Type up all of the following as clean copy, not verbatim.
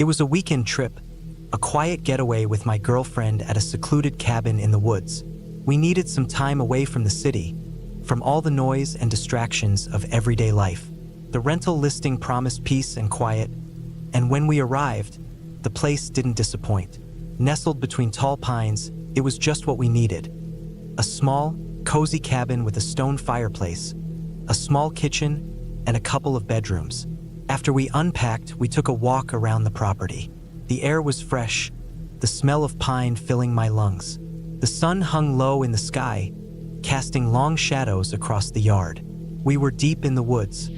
It was a weekend trip, a quiet getaway with my girlfriend at a secluded cabin in the woods. We needed some time away from the city, from all the noise and distractions of everyday life. The rental listing promised peace and quiet, and when we arrived, the place didn't disappoint. Nestled between tall pines, it was just what we needed. A small, cozy cabin with a stone fireplace, a small kitchen, and a couple of bedrooms. After we unpacked, we took a walk around the property. The air was fresh, the smell of pine filling my lungs. The sun hung low in the sky, casting long shadows across the yard. We were deep in the woods,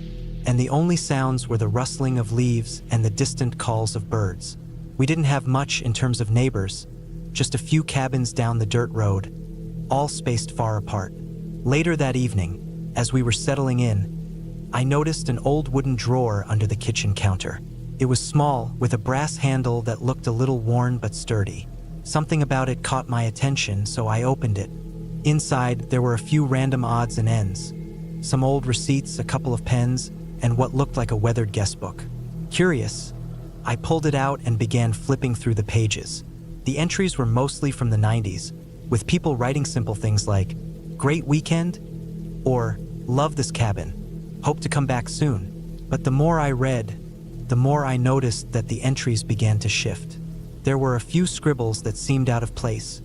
and the only sounds were the rustling of leaves and the distant calls of birds. We didn't have much in terms of neighbors, just a few cabins down the dirt road, all spaced far apart. Later that evening, as we were settling in, I noticed an old wooden drawer under the kitchen counter. It was small, with a brass handle that looked a little worn but sturdy. Something about it caught my attention, so I opened it. Inside, there were a few random odds and ends, some old receipts, a couple of pens, and what looked like a weathered guest book. Curious, I pulled it out and began flipping through the pages. The entries were mostly from the 90s, with people writing simple things like, "Great weekend," or "Love this cabin. Hope to come back soon." But the more I read, the more I noticed that the entries began to shift. There were a few scribbles that seemed out of place,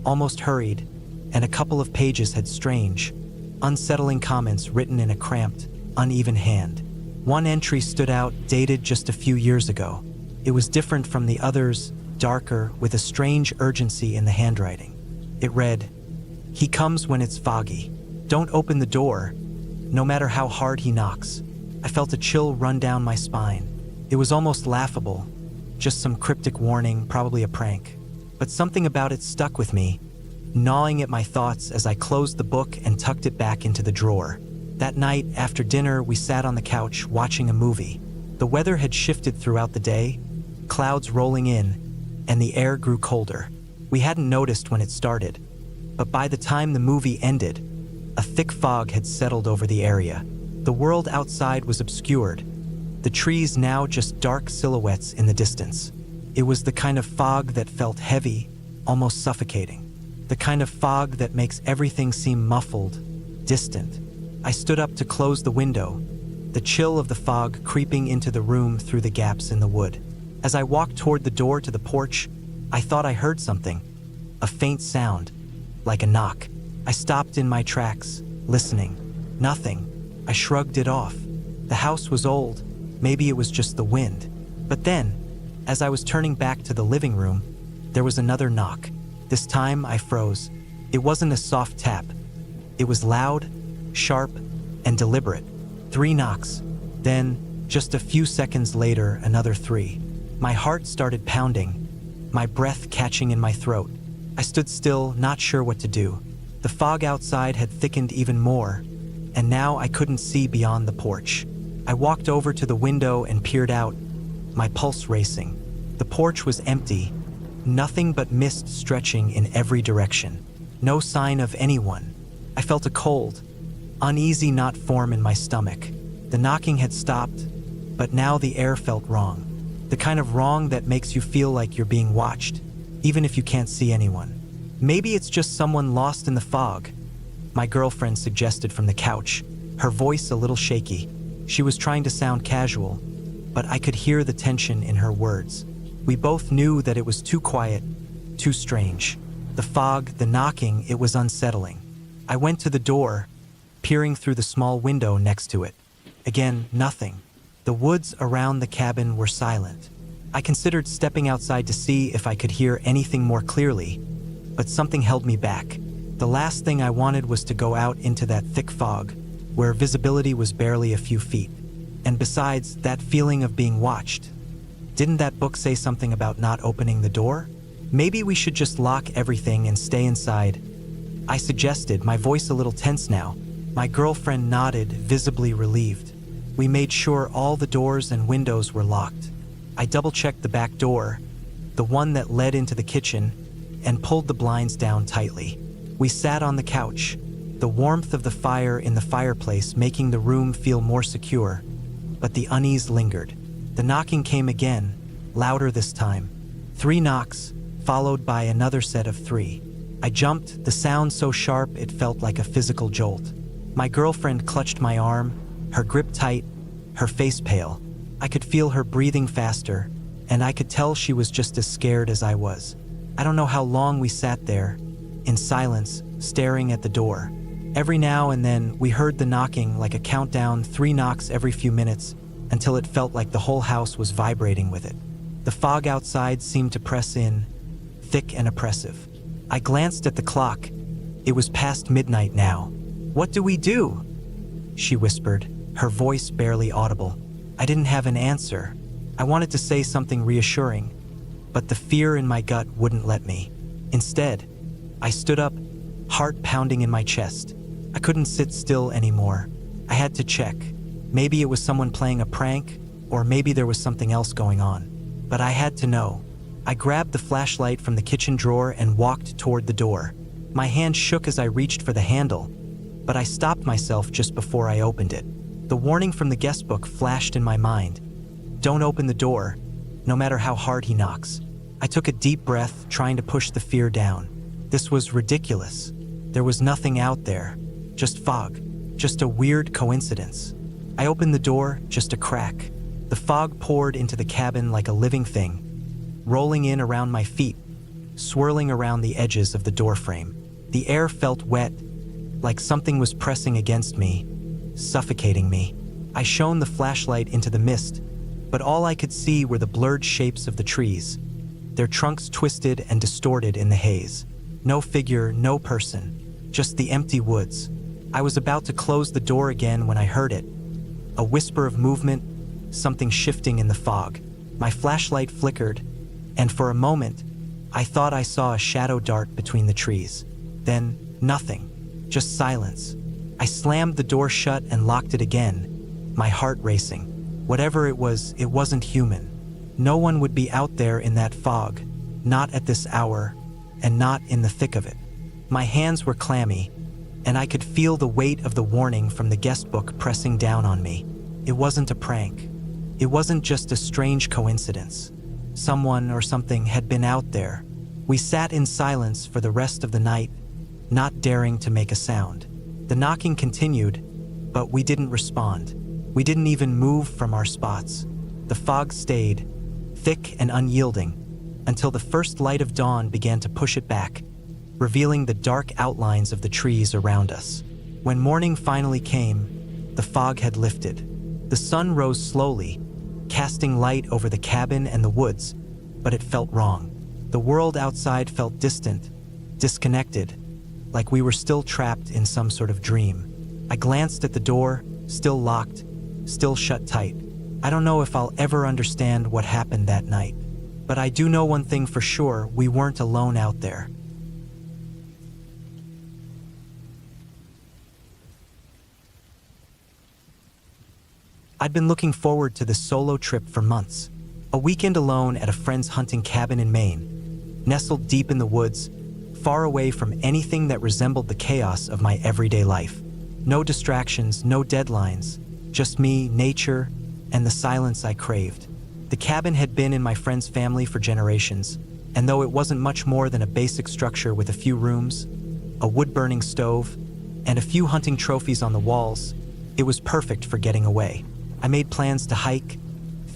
almost hurried, and a couple of pages had strange, unsettling comments written in a cramped, uneven hand. One entry stood out, dated just a few years ago. It was different from the others, darker, with a strange urgency in the handwriting. It read, "He comes when it's foggy. Don't open the door, no matter how hard he knocks." I felt a chill run down my spine. It was almost laughable, just some cryptic warning, probably a prank. But something about it stuck with me, gnawing at my thoughts as I closed the book and tucked it back into the drawer. That night, after dinner, we sat on the couch watching a movie. The weather had shifted throughout the day, clouds rolling in, and the air grew colder. We hadn't noticed when it started, but by the time the movie ended, a thick fog had settled over the area. The world outside was obscured, the trees now just dark silhouettes in the distance. It was the kind of fog that felt heavy, almost suffocating. The kind of fog that makes everything seem muffled, distant. I stood up to close the window, the chill of the fog creeping into the room through the gaps in the wood. As I walked toward the door to the porch, I thought I heard something, a faint sound, like a knock. I stopped in my tracks, listening. Nothing. I shrugged it off. The house was old, maybe it was just the wind. But then, as I was turning back to the living room, there was another knock. This time I froze. It wasn't a soft tap. It was loud, sharp, and deliberate. 3 knocks. Then, just a few seconds later, another 3. My heart started pounding, my breath catching in my throat. I stood still, not sure what to do. The fog outside had thickened even more, and now I couldn't see beyond the porch. I walked over to the window and peered out, my pulse racing. The porch was empty, nothing but mist stretching in every direction. No sign of anyone. I felt a cold, uneasy knot form in my stomach. The knocking had stopped, but now the air felt wrong. The kind of wrong that makes you feel like you're being watched, even if you can't see anyone. Maybe it's just someone lost in the fog, my girlfriend suggested from the couch, her voice a little shaky. She was trying to sound casual, but I could hear the tension in her words. We both knew that it was too quiet, too strange. The fog, the knocking, it was unsettling. I went to the door, peering through the small window next to it. Again, nothing. The woods around the cabin were silent. I considered stepping outside to see if I could hear anything more clearly, but something held me back. The last thing I wanted was to go out into that thick fog, where visibility was barely a few feet. And besides, that feeling of being watched. Didn't that book say something about not opening the door? Maybe we should just lock everything and stay inside, I suggested, my voice a little tense now. My girlfriend nodded, visibly relieved. We made sure all the doors and windows were locked. I double-checked the back door, the one that led into the kitchen, and pulled the blinds down tightly. We sat on the couch, the warmth of the fire in the fireplace making the room feel more secure, but the unease lingered. The knocking came again, louder this time. 3 knocks, followed by another set of 3. I jumped, the sound so sharp it felt like a physical jolt. My girlfriend clutched my arm, her grip tight, her face pale. I could feel her breathing faster, and I could tell she was just as scared as I was. I don't know how long we sat there, in silence, staring at the door. Every now and then, we heard the knocking like a countdown, 3 knocks every few minutes, until it felt like the whole house was vibrating with it. The fog outside seemed to press in, thick and oppressive. I glanced at the clock. It was past midnight now. "What do we do?" she whispered, her voice barely audible. I didn't have an answer. I wanted to say something reassuring, but the fear in my gut wouldn't let me. Instead, I stood up, heart pounding in my chest. I couldn't sit still anymore. I had to check. Maybe it was someone playing a prank, or maybe there was something else going on. But I had to know. I grabbed the flashlight from the kitchen drawer and walked toward the door. My hand shook as I reached for the handle, but I stopped myself just before I opened it. The warning from the guest book flashed in my mind. Don't open the door, no matter how hard he knocks. I took a deep breath, trying to push the fear down. This was ridiculous. There was nothing out there, just fog, just a weird coincidence. I opened the door, just a crack. The fog poured into the cabin like a living thing, rolling in around my feet, swirling around the edges of the doorframe. The air felt wet, like something was pressing against me, suffocating me. I shone the flashlight into the mist, but all I could see were the blurred shapes of the trees, their trunks twisted and distorted in the haze. No figure, no person, just the empty woods. I was about to close the door again when I heard it. A whisper of movement, something shifting in the fog. My flashlight flickered, and for a moment, I thought I saw a shadow dart between the trees. Then, nothing, just silence. I slammed the door shut and locked it again, my heart racing. Whatever it was, it wasn't human. No one would be out there in that fog, not at this hour, and not in the thick of it. My hands were clammy, and I could feel the weight of the warning from the guest book pressing down on me. It wasn't a prank. It wasn't just a strange coincidence. Someone or something had been out there. We sat in silence for the rest of the night, not daring to make a sound. The knocking continued, but we didn't respond. We didn't even move from our spots. The fog stayed, thick and unyielding, until the first light of dawn began to push it back, revealing the dark outlines of the trees around us. When morning finally came, the fog had lifted. The sun rose slowly, casting light over the cabin and the woods, but it felt wrong. The world outside felt distant, disconnected, like we were still trapped in some sort of dream. I glanced at the door, still locked, still shut tight. I don't know if I'll ever understand what happened that night, but I do know one thing for sure: we weren't alone out there. I'd been looking forward to this solo trip for months. A weekend alone at a friend's hunting cabin in Maine, nestled deep in the woods, far away from anything that resembled the chaos of my everyday life. No distractions, no deadlines, just me, nature, and the silence I craved. The cabin had been in my friend's family for generations, and though it wasn't much more than a basic structure with a few rooms, a wood-burning stove, and a few hunting trophies on the walls, it was perfect for getting away. I made plans to hike,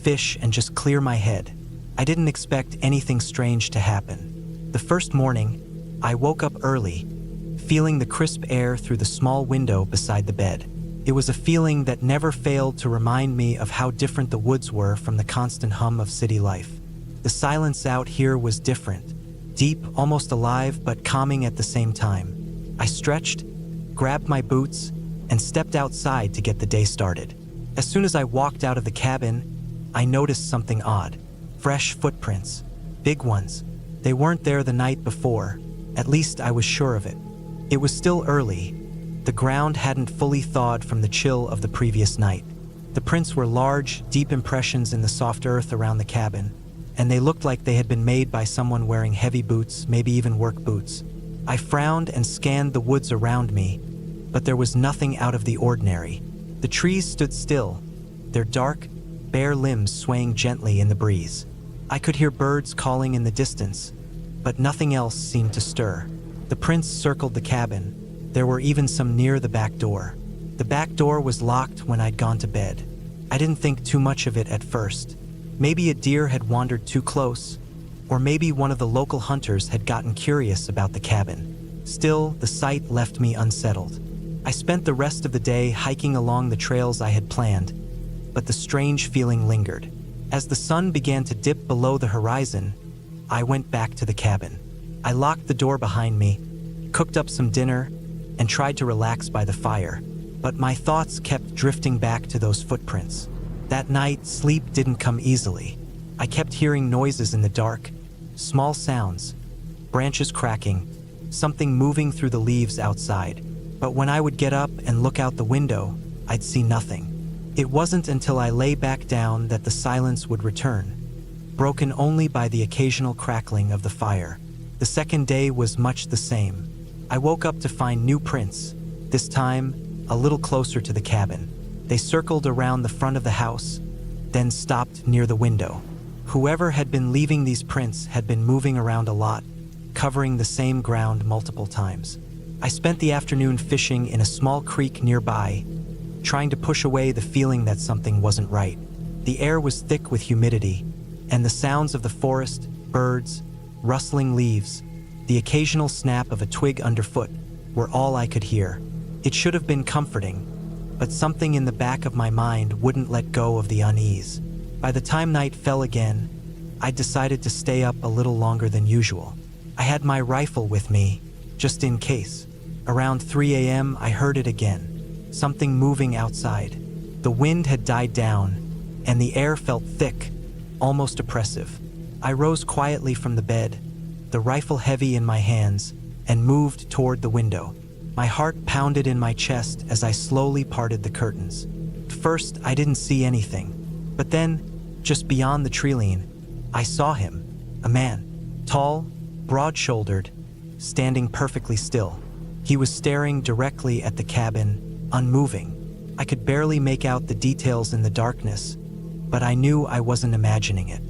fish, and just clear my head. I didn't expect anything strange to happen. The first morning, I woke up early, feeling the crisp air through the small window beside the bed. It was a feeling that never failed to remind me of how different the woods were from the constant hum of city life. The silence out here was different, deep, almost alive, but calming at the same time. I stretched, grabbed my boots, and stepped outside to get the day started. As soon as I walked out of the cabin, I noticed something odd. Fresh footprints, big ones. They weren't there the night before. At least I was sure of it. It was still early. The ground hadn't fully thawed from the chill of the previous night. The prints were large, deep impressions in the soft earth around the cabin, and they looked like they had been made by someone wearing heavy boots, maybe even work boots. I frowned and scanned the woods around me, but there was nothing out of the ordinary. The trees stood still, their dark, bare limbs swaying gently in the breeze. I could hear birds calling in the distance, but nothing else seemed to stir. The prints circled the cabin. There were even some near the back door. The back door was locked when I'd gone to bed. I didn't think too much of it at first. Maybe a deer had wandered too close, or maybe one of the local hunters had gotten curious about the cabin. Still, the sight left me unsettled. I spent the rest of the day hiking along the trails I had planned, but the strange feeling lingered. As the sun began to dip below the horizon, I went back to the cabin. I locked the door behind me, cooked up some dinner, and tried to relax by the fire, but my thoughts kept drifting back to those footprints. That night, sleep didn't come easily. I kept hearing noises in the dark, small sounds, branches cracking, something moving through the leaves outside. But when I would get up and look out the window, I'd see nothing. It wasn't until I lay back down that the silence would return, broken only by the occasional crackling of the fire. The second day was much the same. I woke up to find new prints, this time a little closer to the cabin. They circled around the front of the house, then stopped near the window. Whoever had been leaving these prints had been moving around a lot, covering the same ground multiple times. I spent the afternoon fishing in a small creek nearby, trying to push away the feeling that something wasn't right. The air was thick with humidity, and the sounds of the forest, birds, rustling leaves, the occasional snap of a twig underfoot were all I could hear. It should have been comforting, but something in the back of my mind wouldn't let go of the unease. By the time night fell again, I decided to stay up a little longer than usual. I had my rifle with me, just in case. Around 3 a.m., I heard it again, something moving outside. The wind had died down, and the air felt thick, almost oppressive. I rose quietly from the bed, the rifle heavy in my hands, and moved toward the window. My heart pounded in my chest as I slowly parted the curtains. At first, I didn't see anything, but then, just beyond the treeline, I saw him, a man, tall, broad-shouldered, standing perfectly still. He was staring directly at the cabin, unmoving. I could barely make out the details in the darkness, but I knew I wasn't imagining it.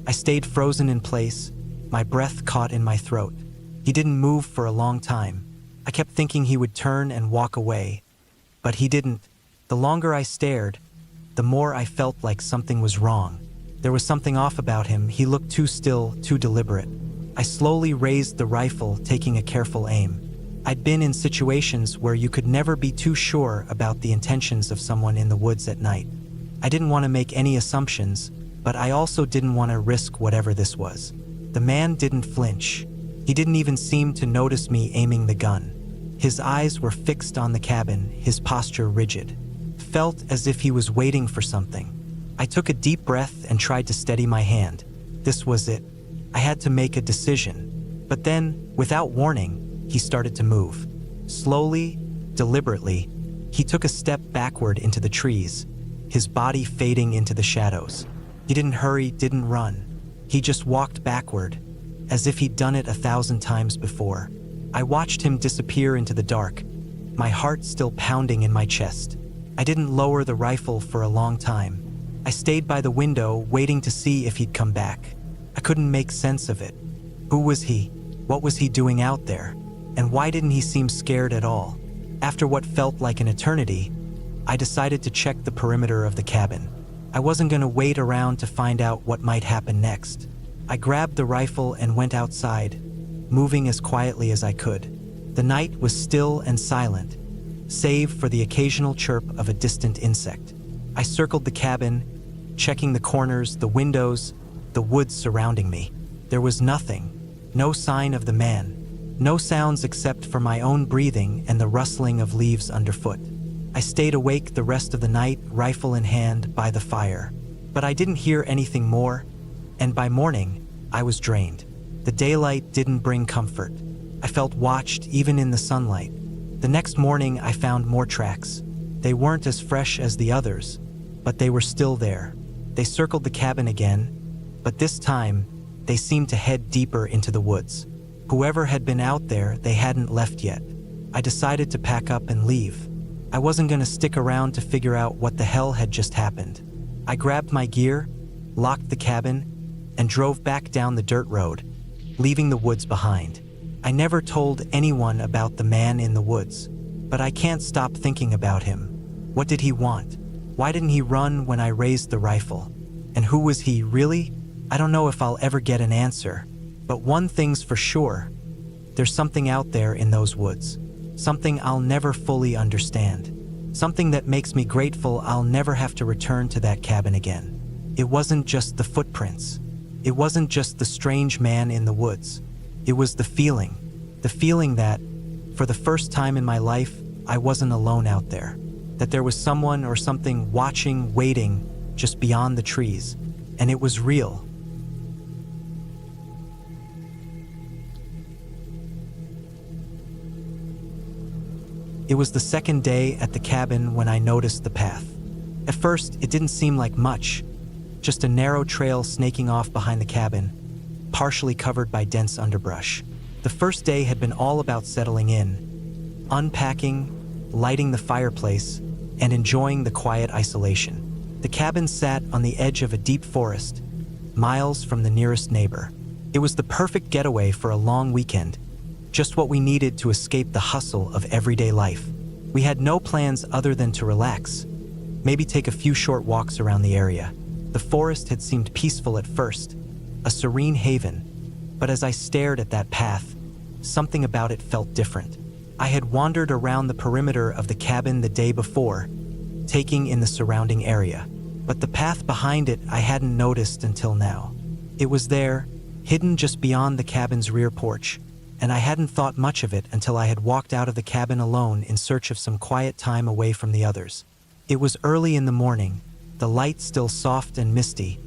I stayed frozen in place, my breath caught in my throat. He didn't move for a long time. I kept thinking he would turn and walk away, but he didn't. The longer I stared, the more I felt like something was wrong. There was something off about him. He looked too still, too deliberate. I slowly raised the rifle, taking a careful aim. I'd been in situations where you could never be too sure about the intentions of someone in the woods at night. I didn't want to make any assumptions, but I also didn't want to risk whatever this was. The man didn't flinch. He didn't even seem to notice me aiming the gun. His eyes were fixed on the cabin, his posture rigid. Felt as if he was waiting for something. I took a deep breath and tried to steady my hand. This was it. I had to make a decision. But then, without warning, he started to move. Slowly, deliberately, he took a step backward into the trees, his body fading into the shadows. He didn't hurry, didn't run. He just walked backward, as if he'd done it 1,000 times before. I watched him disappear into the dark, my heart still pounding in my chest. I didn't lower the rifle for a long time. I stayed by the window, waiting to see if he'd come back. I couldn't make sense of it. Who was he? What was he doing out there? And why didn't he seem scared at all? After what felt like an eternity, I decided to check the perimeter of the cabin. I wasn't going to wait around to find out what might happen next. I grabbed the rifle and went outside, moving as quietly as I could. The night was still and silent, save for the occasional chirp of a distant insect. I circled the cabin, checking the corners, the windows, the woods surrounding me. There was nothing, no sign of the man. No sounds except for my own breathing and the rustling of leaves underfoot. I stayed awake the rest of the night, rifle in hand, by the fire. But I didn't hear anything more, and by morning, I was drained. The daylight didn't bring comfort. I felt watched even in the sunlight. The next morning, I found more tracks. They weren't as fresh as the others, but they were still there. They circled the cabin again, but this time, they seemed to head deeper into the woods. Whoever had been out there, they hadn't left yet. I decided to pack up and leave. I wasn't going to stick around to figure out what the hell had just happened. I grabbed my gear, locked the cabin, and drove back down the dirt road, leaving the woods behind. I never told anyone about the man in the woods, but I can't stop thinking about him. What did he want? Why didn't he run when I raised the rifle? And who was he, really? I don't know if I'll ever get an answer, but one thing's for sure. There's something out there in those woods. Something I'll never fully understand. Something that makes me grateful I'll never have to return to that cabin again. It wasn't just the footprints. It wasn't just the strange man in the woods. It was the feeling that, for the first time in my life, I wasn't alone out there. That there was someone or something watching, waiting, just beyond the trees. And it was real. It was the second day at the cabin when I noticed the path. At first, it didn't seem like much, just a narrow trail snaking off behind the cabin, partially covered by dense underbrush. The first day had been all about settling in, unpacking, lighting the fireplace, and enjoying the quiet isolation. The cabin sat on the edge of a deep forest, miles from the nearest neighbor. It was the perfect getaway for a long weekend, just what we needed to escape the hustle of everyday life. We had no plans other than to relax, maybe take a few short walks around the area. The forest had seemed peaceful at first, a serene haven, but as I stared at that path, something about it felt different. I had wandered around the perimeter of the cabin the day before, taking in the surrounding area, but the path behind it I hadn't noticed until now. It was there, hidden just beyond the cabin's rear porch, and I hadn't thought much of it until I had walked out of the cabin alone in search of some quiet time away from the others. It was early in the morning, the light still soft and misty,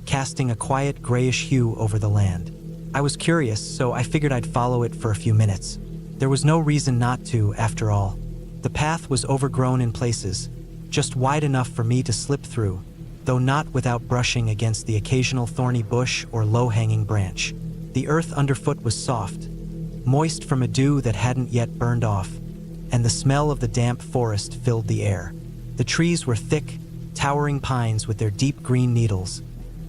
casting a quiet grayish hue over the land. I was curious, so I figured I'd follow it for a few minutes. There was no reason not to, after all. The path was overgrown in places, just wide enough for me to slip through, though not without brushing against the occasional thorny bush or low-hanging branch. The earth underfoot was soft, moist from a dew that hadn't yet burned off, and the smell of the damp forest filled the air. The trees were thick, towering pines with their deep green needles,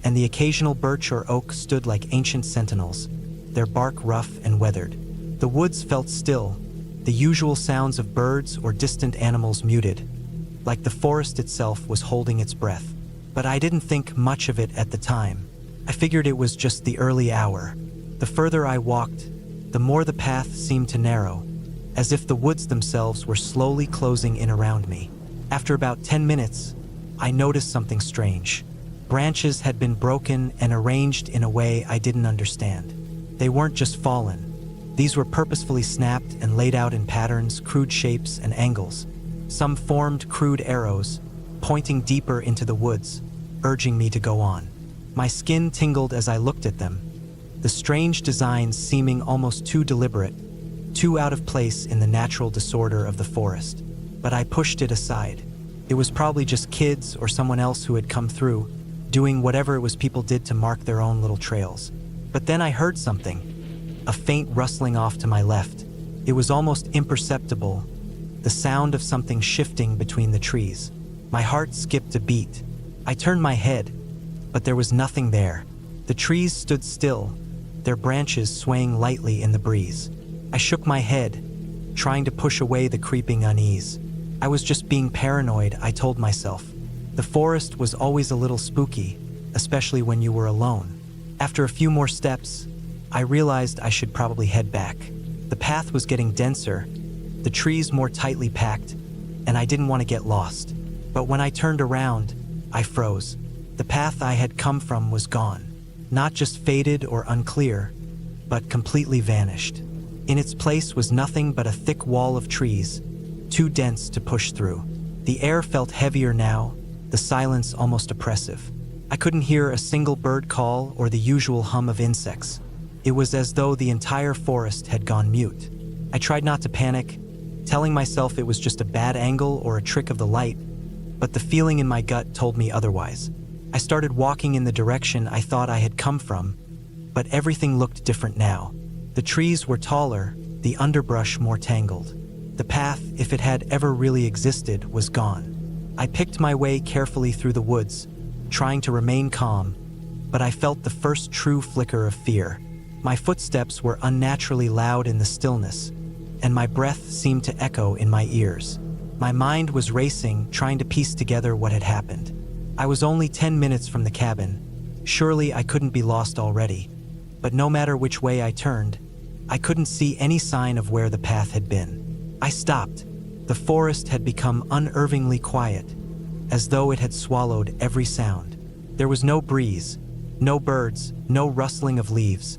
and the occasional birch or oak stood like ancient sentinels, their bark rough and weathered. The woods felt still, the usual sounds of birds or distant animals muted, like the forest itself was holding its breath. But I didn't think much of it at the time. I figured it was just the early hour. The further I walked, the more the path seemed to narrow, as if the woods themselves were slowly closing in around me. After about 10 minutes, I noticed something strange. Branches had been broken and arranged in a way I didn't understand. They weren't just fallen. These were purposefully snapped and laid out in patterns, crude shapes, and angles. Some formed crude arrows, pointing deeper into the woods, urging me to go on. My skin tingled as I looked at them, the strange designs seeming almost too deliberate, too out of place in the natural disorder of the forest. But I pushed it aside. It was probably just kids or someone else who had come through, doing whatever it was people did to mark their own little trails. But then I heard something, a faint rustling off to my left. It was almost imperceptible, the sound of something shifting between the trees. My heart skipped a beat. I turned my head, but there was nothing there. The trees stood still, their branches swaying lightly in the breeze. I shook my head, trying to push away the creeping unease. I was just being paranoid, I told myself. The forest was always a little spooky, especially when you were alone. After a few more steps, I realized I should probably head back. The path was getting denser, the trees more tightly packed, and I didn't want to get lost. But when I turned around, I froze. The path I had come from was gone. Not just faded or unclear, but completely vanished. In its place was nothing but a thick wall of trees, too dense to push through. The air felt heavier now, the silence almost oppressive. I couldn't hear a single bird call or the usual hum of insects. It was as though the entire forest had gone mute. I tried not to panic, telling myself it was just a bad angle or a trick of the light, but the feeling in my gut told me otherwise. I started walking in the direction I thought I had come from, but everything looked different now. The trees were taller, the underbrush more tangled. The path, if it had ever really existed, was gone. I picked my way carefully through the woods, trying to remain calm, but I felt the first true flicker of fear. My footsteps were unnaturally loud in the stillness, and my breath seemed to echo in my ears. My mind was racing, trying to piece together what had happened. I was only 10 minutes from the cabin. Surely I couldn't be lost already. But no matter which way I turned, I couldn't see any sign of where the path had been. I stopped. The forest had become unnervingly quiet, as though it had swallowed every sound. There was no breeze, no birds, no rustling of leaves.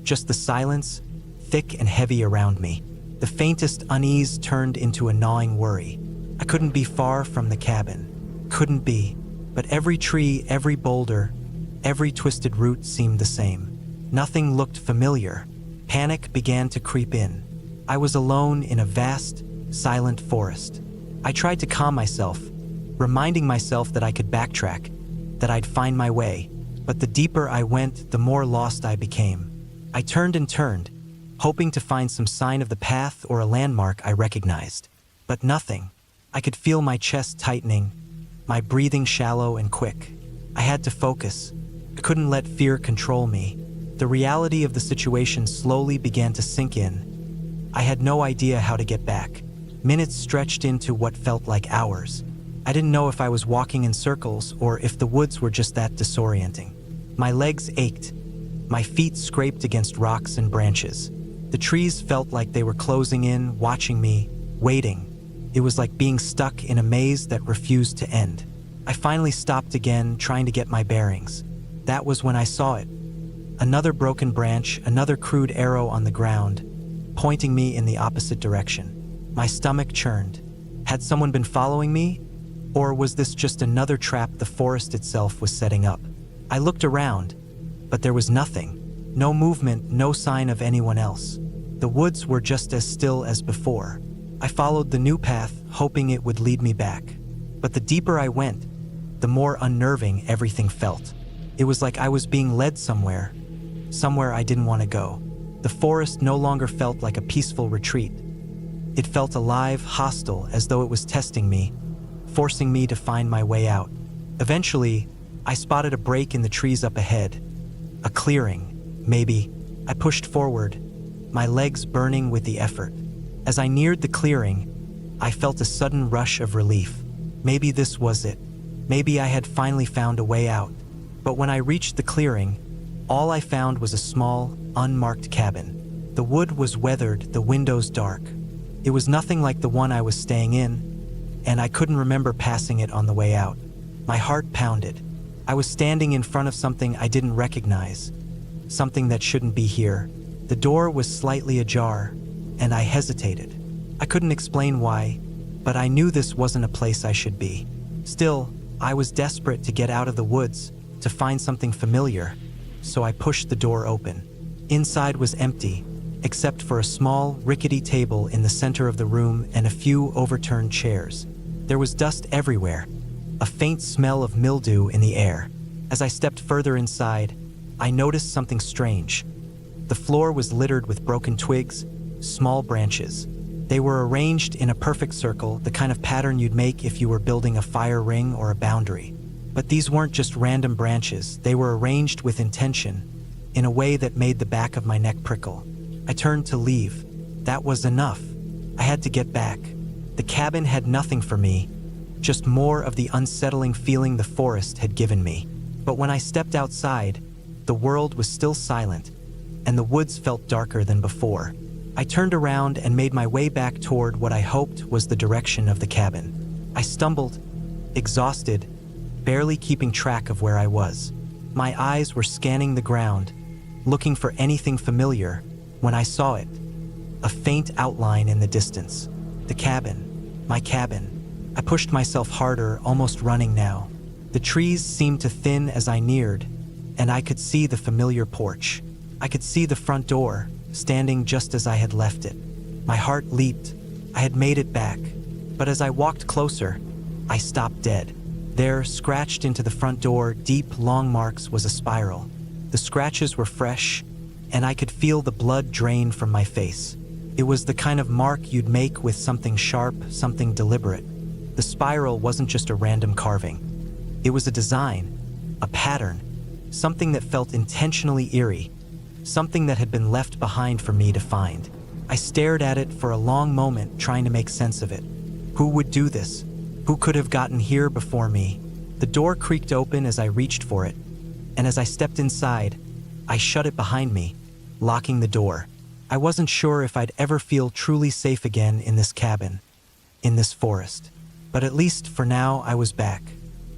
Just the silence, thick and heavy around me. The faintest unease turned into a gnawing worry. I couldn't be far from the cabin. Couldn't be. But every tree, every boulder, every twisted root seemed the same. Nothing looked familiar. Panic began to creep in. I was alone in a vast, silent forest. I tried to calm myself, reminding myself that I could backtrack, that I'd find my way. But the deeper I went, the more lost I became. I turned and turned, hoping to find some sign of the path or a landmark I recognized. But nothing. I could feel my chest tightening, my breathing shallow and quick. I had to focus. I couldn't let fear control me. The reality of the situation slowly began to sink in. I had no idea how to get back. Minutes stretched into what felt like hours. I didn't know if I was walking in circles or if the woods were just that disorienting. My legs ached. My feet scraped against rocks and branches. The trees felt like they were closing in, watching me, waiting. It was like being stuck in a maze that refused to end. I finally stopped again, trying to get my bearings. That was when I saw it. Another broken branch, another crude arrow on the ground, pointing me in the opposite direction. My stomach churned. Had someone been following me? Or was this just another trap the forest itself was setting up? I looked around, but there was nothing. No movement, no sign of anyone else. The woods were just as still as before. I followed the new path, hoping it would lead me back. But the deeper I went, the more unnerving everything felt. It was like I was being led somewhere I didn't want to go. The forest no longer felt like a peaceful retreat. It felt alive, hostile, as though it was testing me, forcing me to find my way out. Eventually, I spotted a break in the trees up ahead. A clearing, maybe. I pushed forward, my legs burning with the effort. As I neared the clearing, I felt a sudden rush of relief. Maybe this was it. Maybe I had finally found a way out. But when I reached the clearing, all I found was a small, unmarked cabin. The wood was weathered, the windows dark. It was nothing like the one I was staying in, and I couldn't remember passing it on the way out. My heart pounded. I was standing in front of something I didn't recognize, something that shouldn't be here. The door was slightly ajar, and I hesitated. I couldn't explain why, but I knew this wasn't a place I should be. Still, I was desperate to get out of the woods, to find something familiar, so I pushed the door open. Inside was empty, except for a small, rickety table in the center of the room and a few overturned chairs. There was dust everywhere, a faint smell of mildew in the air. As I stepped further inside, I noticed something strange. The floor was littered with broken twigs, small branches. They were arranged in a perfect circle, the kind of pattern you'd make if you were building a fire ring or a boundary. But these weren't just random branches, they were arranged with intention, in a way that made the back of my neck prickle. I turned to leave. That was enough. I had to get back. The cabin had nothing for me, just more of the unsettling feeling the forest had given me. But when I stepped outside, the world was still silent, and the woods felt darker than before. I turned around and made my way back toward what I hoped was the direction of the cabin. I stumbled, exhausted, barely keeping track of where I was. My eyes were scanning the ground, looking for anything familiar, when I saw it. A faint outline in the distance. The cabin. My cabin. I pushed myself harder, almost running now. The trees seemed to thin as I neared, and I could see the familiar porch. I could see the front door, standing just as I had left it. My heart leaped. I had made it back. But as I walked closer, I stopped dead. There, scratched into the front door, deep, long marks, was a spiral. The scratches were fresh, and I could feel the blood drain from my face. It was the kind of mark you'd make with something sharp, something deliberate. The spiral wasn't just a random carving. It was a design, a pattern, something that felt intentionally eerie, something that had been left behind for me to find. I stared at it for a long moment, trying to make sense of it. Who would do this? Who could have gotten here before me? The door creaked open as I reached for it, and as I stepped inside, I shut it behind me, locking the door. I wasn't sure if I'd ever feel truly safe again in this cabin, in this forest. But at least for now, I was back.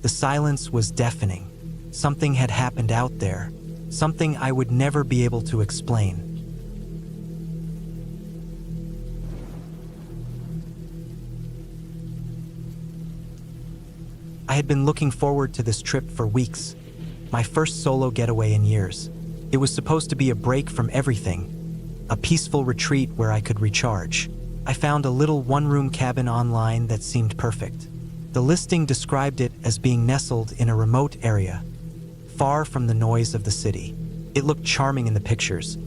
The silence was deafening. Something had happened out there, something I would never be able to explain. I had been looking forward to this trip for weeks, my first solo getaway in years. It was supposed to be a break from everything, a peaceful retreat where I could recharge. I found a little one-room cabin online that seemed perfect. The listing described it as being nestled in a remote area, far from the noise of the city. It looked charming in the pictures.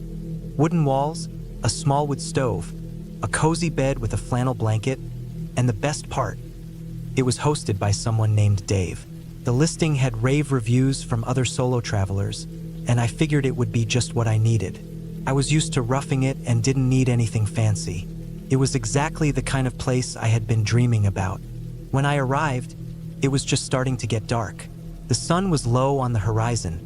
Wooden walls, a small wood stove, a cozy bed with a flannel blanket, and the best part, it was hosted by someone named Dave. The listing had rave reviews from other solo travelers, and I figured it would be just what I needed. I was used to roughing it and didn't need anything fancy. It was exactly the kind of place I had been dreaming about. When I arrived, it was just starting to get dark. The sun was low on the horizon,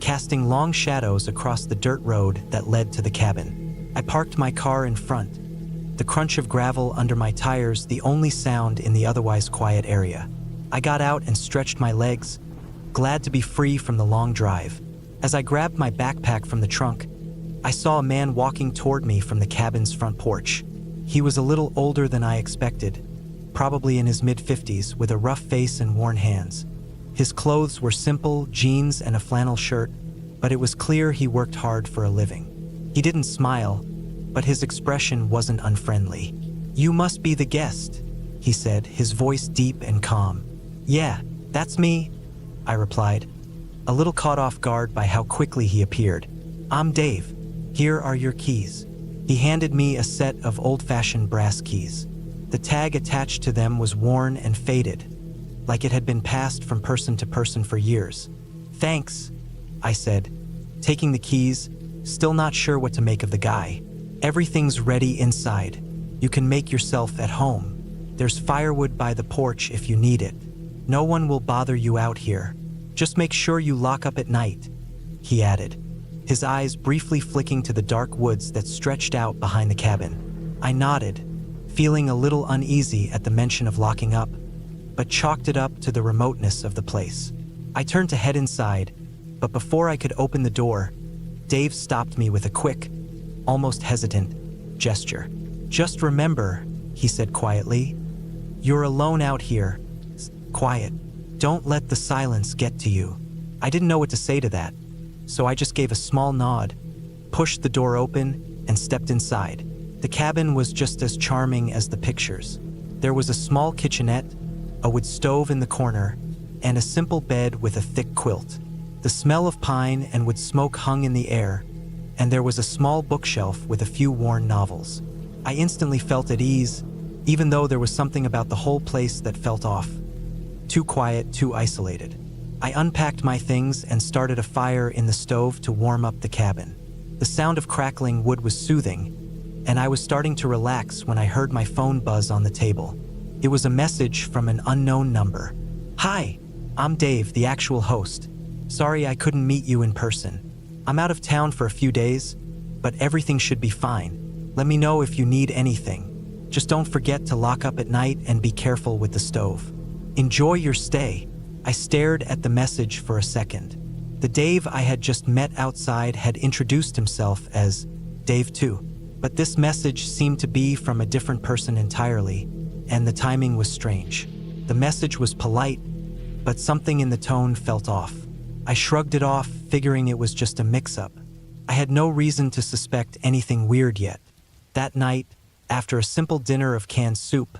casting long shadows across the dirt road that led to the cabin. I parked my car in front, the crunch of gravel under my tires the only sound in the otherwise quiet area. I got out and stretched my legs, glad to be free from the long drive. As I grabbed my backpack from the trunk, I saw a man walking toward me from the cabin's front porch. He was a little older than I expected, probably in his mid-50s, with a rough face and worn hands. His clothes were simple, jeans and a flannel shirt, but it was clear he worked hard for a living. He didn't smile, but his expression wasn't unfriendly. "You must be the guest," he said, his voice deep and calm. "Yeah, that's me," I replied, a little caught off guard by how quickly he appeared. "I'm Dave. Here are your keys." He handed me a set of old-fashioned brass keys. The tag attached to them was worn and faded, like it had been passed from person to person for years. "Thanks," I said, taking the keys, still not sure what to make of the guy. "Everything's ready inside. You can make yourself at home. There's firewood by the porch if you need it. No one will bother you out here. Just make sure you lock up at night," he added, his eyes briefly flicking to the dark woods that stretched out behind the cabin. I nodded, feeling a little uneasy at the mention of locking up, but chalked it up to the remoteness of the place. I turned to head inside, but before I could open the door, Dave stopped me with a quick, almost hesitant gesture. "Just remember," he said quietly, "you're alone out here. Quiet. Don't let the silence get to you." I didn't know what to say to that, so I just gave a small nod, pushed the door open, and stepped inside. The cabin was just as charming as the pictures. There was a small kitchenette, a wood stove in the corner, and a simple bed with a thick quilt. The smell of pine and wood smoke hung in the air, and there was a small bookshelf with a few worn novels. I instantly felt at ease, even though there was something about the whole place that felt off. Too quiet, too isolated. I unpacked my things and started a fire in the stove to warm up the cabin. The sound of crackling wood was soothing, and I was starting to relax when I heard my phone buzz on the table. It was a message from an unknown number. "Hi, I'm Dave, the actual host. Sorry I couldn't meet you in person. I'm out of town for a few days, but everything should be fine. Let me know if you need anything. Just don't forget to lock up at night and be careful with the stove. Enjoy your stay." I stared at the message for a second. The Dave I had just met outside had introduced himself as Dave too, but this message seemed to be from a different person entirely, and the timing was strange. The message was polite, but something in the tone felt off. I shrugged it off, figuring it was just a mix-up. I had no reason to suspect anything weird yet. That night, after a simple dinner of canned soup,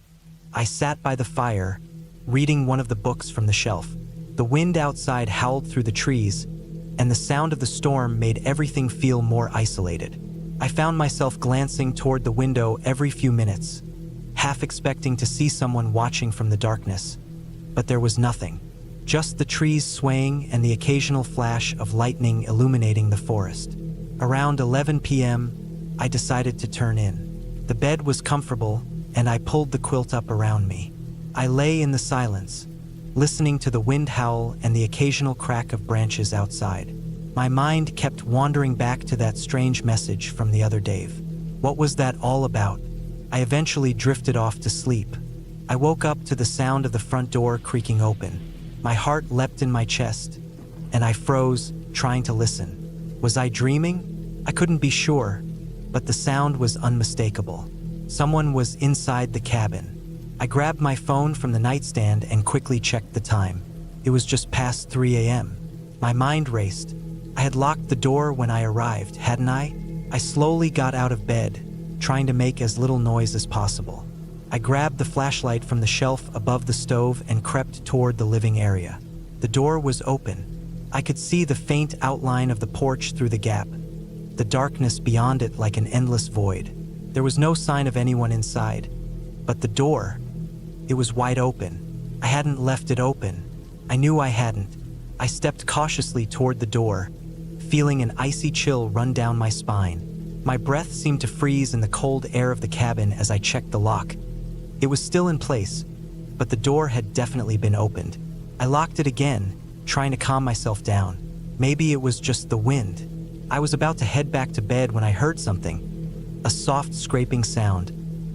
I sat by the fire, reading one of the books from the shelf. The wind outside howled through the trees, and the sound of the storm made everything feel more isolated. I found myself glancing toward the window every few minutes, half expecting to see someone watching from the darkness, but there was nothing. just the trees swaying and the occasional flash of lightning illuminating the forest. Around 11 p.m., I decided to turn in. The bed was comfortable, and I pulled the quilt up around me. I lay in the silence, listening to the wind howl and the occasional crack of branches outside. My mind kept wandering back to that strange message from the other day. What was that all about? I eventually drifted off to sleep. I woke up to the sound of the front door creaking open. My heart leapt in my chest, and I froze, trying to listen. Was I dreaming? I couldn't be sure, but the sound was unmistakable. Someone was inside the cabin. I grabbed my phone from the nightstand and quickly checked the time. It was just past 3 a.m. My mind raced. I had locked the door when I arrived, hadn't I? I slowly got out of bed, trying to make as little noise as possible. I grabbed the flashlight from the shelf above the stove and crept toward the living area. The door was open. I could see the faint outline of the porch through the gap, the darkness beyond it like an endless void. There was no sign of anyone inside, but the door, it was wide open. I hadn't left it open. I knew I hadn't. I stepped cautiously toward the door, feeling an icy chill run down my spine. My breath seemed to freeze in the cold air of the cabin as I checked the lock. It was still in place, but the door had definitely been opened. I locked it again, trying to calm myself down. Maybe it was just the wind. I was about to head back to bed when I heard something, a soft scraping sound,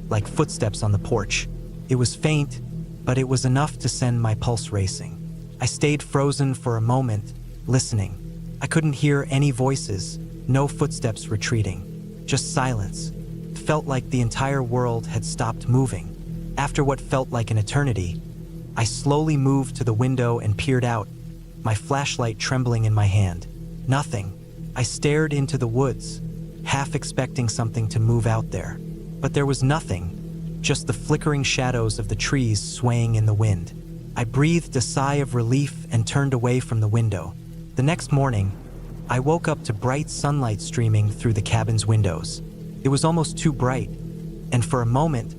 like footsteps on the porch. It was faint, but it was enough to send my pulse racing. I stayed frozen for a moment, listening. I couldn't hear any voices, no footsteps retreating, just silence. It felt like the entire world had stopped moving. After what felt like an eternity, I slowly moved to the window and peered out, my flashlight trembling in my hand. Nothing. I stared into the woods, half expecting something to move out there. But there was nothing, just the flickering shadows of the trees swaying in the wind. I breathed a sigh of relief and turned away from the window. The next morning, I woke up to bright sunlight streaming through the cabin's windows. It was almost too bright, and for a moment,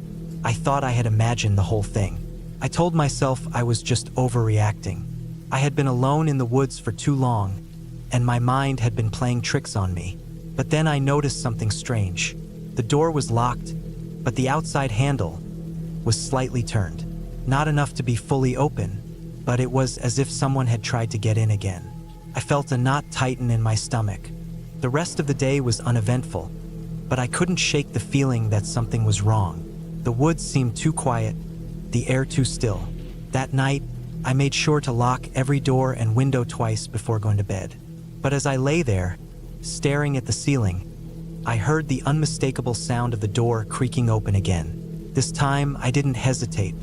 I thought I had imagined the whole thing. I told myself I was just overreacting. I had been alone in the woods for too long, and my mind had been playing tricks on me. But then I noticed something strange. The door was locked, but the outside handle was slightly turned. Not enough to be fully open, but it was as if someone had tried to get in again. I felt a knot tighten in my stomach. The rest of the day was uneventful, but I couldn't shake the feeling that something was wrong. The woods seemed too quiet, the air too still. That night, I made sure to lock every door and window twice before going to bed. But as I lay there, staring at the ceiling, I heard the unmistakable sound of the door creaking open again. This time, I didn't hesitate.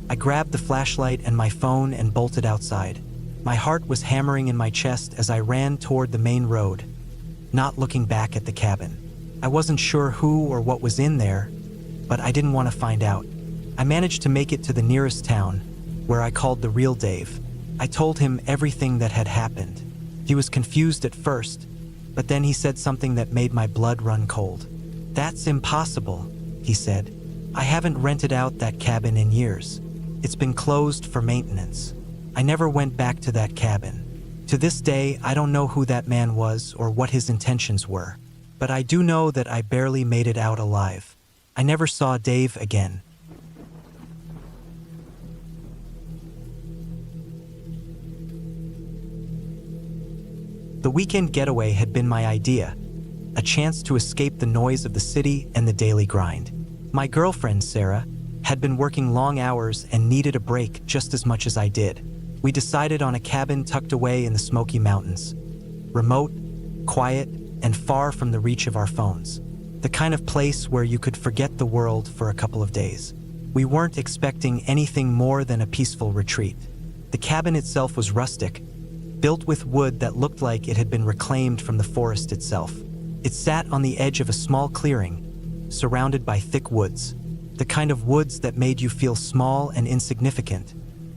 I grabbed the flashlight and my phone and bolted outside. My heart was hammering in my chest as I ran toward the main road, not looking back at the cabin. I wasn't sure who or what was in there, but I didn't want to find out. I managed to make it to the nearest town, where I called the real Dave. I told him everything that had happened. He was confused at first, but then he said something that made my blood run cold. "That's impossible," he said. "I haven't rented out that cabin in years. It's been closed for maintenance. I never went back to that cabin. To this day, I don't know who that man was or what his intentions were, but I do know that I barely made it out alive. I never saw Dave again." The weekend getaway had been my idea, a chance to escape the noise of the city and the daily grind. My girlfriend, Sarah, had been working long hours and needed a break just as much as I did. We decided on a cabin tucked away in the Smoky Mountains, remote, quiet, and far from the reach of our phones. The kind of place where you could forget the world for a couple of days. We weren't expecting anything more than a peaceful retreat. The cabin itself was rustic, built with wood that looked like it had been reclaimed from the forest itself. It sat on the edge of a small clearing, surrounded by thick woods, the kind of woods that made you feel small and insignificant,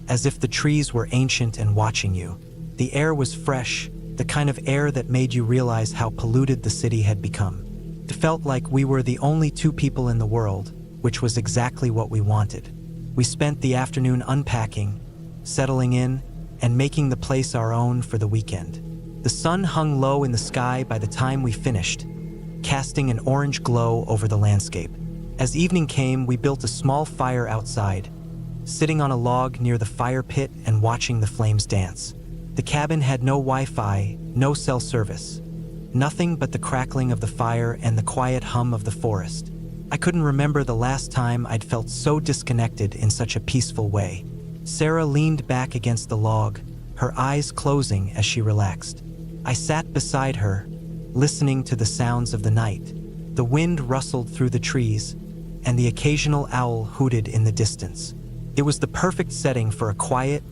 as if the trees were ancient and watching you. The air was fresh, the kind of air that made you realize how polluted the city had become. It felt like we were the only two people in the world, which was exactly what we wanted. We spent the afternoon unpacking, settling in, and making the place our own for the weekend. The sun hung low in the sky by the time we finished, casting an orange glow over the landscape. As evening came, we built a small fire outside, sitting on a log near the fire pit and watching the flames dance. The cabin had no Wi-Fi, no cell service, nothing but the crackling of the fire and the quiet hum of the forest. I couldn't remember the last time I'd felt so disconnected in such a peaceful way. Sarah leaned back against the log, her eyes closing as she relaxed. I sat beside her, listening to the sounds of the night. The wind rustled through the trees, and the occasional owl hooted in the distance. It was the perfect setting for a quiet,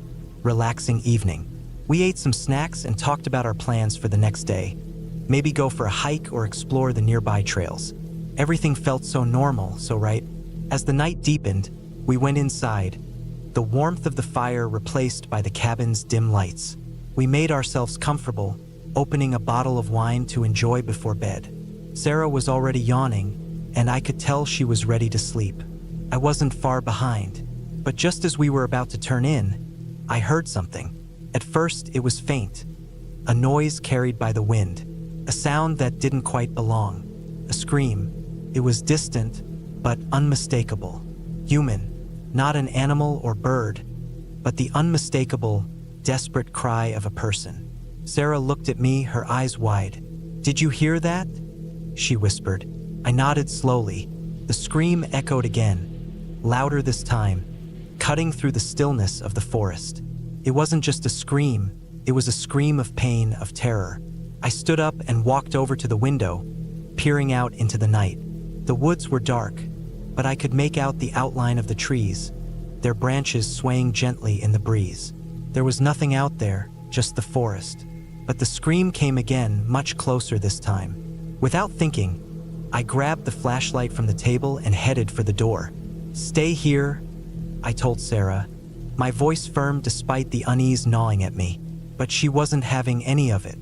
relaxing evening. We ate some snacks and talked about our plans for the next day. Maybe go for a hike or explore the nearby trails. Everything felt so normal, so right? As the night deepened, we went inside, the warmth of the fire replaced by the cabin's dim lights. We made ourselves comfortable, opening a bottle of wine to enjoy before bed. Sarah was already yawning, and I could tell she was ready to sleep. I wasn't far behind, but just as we were about to turn in, I heard something. At first, it was faint, a noise carried by the wind, a sound that didn't quite belong, a scream. It was distant, but unmistakable. Human, not an animal or bird, but the unmistakable, desperate cry of a person. Sarah looked at me, her eyes wide. "Did you hear that?" she whispered. I nodded slowly. The scream echoed again, louder this time, cutting through the stillness of the forest. It wasn't just a scream, it was a scream of pain, of terror. I stood up and walked over to the window, peering out into the night. The woods were dark, but I could make out the outline of the trees, their branches swaying gently in the breeze. There was nothing out there, just the forest. But the scream came again, much closer this time. Without thinking, I grabbed the flashlight from the table and headed for the door. "Stay here," I told Sarah, my voice firm despite the unease gnawing at me. But she wasn't having any of it.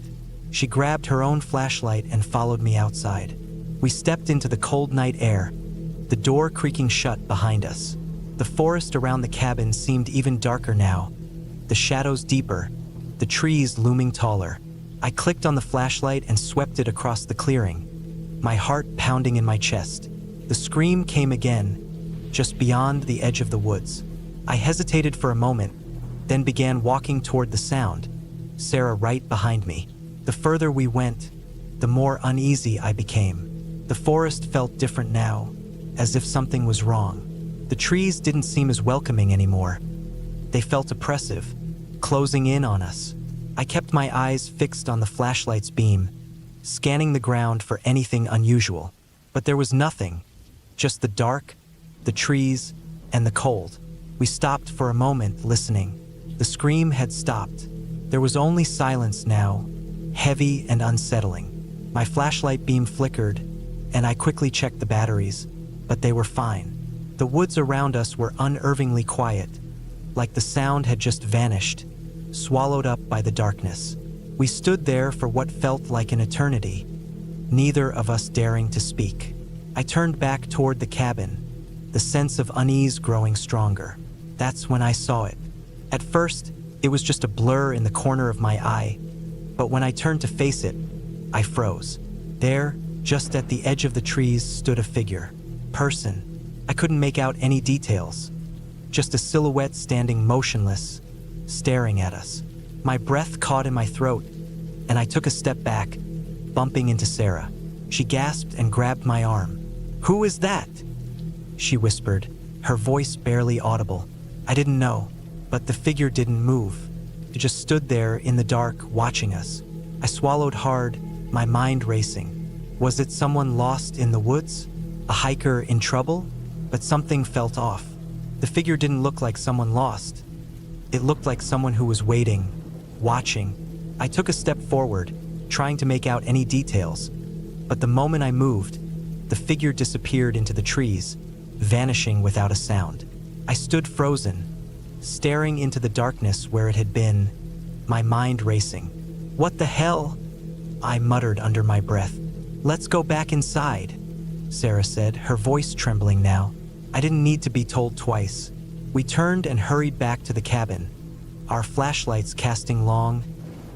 She grabbed her own flashlight and followed me outside. We stepped into the cold night air, the door creaking shut behind us. The forest around the cabin seemed even darker now, the shadows deeper, the trees looming taller. I clicked on the flashlight and swept it across the clearing, my heart pounding in my chest. The scream came again, just beyond the edge of the woods. I hesitated for a moment, then began walking toward the sound, Sarah right behind me. The further we went, the more uneasy I became. The forest felt different now, as if something was wrong. The trees didn't seem as welcoming anymore. They felt oppressive, closing in on us. I kept my eyes fixed on the flashlight's beam, scanning the ground for anything unusual. But there was nothing, just the dark, the trees, and the cold. We stopped for a moment, listening. The scream had stopped. There was only silence now, heavy and unsettling. My flashlight beam flickered, and I quickly checked the batteries, but they were fine. The woods around us were unnervingly quiet, like the sound had just vanished, swallowed up by the darkness. We stood there for what felt like an eternity, neither of us daring to speak. I turned back toward the cabin, the sense of unease growing stronger. That's when I saw it. At first, it was just a blur in the corner of my eye, but when I turned to face it, I froze. There, just at the edge of the trees, stood a figure. Person. I couldn't make out any details. Just a silhouette standing motionless, staring at us. My breath caught in my throat, and I took a step back, bumping into Sarah. She gasped and grabbed my arm. "Who is that?" she whispered, her voice barely audible. I didn't know, but the figure didn't move. It just stood there in the dark, watching us. I swallowed hard, my mind racing. Was it someone lost in the woods? A hiker in trouble? But something felt off. The figure didn't look like someone lost. It looked like someone who was waiting, watching. I took a step forward, trying to make out any details. But the moment I moved, the figure disappeared into the trees, vanishing without a sound. I stood frozen, staring into the darkness where it had been, my mind racing. "What the hell?" I muttered under my breath. "Let's go back inside," Sarah said, her voice trembling now. I didn't need to be told twice. We turned and hurried back to the cabin, our flashlights casting long,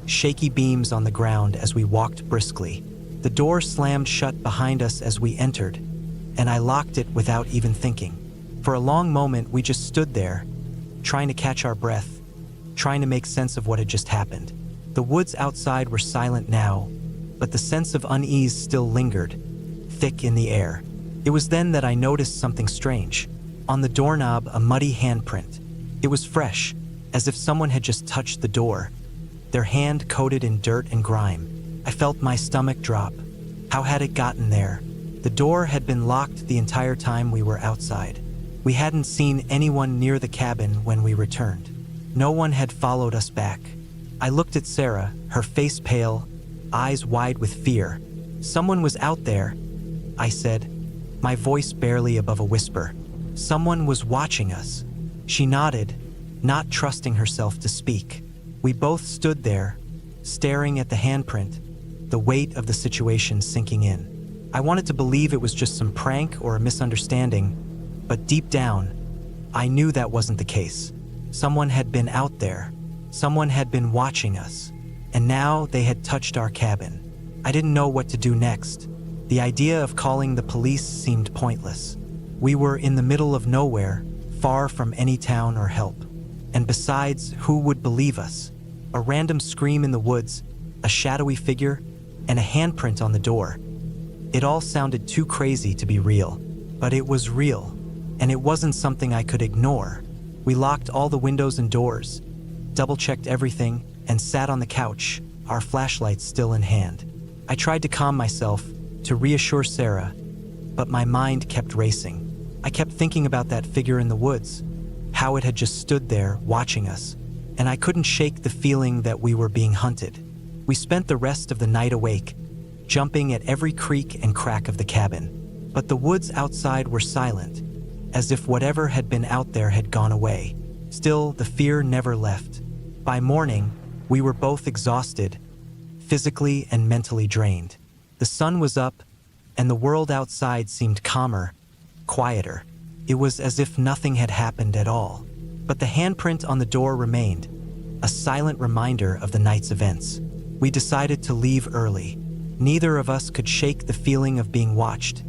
shaky beams on the ground as we walked briskly. The door slammed shut behind us as we entered, and I locked it without even thinking. For a long moment, we just stood there, trying to catch our breath, trying to make sense of what had just happened. The woods outside were silent now, but the sense of unease still lingered, thick in the air. It was then that I noticed something strange. On the doorknob, a muddy handprint. It was fresh, as if someone had just touched the door, their hand coated in dirt and grime. I felt my stomach drop. How had it gotten there? The door had been locked the entire time we were outside. We hadn't seen anyone near the cabin when we returned. No one had followed us back. I looked at Sarah, her face pale, eyes wide with fear. "Someone was out there," I said, my voice barely above a whisper. "Someone was watching us." She nodded, not trusting herself to speak. We both stood there, staring at the handprint, the weight of the situation sinking in. I wanted to believe it was just some prank or a misunderstanding, but deep down, I knew that wasn't the case. Someone had been out there. Someone had been watching us, and now they had touched our cabin. I didn't know what to do next. The idea of calling the police seemed pointless. We were in the middle of nowhere, far from any town or help. And besides, who would believe us? A random scream in the woods, a shadowy figure, and a handprint on the door. It all sounded too crazy to be real, but it was real, and it wasn't something I could ignore. We locked all the windows and doors, double-checked everything, and sat on the couch, our flashlights still in hand. I tried to calm myself, to reassure Sarah, but my mind kept racing. I kept thinking about that figure in the woods, how it had just stood there watching us, and I couldn't shake the feeling that we were being hunted. We spent the rest of the night awake, jumping at every creak and crack of the cabin. But the woods outside were silent, as if whatever had been out there had gone away. Still, the fear never left. By morning, we were both exhausted, physically and mentally drained. The sun was up, and the world outside seemed calmer, quieter. It was as if nothing had happened at all. But the handprint on the door remained, a silent reminder of the night's events. We decided to leave early. Neither of us could shake the feeling of being watched,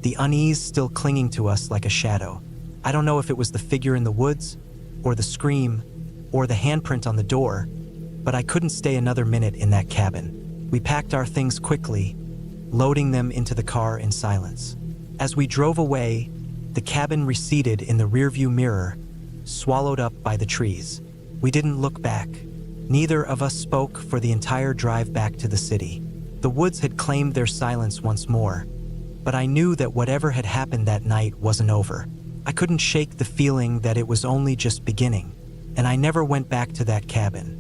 the unease still clinging to us like a shadow. I don't know if it was the figure in the woods, or the scream, or the handprint on the door, but I couldn't stay another minute in that cabin. We packed our things quickly, loading them into the car in silence. As we drove away, the cabin receded in the rearview mirror, swallowed up by the trees. We didn't look back. Neither of us spoke for the entire drive back to the city. The woods had claimed their silence once more, but I knew that whatever had happened that night wasn't over. I couldn't shake the feeling that it was only just beginning, and I never went back to that cabin.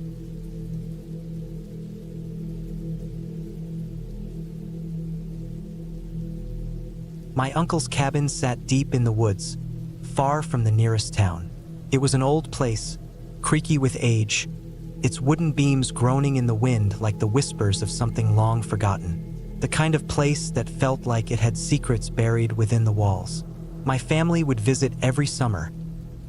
My uncle's cabin sat deep in the woods, far from the nearest town. It was an old place, creaky with age, its wooden beams groaning in the wind like the whispers of something long forgotten. The kind of place that felt like it had secrets buried within the walls. My family would visit every summer,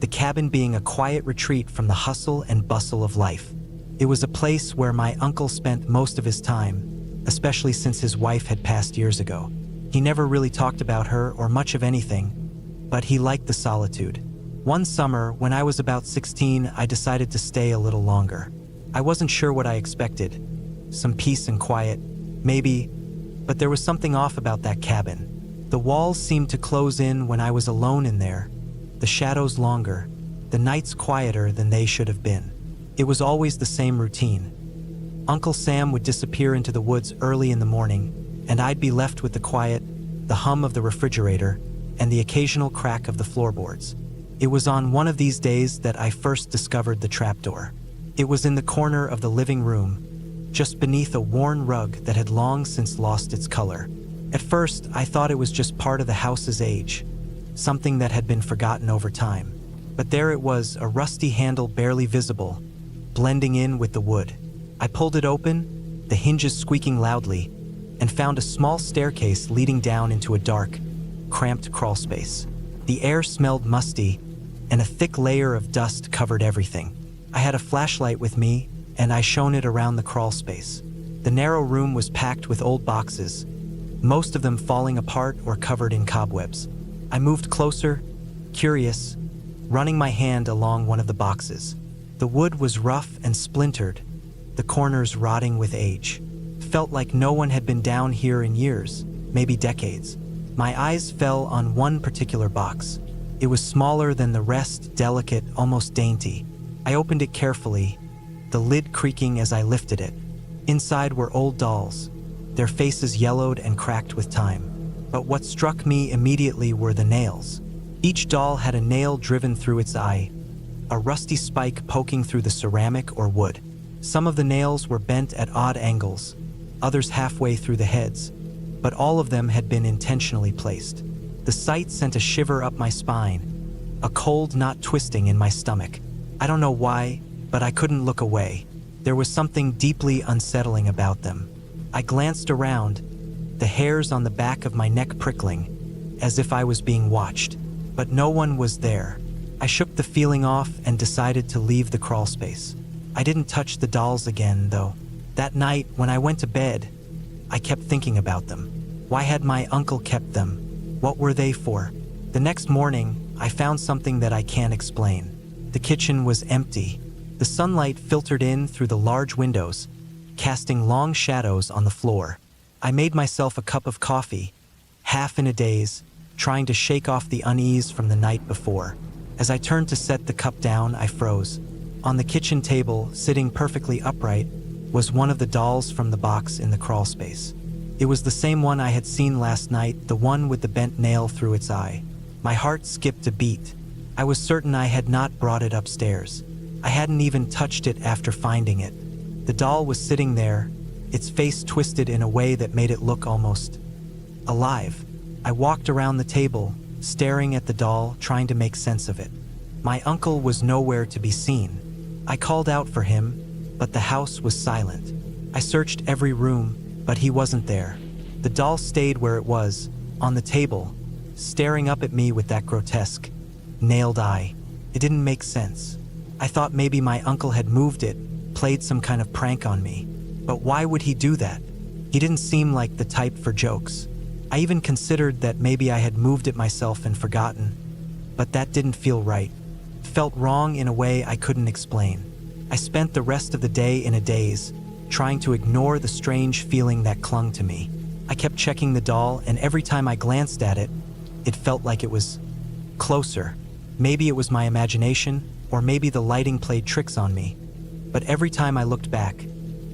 the cabin being a quiet retreat from the hustle and bustle of life. It was a place where my uncle spent most of his time, especially since his wife had passed years ago. He never really talked about her or much of anything, but he liked the solitude. One summer, when I was about 16, I decided to stay a little longer. I wasn't sure what I expected. Some peace and quiet, maybe, but there was something off about that cabin. The walls seemed to close in when I was alone in there, the shadows longer, the nights quieter than they should have been. It was always the same routine. Uncle Sam would disappear into the woods early in the morning, and I'd be left with the quiet, the hum of the refrigerator, and the occasional crack of the floorboards. It was on one of these days that I first discovered the trapdoor. It was in the corner of the living room, just beneath a worn rug that had long since lost its color. At first, I thought it was just part of the house's age, something that had been forgotten over time. But there it was, a rusty handle barely visible, blending in with the wood. I pulled it open, the hinges squeaking loudly, and found a small staircase leading down into a dark, cramped crawl space. The air smelled musty, and a thick layer of dust covered everything. I had a flashlight with me, and I shone it around the crawl space. The narrow room was packed with old boxes, most of them falling apart or covered in cobwebs. I moved closer, curious, running my hand along one of the boxes. The wood was rough and splintered, the corners rotting with age. Felt like no one had been down here in years, maybe decades. My eyes fell on one particular box. It was smaller than the rest, delicate, almost dainty. I opened it carefully, the lid creaking as I lifted it. Inside were old dolls, their faces yellowed and cracked with time. But what struck me immediately were the nails. Each doll had a nail driven through its eye, a rusty spike poking through the ceramic or wood. Some of the nails were bent at odd angles, others halfway through the heads, but all of them had been intentionally placed. The sight sent a shiver up my spine, a cold knot twisting in my stomach. I don't know why, but I couldn't look away. There was something deeply unsettling about them. I glanced around, the hairs on the back of my neck prickling, as if I was being watched. But no one was there. I shook the feeling off and decided to leave the crawl space. I didn't touch the dolls again, though. That night, when I went to bed, I kept thinking about them. Why had my uncle kept them? What were they for? The next morning, I found something that I can't explain. The kitchen was empty. The sunlight filtered in through the large windows, casting long shadows on the floor. I made myself a cup of coffee, half in a daze, trying to shake off the unease from the night before. As I turned to set the cup down, I froze. On the kitchen table, sitting perfectly upright, was one of the dolls from the box in the crawl space. It was the same one I had seen last night, the one with the bent nail through its eye. My heart skipped a beat. I was certain I had not brought it upstairs. I hadn't even touched it after finding it. The doll was sitting there, its face twisted in a way that made it look almost alive. I walked around the table, staring at the doll, trying to make sense of it. My uncle was nowhere to be seen. I called out for him, but the house was silent. I searched every room, but he wasn't there. The doll stayed where it was, on the table, staring up at me with that grotesque, nailed eye. It didn't make sense. I thought maybe my uncle had moved it, played some kind of prank on me. But why would he do that? He didn't seem like the type for jokes. I even considered that maybe I had moved it myself and forgotten, but that didn't feel right. It felt wrong in a way I couldn't explain. I spent the rest of the day in a daze, trying to ignore the strange feeling that clung to me. I kept checking the doll, and every time I glanced at it, it felt like it was closer. Maybe it was my imagination, or maybe the lighting played tricks on me. But every time I looked back,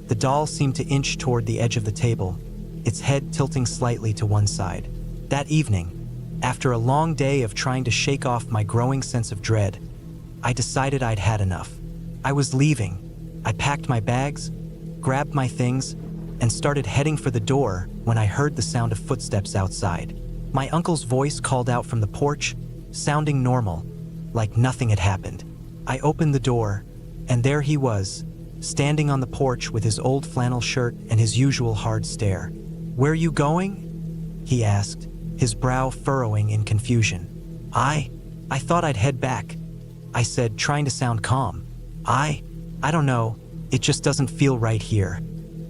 the doll seemed to inch toward the edge of the table, its head tilting slightly to one side. That evening, after a long day of trying to shake off my growing sense of dread, I decided I'd had enough. I was leaving. I packed my bags, grabbed my things, and started heading for the door when I heard the sound of footsteps outside. My uncle's voice called out from the porch, sounding normal, like nothing had happened. I opened the door, and there he was, standing on the porch with his old flannel shirt and his usual hard stare. "Where you going?" he asked, his brow furrowing in confusion. I thought I'd head back," I said, trying to sound calm. I don't know, it just doesn't feel right here."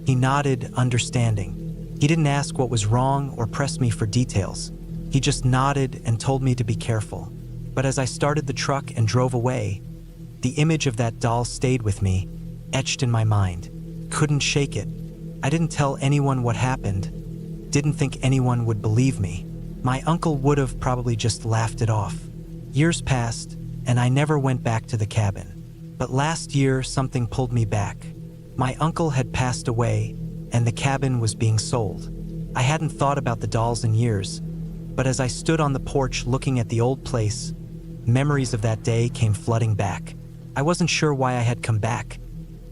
He nodded, understanding. He didn't ask what was wrong or press me for details. He just nodded and told me to be careful. But as I started the truck and drove away, the image of that doll stayed with me, etched in my mind. Couldn't shake it. I didn't tell anyone what happened. Didn't think anyone would believe me. My uncle would have probably just laughed it off. Years passed, and I never went back to the cabin. But last year, something pulled me back. My uncle had passed away, and the cabin was being sold. I hadn't thought about the dolls in years, but as I stood on the porch looking at the old place, memories of that day came flooding back. I wasn't sure why I had come back,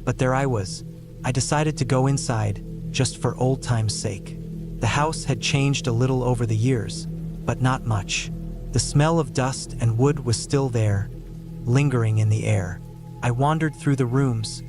but there I was. I decided to go inside, just for old time's sake. The house had changed a little over the years, but not much. The smell of dust and wood was still there, lingering in the air. I wandered through the rooms,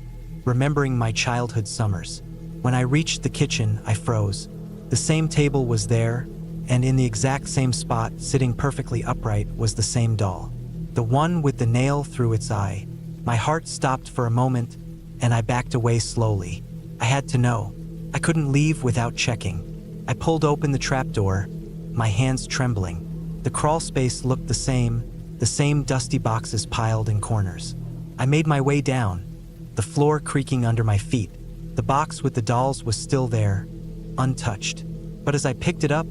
remembering my childhood summers. When I reached the kitchen, I froze. The same table was there, and in the exact same spot, sitting perfectly upright, was the same doll. The one with the nail through its eye. My heart stopped for a moment, and I backed away slowly. I had to know. I couldn't leave without checking. I pulled open the trapdoor, my hands trembling. The crawl space looked the same dusty boxes piled in corners. I made my way down, the floor creaking under my feet. The box with the dolls was still there, untouched. But as I picked it up,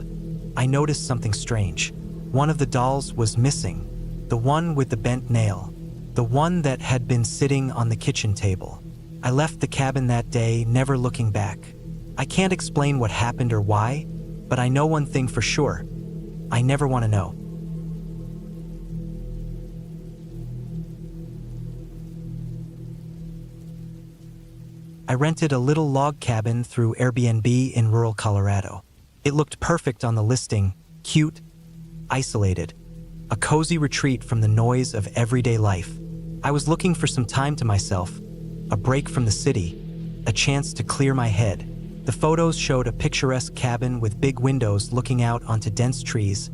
I noticed something strange. One of the dolls was missing, the one with the bent nail, the one that had been sitting on the kitchen table. I left the cabin that day, never looking back. I can't explain what happened or why, but I know one thing for sure. I never want to know. I rented a little log cabin through Airbnb in rural Colorado. It looked perfect on the listing, cute, isolated, a cozy retreat from the noise of everyday life. I was looking for some time to myself, a break from the city, a chance to clear my head. The photos showed a picturesque cabin with big windows looking out onto dense trees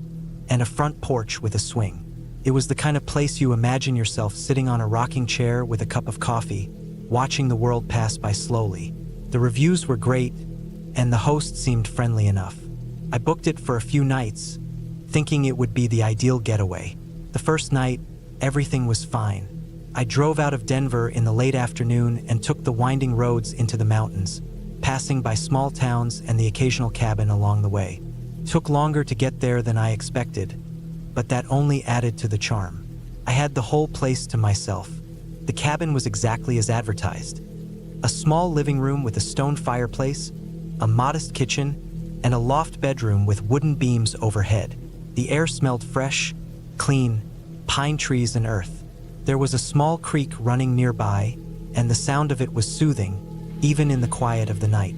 and a front porch with a swing. It was the kind of place you imagine yourself sitting on a rocking chair with a cup of coffee, watching the world pass by slowly. The reviews were great, and the host seemed friendly enough. I booked it for a few nights, thinking it would be the ideal getaway. The first night, everything was fine. I drove out of Denver in the late afternoon and took the winding roads into the mountains, passing by small towns and the occasional cabin along the way. It took longer to get there than I expected, but that only added to the charm. I had the whole place to myself. The cabin was exactly as advertised. A small living room with a stone fireplace, a modest kitchen, and a loft bedroom with wooden beams overhead. The air smelled fresh, clean, pine trees and earth. There was a small creek running nearby, and the sound of it was soothing, even in the quiet of the night.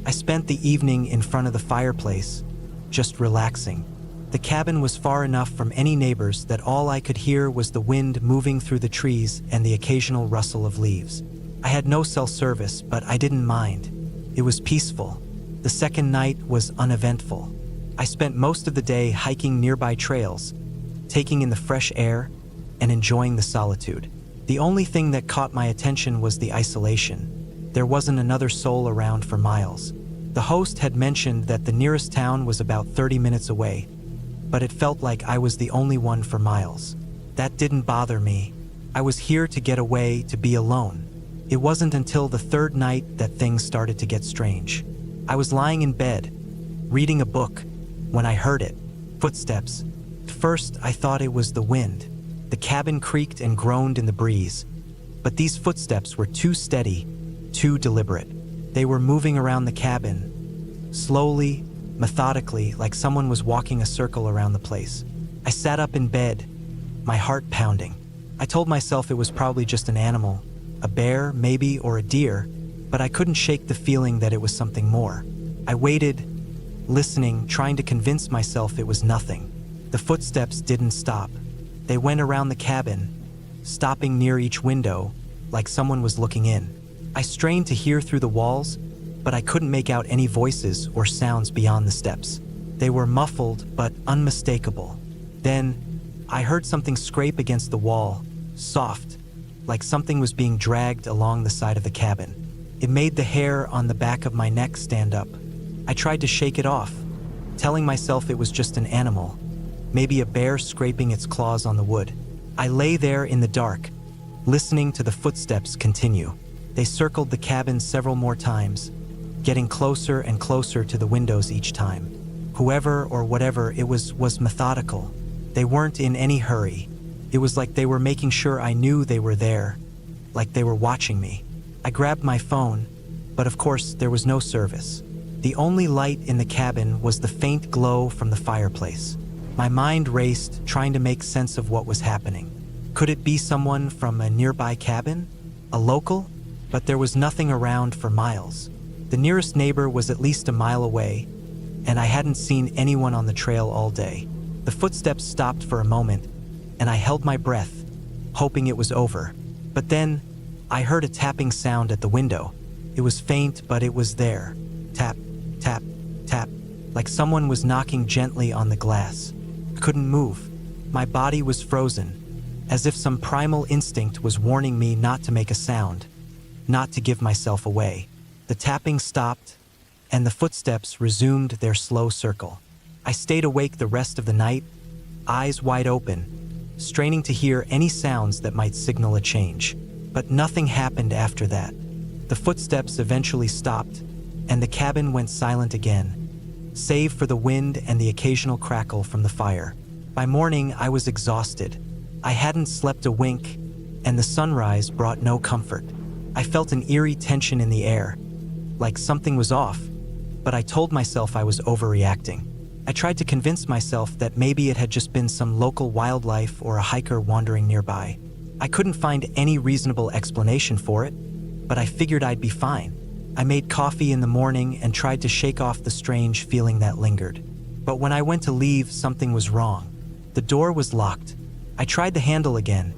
I spent the evening in front of the fireplace, just relaxing. The cabin was far enough from any neighbors that all I could hear was the wind moving through the trees and the occasional rustle of leaves. I had no cell service, but I didn't mind. It was peaceful. The second night was uneventful. I spent most of the day hiking nearby trails, taking in the fresh air, and enjoying the solitude. The only thing that caught my attention was the isolation. There wasn't another soul around for miles. The host had mentioned that the nearest town was about 30 minutes away, but it felt like I was the only one for miles. That didn't bother me. I was here to get away, to be alone. It wasn't until the third night that things started to get strange. I was lying in bed, reading a book, when I heard it. Footsteps. At first, I thought it was the wind. The cabin creaked and groaned in the breeze, but these footsteps were too steady, too deliberate. They were moving around the cabin, slowly, methodically, like someone was walking a circle around the place. I sat up in bed, my heart pounding. I told myself it was probably just an animal, a bear, maybe, or a deer, but I couldn't shake the feeling that it was something more. I waited, listening, trying to convince myself it was nothing. The footsteps didn't stop. They went around the cabin, stopping near each window, like someone was looking in. I strained to hear through the walls, but I couldn't make out any voices or sounds beyond the steps. They were muffled but unmistakable. Then, I heard something scrape against the wall, soft, like something was being dragged along the side of the cabin. It made the hair on the back of my neck stand up. I tried to shake it off, telling myself it was just an animal, maybe a bear scraping its claws on the wood. I lay there in the dark, listening to the footsteps continue. They circled the cabin several more times, getting closer and closer to the windows each time. Whoever or whatever it was methodical. They weren't in any hurry. It was like they were making sure I knew they were there, like they were watching me. I grabbed my phone, but of course there was no service. The only light in the cabin was the faint glow from the fireplace. My mind raced, trying to make sense of what was happening. Could it be someone from a nearby cabin? A local? But there was nothing around for miles. The nearest neighbor was at least a mile away, and I hadn't seen anyone on the trail all day. The footsteps stopped for a moment, and I held my breath, hoping it was over. But then, I heard a tapping sound at the window. It was faint, but it was there. Tap, tap, tap, like someone was knocking gently on the glass. I couldn't move. My body was frozen, as if some primal instinct was warning me not to make a sound, not to give myself away. The tapping stopped, and the footsteps resumed their slow circle. I stayed awake the rest of the night, eyes wide open, straining to hear any sounds that might signal a change. But nothing happened after that. The footsteps eventually stopped, and the cabin went silent again, save for the wind and the occasional crackle from the fire. By morning, I was exhausted. I hadn't slept a wink, and the sunrise brought no comfort. I felt an eerie tension in the air, like something was off, but I told myself I was overreacting. I tried to convince myself that maybe it had just been some local wildlife or a hiker wandering nearby. I couldn't find any reasonable explanation for it, but I figured I'd be fine. I made coffee in the morning and tried to shake off the strange feeling that lingered. But when I went to leave, something was wrong. The door was locked. I tried the handle again,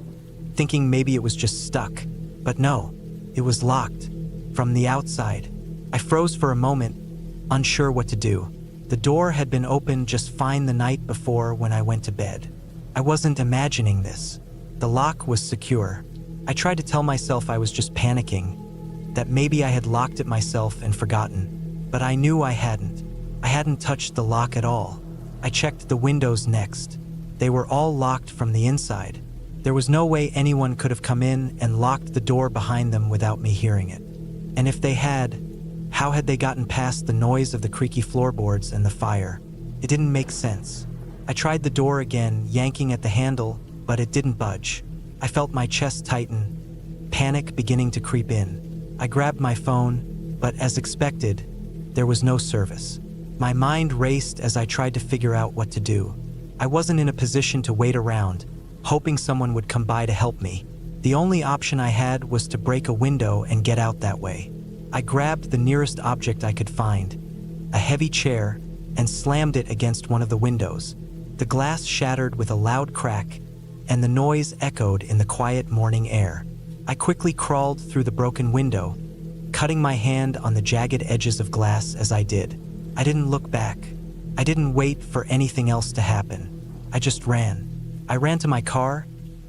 thinking maybe it was just stuck, but no, it was locked from the outside. I froze for a moment, unsure what to do. The door had been open just fine the night before when I went to bed. I wasn't imagining this. The lock was secure. I tried to tell myself I was just panicking, that maybe I had locked it myself and forgotten, but I knew I hadn't. I hadn't touched the lock at all. I checked the windows next. They were all locked from the inside. There was no way anyone could have come in and locked the door behind them without me hearing it. And if they had, how had they gotten past the noise of the creaky floorboards and the fire? It didn't make sense. I tried the door again, yanking at the handle, but it didn't budge. I felt my chest tighten, panic beginning to creep in. I grabbed my phone, but as expected, there was no service. My mind raced as I tried to figure out what to do. I wasn't in a position to wait around, hoping someone would come by to help me. The only option I had was to break a window and get out that way. I grabbed the nearest object I could find, a heavy chair, and slammed it against one of the windows. The glass shattered with a loud crack, and the noise echoed in the quiet morning air. I quickly crawled through the broken window, cutting my hand on the jagged edges of glass as I did. I didn't look back. I didn't wait for anything else to happen. I just ran. I ran to my car,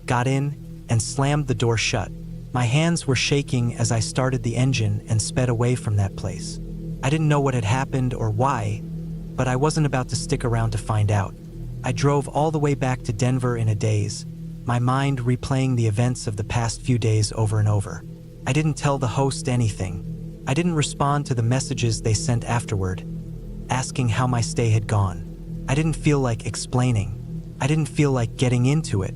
got in, and slammed the door shut. My hands were shaking as I started the engine and sped away from that place. I didn't know what had happened or why, but I wasn't about to stick around to find out. I drove all the way back to Denver in a daze, my mind replaying the events of the past few days over and over. I didn't tell the host anything. I didn't respond to the messages they sent afterward, asking how my stay had gone. I didn't feel like explaining. I didn't feel like getting into it.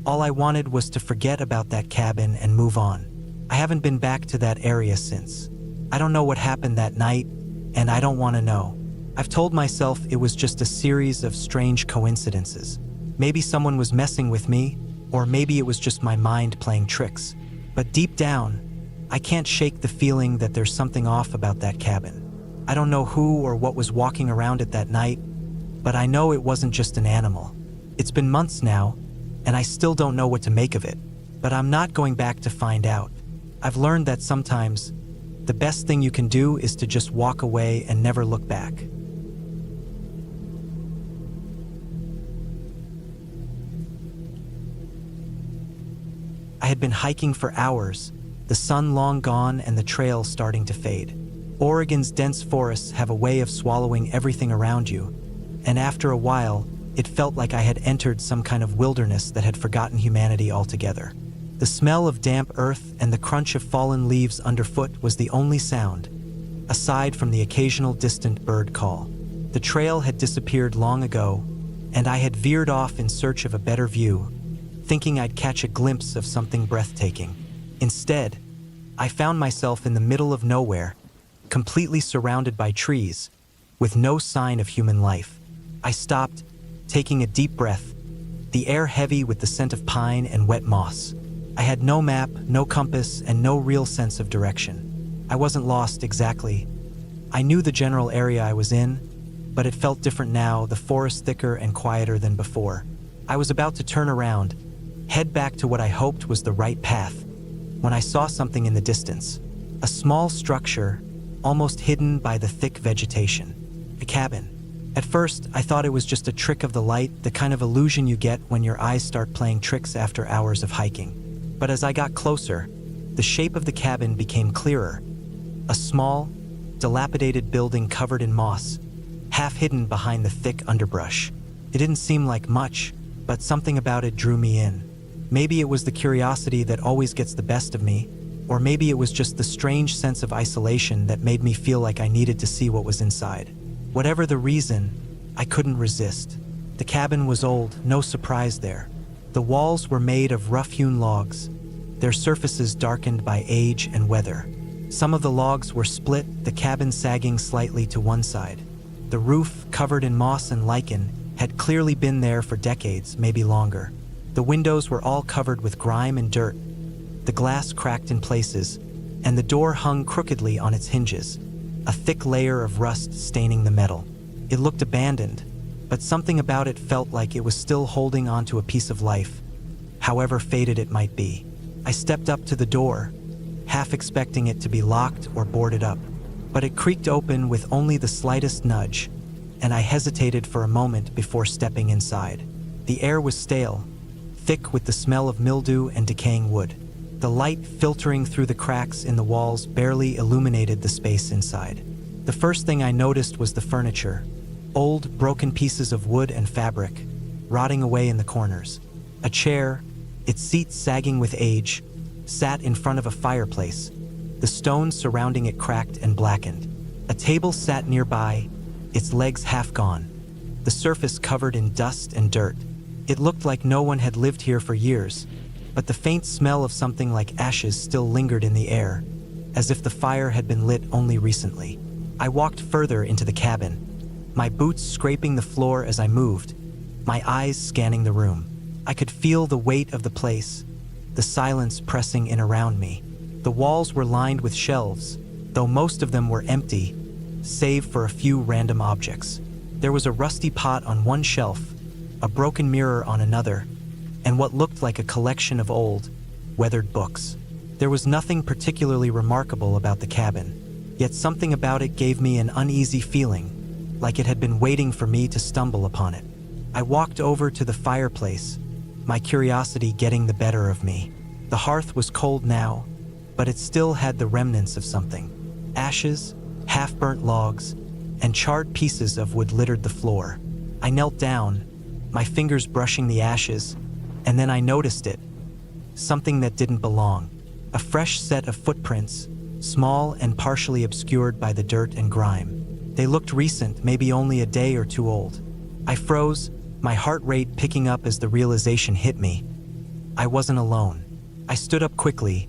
All I wanted was to forget about that cabin and move on. I haven't been back to that area since. I don't know what happened that night, and I don't want to know. I've told myself it was just a series of strange coincidences. Maybe someone was messing with me, or maybe it was just my mind playing tricks. But deep down, I can't shake the feeling that there's something off about that cabin. I don't know who or what was walking around it that night, but I know it wasn't just an animal. It's been months now, and I still don't know what to make of it, but I'm not going back to find out. I've learned that sometimes the best thing you can do is to just walk away and never look back. I had been hiking for hours, the sun long gone and the trail starting to fade. Oregon's dense forests have a way of swallowing everything around you, and after a while, it felt like I had entered some kind of wilderness that had forgotten humanity altogether. The smell of damp earth and the crunch of fallen leaves underfoot was the only sound, aside from the occasional distant bird call. The trail had disappeared long ago, and I had veered off in search of a better view, thinking I'd catch a glimpse of something breathtaking. Instead, I found myself in the middle of nowhere, completely surrounded by trees, with no sign of human life. I stopped, taking a deep breath, the air heavy with the scent of pine and wet moss. I had no map, no compass, and no real sense of direction. I wasn't lost exactly. I knew the general area I was in, but it felt different now, the forest thicker and quieter than before. I was about to turn around, head back to what I hoped was the right path, when I saw something in the distance. A small structure, almost hidden by the thick vegetation. A cabin. At first, I thought it was just a trick of the light, the kind of illusion you get when your eyes start playing tricks after hours of hiking. But as I got closer, the shape of the cabin became clearer. A small, dilapidated building covered in moss, half hidden behind the thick underbrush. It didn't seem like much, but something about it drew me in. Maybe it was the curiosity that always gets the best of me, or maybe it was just the strange sense of isolation that made me feel like I needed to see what was inside. Whatever the reason, I couldn't resist. The cabin was old, no surprise there. The walls were made of rough-hewn logs, their surfaces darkened by age and weather. Some of the logs were split, the cabin sagging slightly to one side. The roof, covered in moss and lichen, had clearly been there for decades, maybe longer. The windows were all covered with grime and dirt, the glass cracked in places, and the door hung crookedly on its hinges, a thick layer of rust staining the metal. It looked abandoned, but something about it felt like it was still holding on to a piece of life, however faded it might be. I stepped up to the door, half expecting it to be locked or boarded up, but it creaked open with only the slightest nudge, and I hesitated for a moment before stepping inside. The air was stale, thick with the smell of mildew and decaying wood. The light filtering through the cracks in the walls barely illuminated the space inside. The first thing I noticed was the furniture, old, broken pieces of wood and fabric, rotting away in the corners. A chair, its seat sagging with age, sat in front of a fireplace, the stones surrounding it cracked and blackened. A table sat nearby, its legs half gone, the surface covered in dust and dirt. It looked like no one had lived here for years, but the faint smell of something like ashes still lingered in the air, as if the fire had been lit only recently. I walked further into the cabin, my boots scraping the floor as I moved, my eyes scanning the room. I could feel the weight of the place, the silence pressing in around me. The walls were lined with shelves, though most of them were empty, save for a few random objects. There was a rusty pot on one shelf, a broken mirror on another, and what looked like a collection of old, weathered books. There was nothing particularly remarkable about the cabin, yet something about it gave me an uneasy feeling, like it had been waiting for me to stumble upon it. I walked over to the fireplace, my curiosity getting the better of me. The hearth was cold now, but it still had the remnants of something. Ashes, half-burnt logs, and charred pieces of wood littered the floor. I knelt down, my fingers brushing the ashes, and then I noticed it. Something that didn't belong. A fresh set of footprints, small and partially obscured by the dirt and grime. They looked recent, maybe only a day or two old. I froze, my heart rate picking up as the realization hit me. I wasn't alone. I stood up quickly,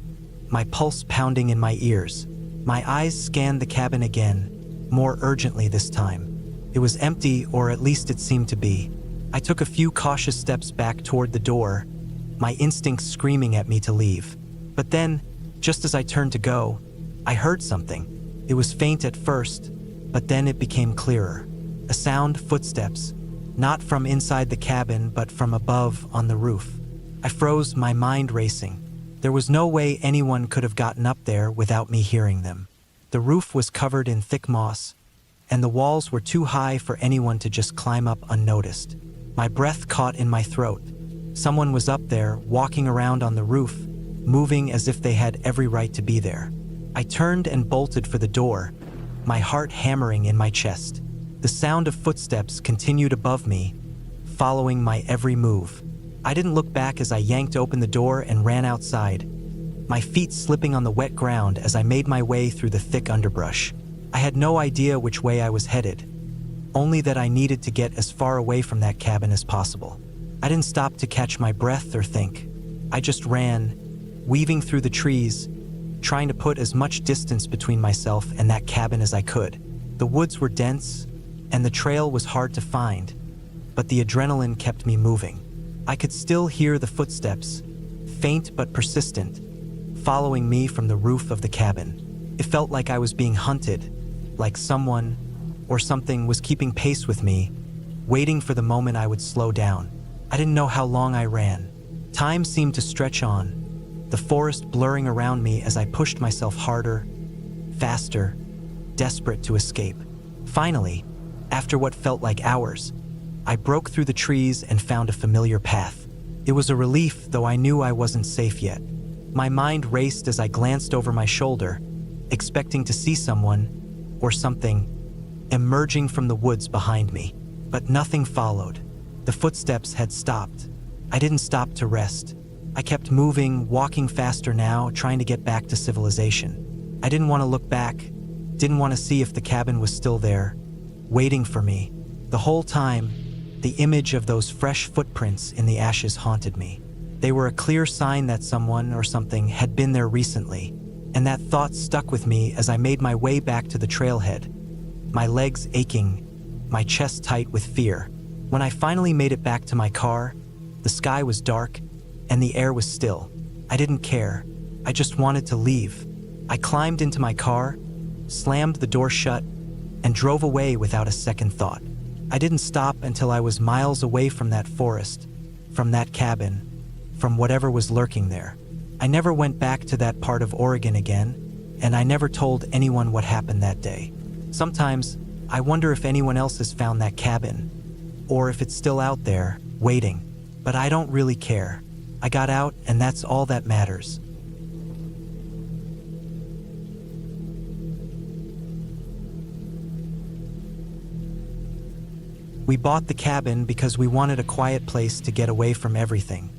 my pulse pounding in my ears. My eyes scanned the cabin again, more urgently this time. It was empty, or at least it seemed to be. I took a few cautious steps back toward the door, my instincts screaming at me to leave. But then, just as I turned to go, I heard something. It was faint at first, but then it became clearer. A sound, footsteps, not from inside the cabin, but from above on the roof. I froze, my mind racing. There was no way anyone could have gotten up there without me hearing them. The roof was covered in thick moss, and the walls were too high for anyone to just climb up unnoticed. My breath caught in my throat. Someone was up there, walking around on the roof, moving as if they had every right to be there. I turned and bolted for the door, my heart hammering in my chest. The sound of footsteps continued above me, following my every move. I didn't look back as I yanked open the door and ran outside, my feet slipping on the wet ground as I made my way through the thick underbrush. I had no idea which way I was headed, only that I needed to get as far away from that cabin as possible. I didn't stop to catch my breath or think. I just ran, weaving through the trees, trying to put as much distance between myself and that cabin as I could. The woods were dense, and the trail was hard to find, but the adrenaline kept me moving. I could still hear the footsteps, faint but persistent, following me from the roof of the cabin. It felt like I was being hunted, like someone or something was keeping pace with me, waiting for the moment I would slow down. I didn't know how long I ran. Time seemed to stretch on, the forest blurring around me as I pushed myself harder, faster, desperate to escape. Finally, After what felt like hours, I broke through the trees and found a familiar path. It was a relief, though I knew I wasn't safe yet. My mind raced as I glanced over my shoulder, expecting to see someone, or something, emerging from the woods behind me. But nothing followed. The footsteps had stopped. I didn't stop to rest. I kept moving, walking faster now, trying to get back to civilization. I didn't want to look back, didn't want to see if the cabin was still there, waiting for me. The whole time, the image of those fresh footprints in the ashes haunted me. They were a clear sign that someone or something had been there recently, and that thought stuck with me as I made my way back to the trailhead, my legs aching, my chest tight with fear. When I finally made it back to my car, the sky was dark and the air was still. I didn't care. I just wanted to leave. I climbed into my car, slammed the door shut, and drove away without a second thought. I didn't stop until I was miles away from that forest, from that cabin, from whatever was lurking there. I never went back to that part of Oregon again, and I never told anyone what happened that day. Sometimes, I wonder if anyone else has found that cabin, or if it's still out there, waiting. But I don't really care. I got out, and that's all that matters. We bought the cabin because we wanted a quiet place to get away from everything.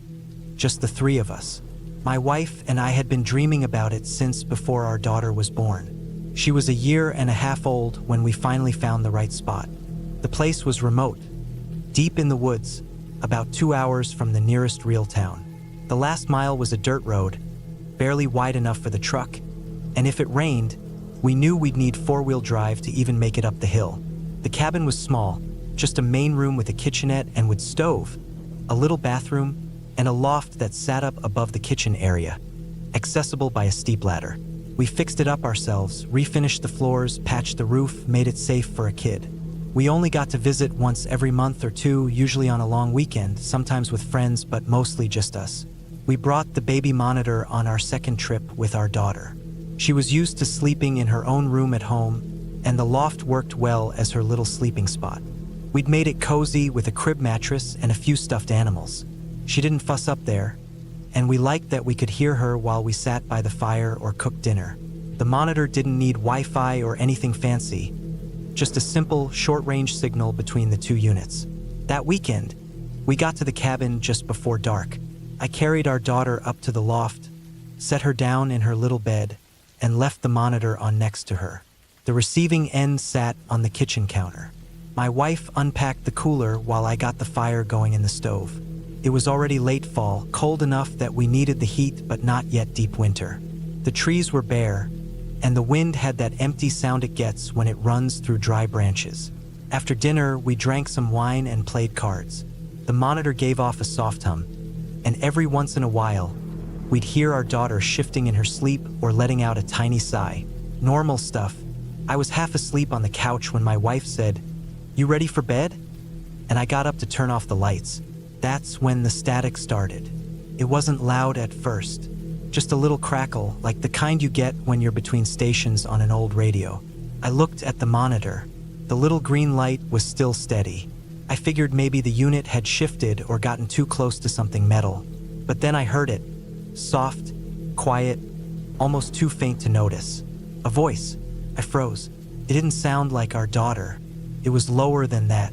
Just the three of us. My wife and I had been dreaming about it since before our daughter was born. She was a year and a half old when we finally found the right spot. The place was remote, deep in the woods, about 2 hours from the nearest real town. The last mile was a dirt road, barely wide enough for the truck, and if it rained, we knew we'd need four-wheel drive to even make it up the hill. The cabin was small, just a main room with a kitchenette and wood stove, a little bathroom, and a loft that sat up above the kitchen area, accessible by a steep ladder. We fixed it up ourselves, refinished the floors, patched the roof, made it safe for a kid. We only got to visit once every month or two, usually on a long weekend, sometimes with friends, but mostly just us. We brought the baby monitor on our second trip with our daughter. She was used to sleeping in her own room at home, and the loft worked well as her little sleeping spot. We'd made it cozy with a crib mattress and a few stuffed animals. She didn't fuss up there, and we liked that we could hear her while we sat by the fire or cooked dinner. The monitor didn't need Wi-Fi or anything fancy, just a simple, short-range signal between the two units. That weekend, we got to the cabin just before dark. I carried our daughter up to the loft, set her down in her little bed, and left the monitor on next to her. The receiving end sat on the kitchen counter. My wife unpacked the cooler while I got the fire going in the stove. It was already late fall, cold enough that we needed the heat but not yet deep winter. The trees were bare, and the wind had that empty sound it gets when it runs through dry branches. After dinner, we drank some wine and played cards. The monitor gave off a soft hum, and every once in a while, we'd hear our daughter shifting in her sleep or letting out a tiny sigh. Normal stuff. I was half asleep on the couch when my wife said, "You ready for bed?" And I got up to turn off the lights. That's when the static started. It wasn't loud at first, just a little crackle, like the kind you get when you're between stations on an old radio. I looked at the monitor. The little green light was still steady. I figured maybe the unit had shifted or gotten too close to something metal. But then I heard it. Soft, quiet, almost too faint to notice. A voice. I froze. It didn't sound like our daughter. It was lower than that.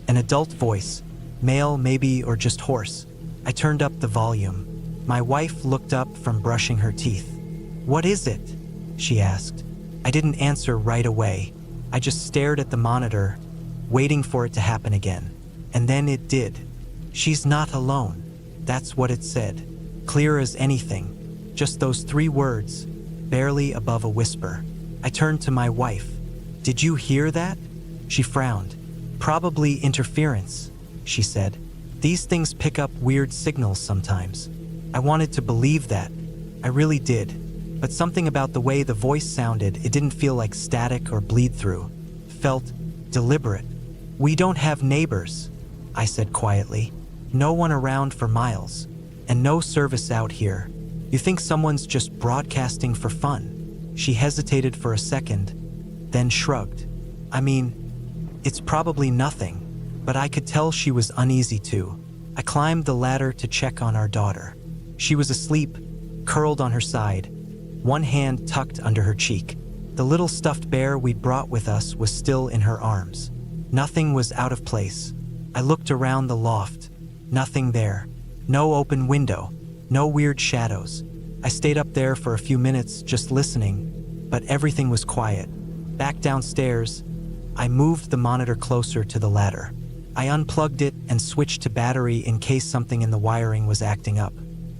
An adult voice. Male, maybe, or just hoarse. I turned up the volume. My wife looked up from brushing her teeth. "What is it?" she asked. I didn't answer right away. I just stared at the monitor, waiting for it to happen again. And then it did. "She's not alone." That's what it said. Clear as anything. Just those 3 words, barely above a whisper. I turned to my wife. "Did you hear that?" She frowned. "Probably interference," she said. "These things pick up weird signals sometimes." I wanted to believe that. I really did. But something about the way the voice sounded, it didn't feel like static or bleed through. Felt deliberate. "We don't have neighbors," I said quietly. "No one around for miles. And no service out here. You think someone's just broadcasting for fun?" She hesitated for a second, then shrugged. "I mean, It's probably nothing, but I could tell she was uneasy too. I climbed the ladder to check on our daughter. She was asleep, curled on her side, one hand tucked under her cheek. The little stuffed bear we'd brought with us was still in her arms. Nothing was out of place. I looked around the loft. Nothing there. No open window. No weird shadows. I stayed up there for a few minutes just listening, but everything was quiet. Back downstairs, I moved the monitor closer to the ladder. I unplugged it and switched to battery in case something in the wiring was acting up.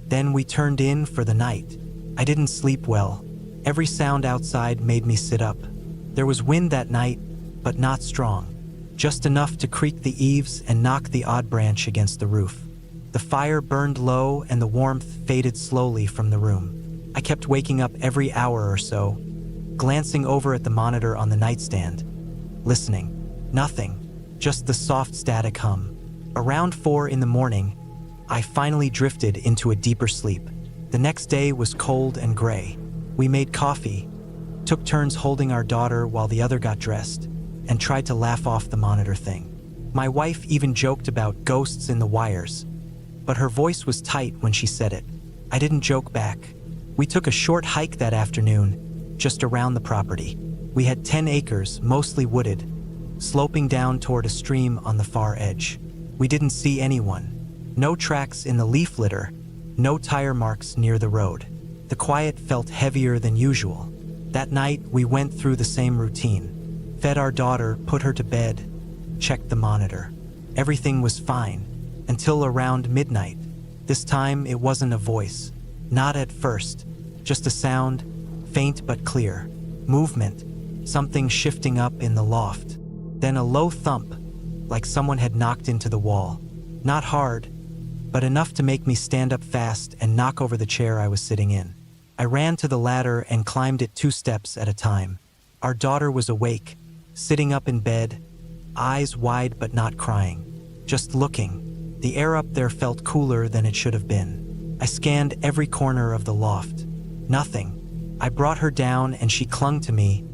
Then we turned in for the night. I didn't sleep well. Every sound outside made me sit up. There was wind that night, but not strong. Just enough to creak the eaves and knock the odd branch against the roof. The fire burned low and the warmth faded slowly from the room. I kept waking up every hour or so, glancing over at the monitor on the nightstand, listening. Nothing, just the soft static hum. Around 4 in the morning, I finally drifted into a deeper sleep. The next day was cold and gray. We made coffee, took turns holding our daughter while the other got dressed, and tried to laugh off the monitor thing. My wife even joked about ghosts in the wires, but her voice was tight when she said it. I didn't joke back. We took a short hike that afternoon, just around the property. We had 10 acres, mostly wooded, sloping down toward a stream on the far edge. We didn't see anyone. No tracks in the leaf litter, no tire marks near the road. The quiet felt heavier than usual. That night, we went through the same routine. Fed our daughter, put her to bed, checked the monitor. Everything was fine, until around midnight. This time, it wasn't a voice. Not at first, just a sound, faint but clear. Movement, something shifting up in the loft. Then a low thump, like someone had knocked into the wall. Not hard, but enough to make me stand up fast and knock over the chair I was sitting in. I ran to the ladder and climbed it 2 steps at a time. Our daughter was awake, sitting up in bed, eyes wide but not crying, just looking. The air up there felt cooler than it should have been. I scanned every corner of the loft. Nothing. I brought her down and she clung to me,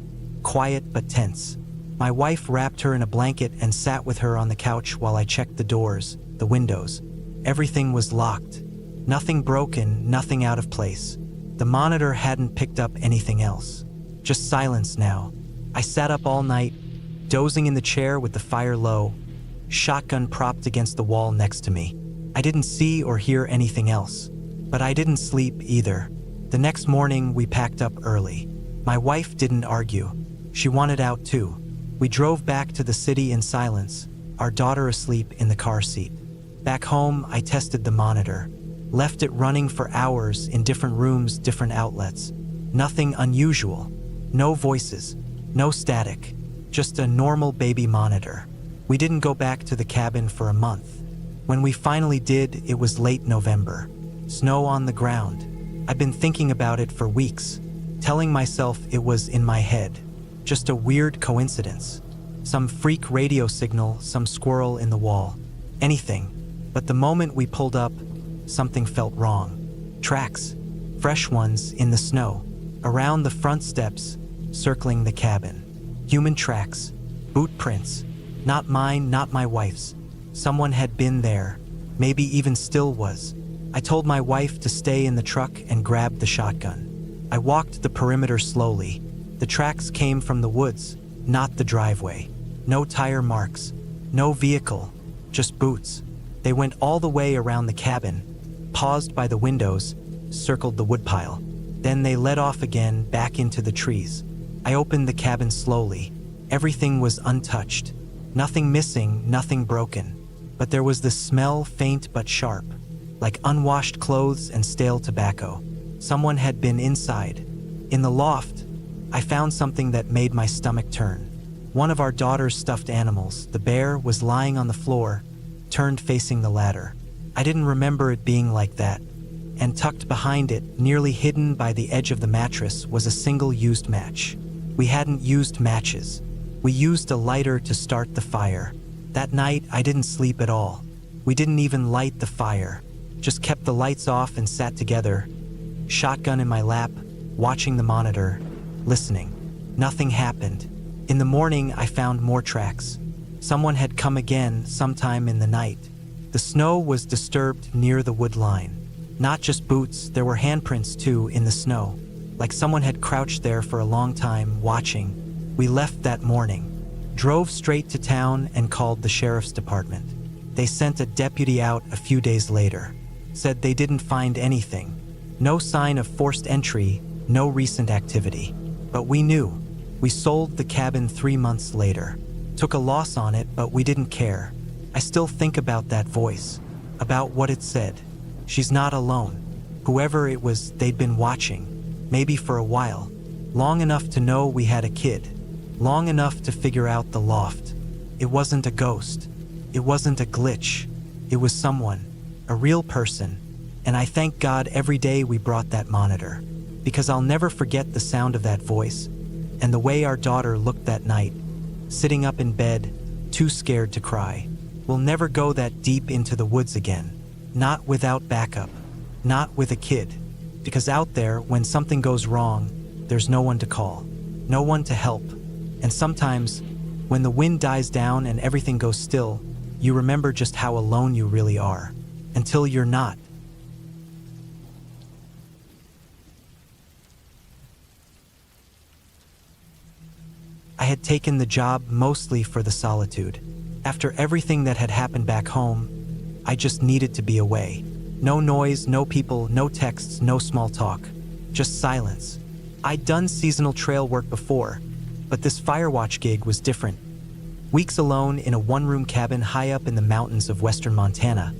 quiet but tense. My wife wrapped her in a blanket and sat with her on the couch while I checked the doors, the windows. Everything was locked. Nothing broken, nothing out of place. The monitor hadn't picked up anything else. Just silence now. I sat up all night, dozing in the chair with the fire low, shotgun propped against the wall next to me. I didn't see or hear anything else, but I didn't sleep either. The next morning, we packed up early. My wife didn't argue. She wanted out too. We drove back to the city in silence, our daughter asleep in the car seat. Back home, I tested the monitor, left it running for hours in different rooms, different outlets. Nothing unusual. No voices, no static, just a normal baby monitor. We didn't go back to the cabin for a month. When we finally did, it was late November. Snow on the ground. I've been thinking about it for weeks, telling myself it was in my head. Just a weird coincidence. Some freak radio signal, some squirrel in the wall. Anything. But the moment we pulled up, something felt wrong. Tracks. Fresh ones in the snow. Around the front steps, circling the cabin. Human tracks. Boot prints. Not mine, not my wife's. Someone had been there. Maybe even still was. I told my wife to stay in the truck and grabbed the shotgun. I walked the perimeter slowly. The tracks came from the woods, not the driveway. No tire marks, no vehicle, just boots. They went all the way around the cabin, paused by the windows, circled the woodpile. Then they led off again back into the trees. I opened the cabin slowly. Everything was untouched. Nothing missing, nothing broken. But there was the smell, faint but sharp, like unwashed clothes and stale tobacco. Someone had been inside. In the loft, I found something that made my stomach turn. One of our daughter's stuffed animals, the bear, was lying on the floor, turned facing the ladder. I didn't remember it being like that. And tucked behind it, nearly hidden by the edge of the mattress, was a single-used match. We hadn't used matches. We used a lighter to start the fire. That night, I didn't sleep at all. We didn't even light the fire, just kept the lights off and sat together, shotgun in my lap, watching the monitor, listening. Nothing happened. In the morning, I found more tracks. Someone had come again sometime in the night. The snow was disturbed near the wood line. Not just boots, there were handprints too in the snow, like someone had crouched there for a long time watching. We left that morning, drove straight to town and called the sheriff's department. They sent a deputy out a few days later, said they didn't find anything. No sign of forced entry, no recent activity. But we knew. We sold the cabin 3 months later. Took a loss on it, but we didn't care. I still think about that voice, about what it said. She's not alone. Whoever it was, they'd been watching, maybe for a while, long enough to know we had a kid, long enough to figure out the loft. It wasn't a ghost. It wasn't a glitch. It was someone, a real person. And I thank God every day we brought that monitor, because I'll never forget the sound of that voice and the way our daughter looked that night, sitting up in bed, too scared to cry. We'll never go that deep into the woods again, not without backup, not with a kid, because out there, when something goes wrong, there's no one to call, no one to help. And sometimes, when the wind dies down and everything goes still, you remember just how alone you really are, until you're not. I had taken the job mostly for the solitude. After everything that had happened back home, I just needed to be away. No noise, no people, no texts, no small talk. Just silence. I'd done seasonal trail work before, but this firewatch gig was different. Weeks alone in a one-room cabin high up in the mountains of western Montana,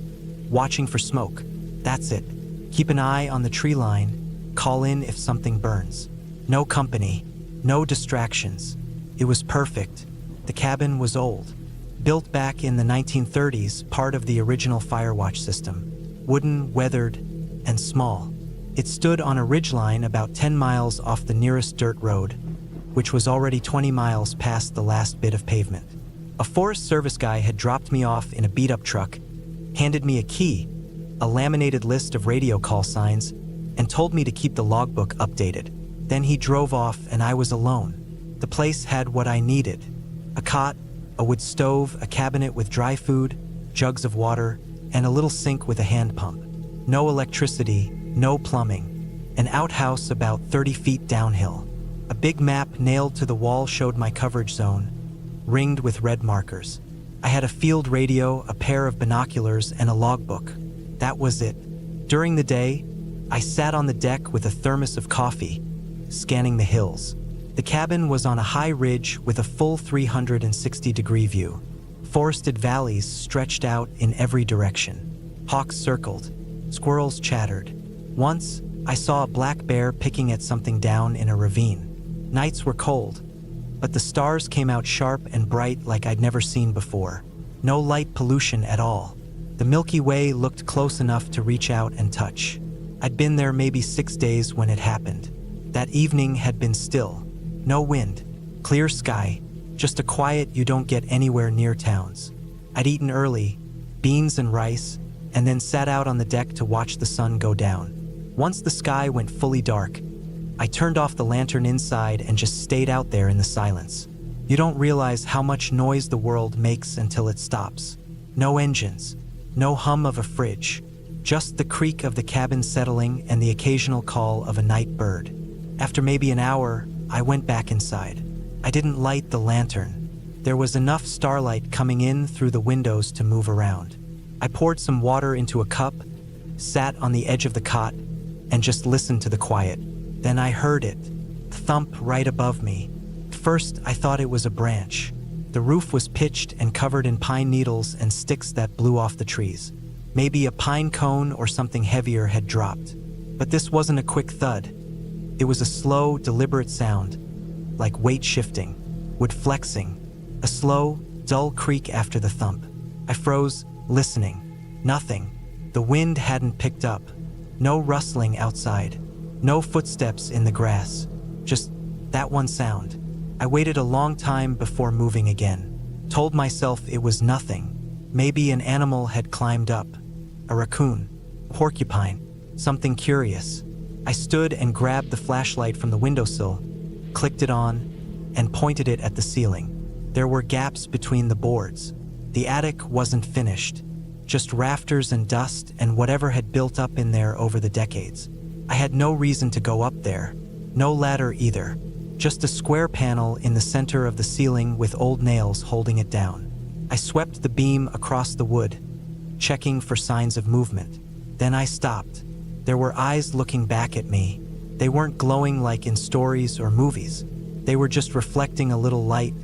watching for smoke. That's it. Keep an eye on the tree line, call in if something burns. No company, no distractions. It was perfect. The cabin was old. Built back in the 1930s, part of the original firewatch system. Wooden, weathered, and small. It stood on a ridgeline about 10 miles off the nearest dirt road, which was already 20 miles past the last bit of pavement. A Forest Service guy had dropped me off in a beat-up truck, handed me a key, a laminated list of radio call signs, and told me to keep the logbook updated. Then he drove off and I was alone. The place had what I needed: a cot, a wood stove, a cabinet with dry food, jugs of water, and a little sink with a hand pump. No electricity, no plumbing. An outhouse about 30 feet downhill. A big map nailed to the wall showed my coverage zone, ringed with red markers. I had a field radio, a pair of binoculars, and a logbook. That was it. During the day, I sat on the deck with a thermos of coffee, scanning the hills. The cabin was on a high ridge with a full 360-degree view. Forested valleys stretched out in every direction. Hawks circled. Squirrels chattered. Once, I saw a black bear picking at something down in a ravine. Nights were cold, but the stars came out sharp and bright like I'd never seen before. No light pollution at all. The Milky Way looked close enough to reach out and touch. I'd been there maybe 6 days when it happened. That evening had been still. No wind, clear sky, just a quiet you don't get anywhere near towns. I'd eaten early, beans and rice, and then sat out on the deck to watch the sun go down. Once the sky went fully dark, I turned off the lantern inside and just stayed out there in the silence. You don't realize how much noise the world makes until it stops. No engines, no hum of a fridge, just the creak of the cabin settling and the occasional call of a night bird. After maybe an hour, I went back inside. I didn't light the lantern. There was enough starlight coming in through the windows to move around. I poured some water into a cup, sat on the edge of the cot, and just listened to the quiet. Then I heard it, thump right above me. First, I thought it was a branch. The roof was pitched and covered in pine needles and sticks that blew off the trees. Maybe a pine cone or something heavier had dropped. But this wasn't a quick thud. It was a slow, deliberate sound, like weight shifting, wood flexing, a slow, dull creak after the thump. I froze, listening. Nothing. The wind hadn't picked up. No rustling outside. No footsteps in the grass. Just that one sound. I waited a long time before moving again. Told myself it was nothing. Maybe an animal had climbed up. A raccoon, porcupine, something curious. I stood and grabbed the flashlight from the windowsill, clicked it on, and pointed it at the ceiling. There were gaps between the boards. The attic wasn't finished, just rafters and dust and whatever had built up in there over the decades. I had no reason to go up there, no ladder either, just a square panel in the center of the ceiling with old nails holding it down. I swept the beam across the wood, checking for signs of movement. Then I stopped. There were eyes looking back at me. They weren't glowing like in stories or movies. They were just reflecting a little light,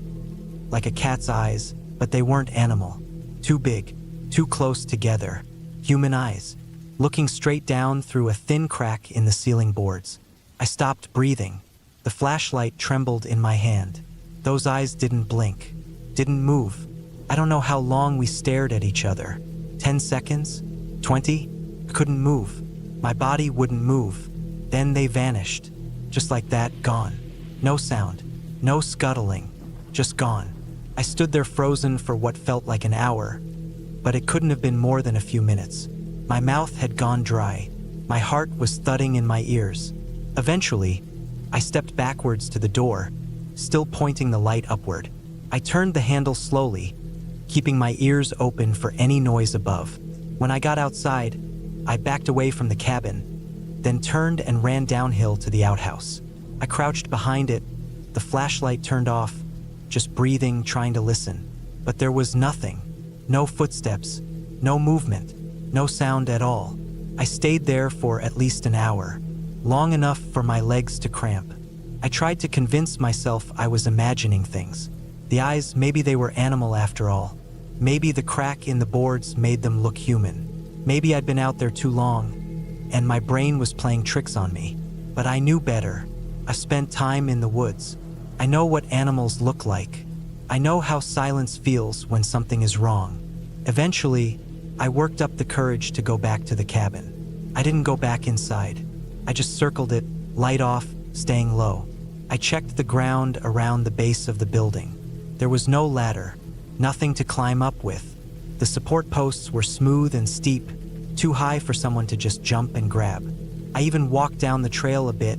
like a cat's eyes, but they weren't animal. Too big, too close together. Human eyes, looking straight down through a thin crack in the ceiling boards. I stopped breathing. The flashlight trembled in my hand. Those eyes didn't blink, didn't move. I don't know how long we stared at each other. 10 seconds? 20? I couldn't move. My body wouldn't move. Then they vanished. Just like that, gone. No sound, no scuttling, just gone. I stood there frozen for what felt like an hour, but it couldn't have been more than a few minutes. My mouth had gone dry. My heart was thudding in my ears. Eventually, I stepped backwards to the door, still pointing the light upward. I turned the handle slowly, keeping my ears open for any noise above. When I got outside, I backed away from the cabin, then turned and ran downhill to the outhouse. I crouched behind it, the flashlight turned off, just breathing, trying to listen. But there was nothing. No footsteps, no movement, no sound at all. I stayed there for at least an hour, long enough for my legs to cramp. I tried to convince myself I was imagining things. The eyes, maybe they were animal after all. Maybe the crack in the boards made them look human. Maybe I'd been out there too long, and my brain was playing tricks on me. But I knew better. I've spent time in the woods. I know what animals look like. I know how silence feels when something is wrong. Eventually, I worked up the courage to go back to the cabin. I didn't go back inside. I just circled it, light off, staying low. I checked the ground around the base of the building. There was no ladder, nothing to climb up with. The support posts were smooth and steep, too high for someone to just jump and grab. I even walked down the trail a bit,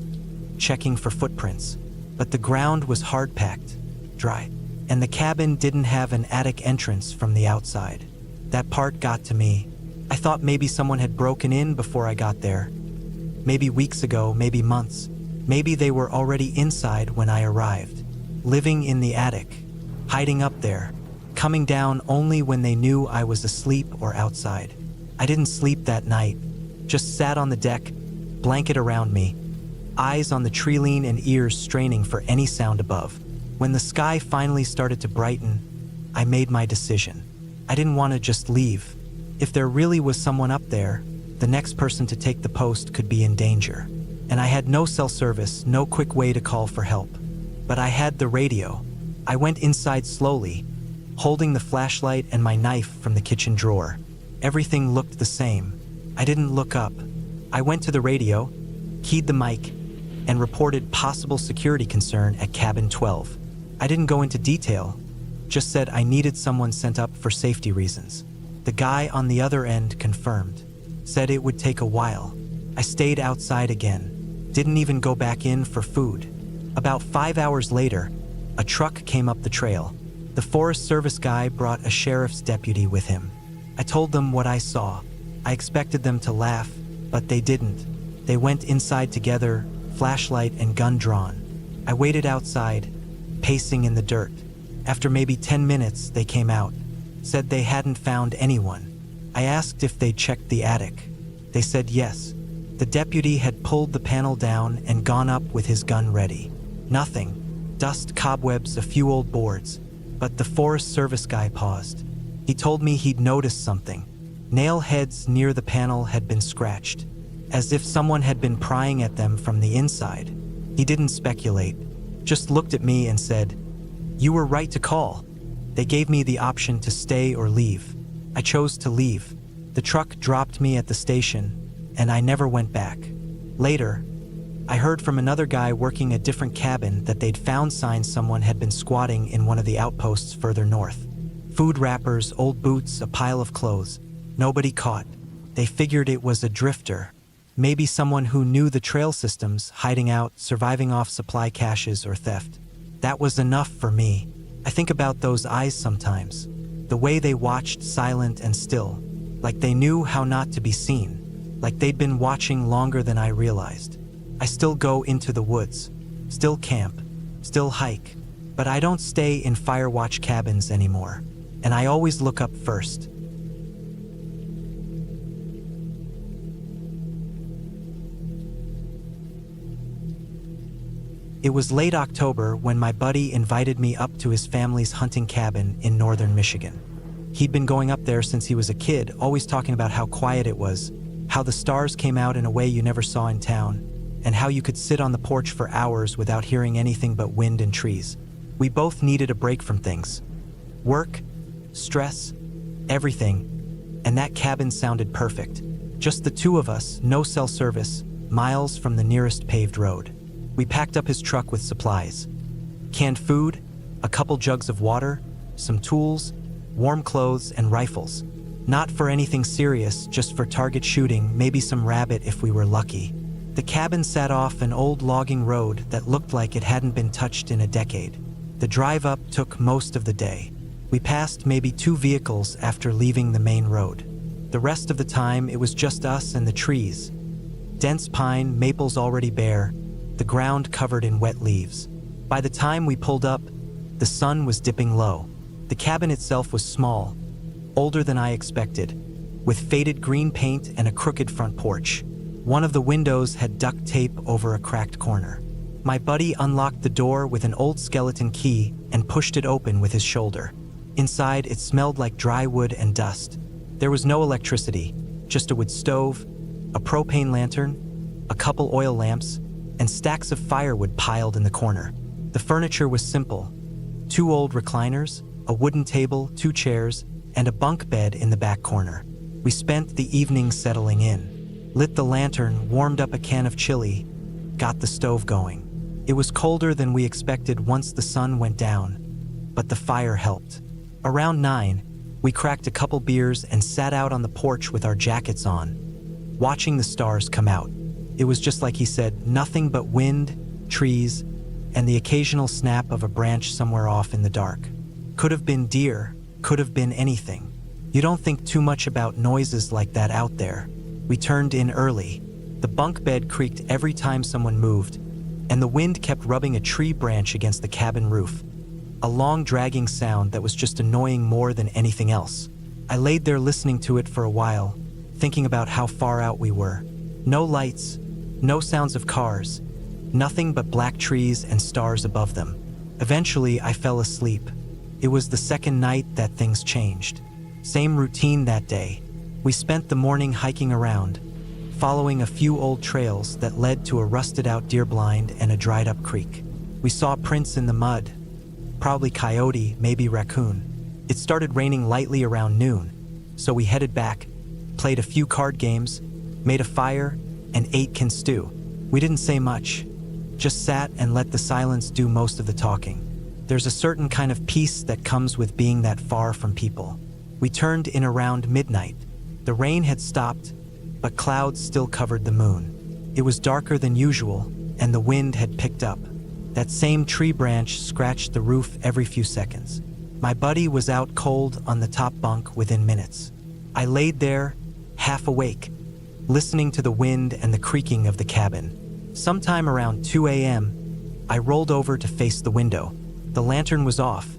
checking for footprints. But the ground was hard-packed, dry, and the cabin didn't have an attic entrance from the outside. That part got to me. I thought maybe someone had broken in before I got there. Maybe weeks ago, maybe months. Maybe they were already inside when I arrived, living in the attic, hiding up there, coming down only when they knew I was asleep or outside. I didn't sleep that night, just sat on the deck, blanket around me, eyes on the tree-line and ears straining for any sound above. When the sky finally started to brighten, I made my decision. I didn't want to just leave. If there really was someone up there, the next person to take the post could be in danger. And I had no cell service, no quick way to call for help. But I had the radio. I went inside slowly, holding the flashlight and my knife from the kitchen drawer. Everything looked the same. I didn't look up. I went to the radio, keyed the mic, and reported possible security concern at cabin 12. I didn't go into detail, just said I needed someone sent up for safety reasons. The guy on the other end confirmed, said it would take a while. I stayed outside again, didn't even go back in for food. About 5 hours later, a truck came up the trail. The Forest Service guy brought a sheriff's deputy with him. I told them what I saw. I expected them to laugh, but they didn't. They went inside together, flashlight and gun drawn. I waited outside, pacing in the dirt. After maybe 10 minutes, they came out, said they hadn't found anyone. I asked if they'd checked the attic. They said yes. The deputy had pulled the panel down and gone up with his gun ready. Nothing. Dust, cobwebs, a few old boards. But the Forest Service guy paused. He told me he'd noticed something. Nail heads near the panel had been scratched, as if someone had been prying at them from the inside. He didn't speculate, just looked at me and said, "You were right to call." They gave me the option to stay or leave. I chose to leave. The truck dropped me at the station, and I never went back. Later, I heard from another guy working a different cabin that they'd found signs someone had been squatting in one of the outposts further north. Food wrappers, old boots, a pile of clothes. Nobody caught. They figured it was a drifter. Maybe someone who knew the trail systems, hiding out, surviving off supply caches or theft. That was enough for me. I think about those eyes sometimes, the way they watched silent and still, like they knew how not to be seen, like they'd been watching longer than I realized. I still go into the woods, still camp, still hike, but I don't stay in fire watch cabins anymore, and I always look up first. It was late October when my buddy invited me up to his family's hunting cabin in northern Michigan. He'd been going up there since he was a kid, always talking about how quiet it was, how the stars came out in a way you never saw in town, and how you could sit on the porch for hours without hearing anything but wind and trees. We both needed a break from things. Work, stress, everything, and that cabin sounded perfect. Just the two of us, no cell service, miles from the nearest paved road. We packed up his truck with supplies. Canned food, a couple jugs of water, some tools, warm clothes, and rifles. Not for anything serious, just for target shooting, maybe some rabbit if we were lucky. The cabin sat off an old logging road that looked like it hadn't been touched in a decade. The drive up took most of the day. We passed maybe 2 vehicles after leaving the main road. The rest of the time, it was just us and the trees. Dense pine, maples already bare, the ground covered in wet leaves. By the time we pulled up, the sun was dipping low. The cabin itself was small, older than I expected, with faded green paint and a crooked front porch. One of the windows had duct tape over a cracked corner. My buddy unlocked the door with an old skeleton key and pushed it open with his shoulder. Inside, it smelled like dry wood and dust. There was no electricity, just a wood stove, a propane lantern, a couple oil lamps, and stacks of firewood piled in the corner. The furniture was simple. 2 old recliners, a wooden table, 2 chairs, and a bunk bed in the back corner. We spent the evening settling in, lit the lantern, warmed up a can of chili, got the stove going. It was colder than we expected once the sun went down, but the fire helped. Around 9, we cracked a couple beers and sat out on the porch with our jackets on, watching the stars come out. It was just like he said, nothing but wind, trees, and the occasional snap of a branch somewhere off in the dark. Could have been deer, could have been anything. You don't think too much about noises like that out there. We turned in early. The bunk bed creaked every time someone moved, and the wind kept rubbing a tree branch against the cabin roof. A long dragging sound that was just annoying more than anything else. I laid there listening to it for a while, thinking about how far out we were. No lights, no sounds of cars, nothing but black trees and stars above them. Eventually, I fell asleep. It was the second night that things changed. Same routine that day. We spent the morning hiking around, following a few old trails that led to a rusted-out deer blind and a dried-up creek. We saw prints in the mud, probably coyote, maybe raccoon. It started raining lightly around noon, so we headed back, played a few card games, made a fire, and ate canned stew. We didn't say much, just sat and let the silence do most of the talking. There's a certain kind of peace that comes with being that far from people. We turned in around midnight. The rain had stopped, but clouds still covered the moon. It was darker than usual, and the wind had picked up. That same tree branch scratched the roof every few seconds. My buddy was out cold on the top bunk within minutes. I laid there, half awake, listening to the wind and the creaking of the cabin. Sometime around 2 a.m., I rolled over to face the window. The lantern was off,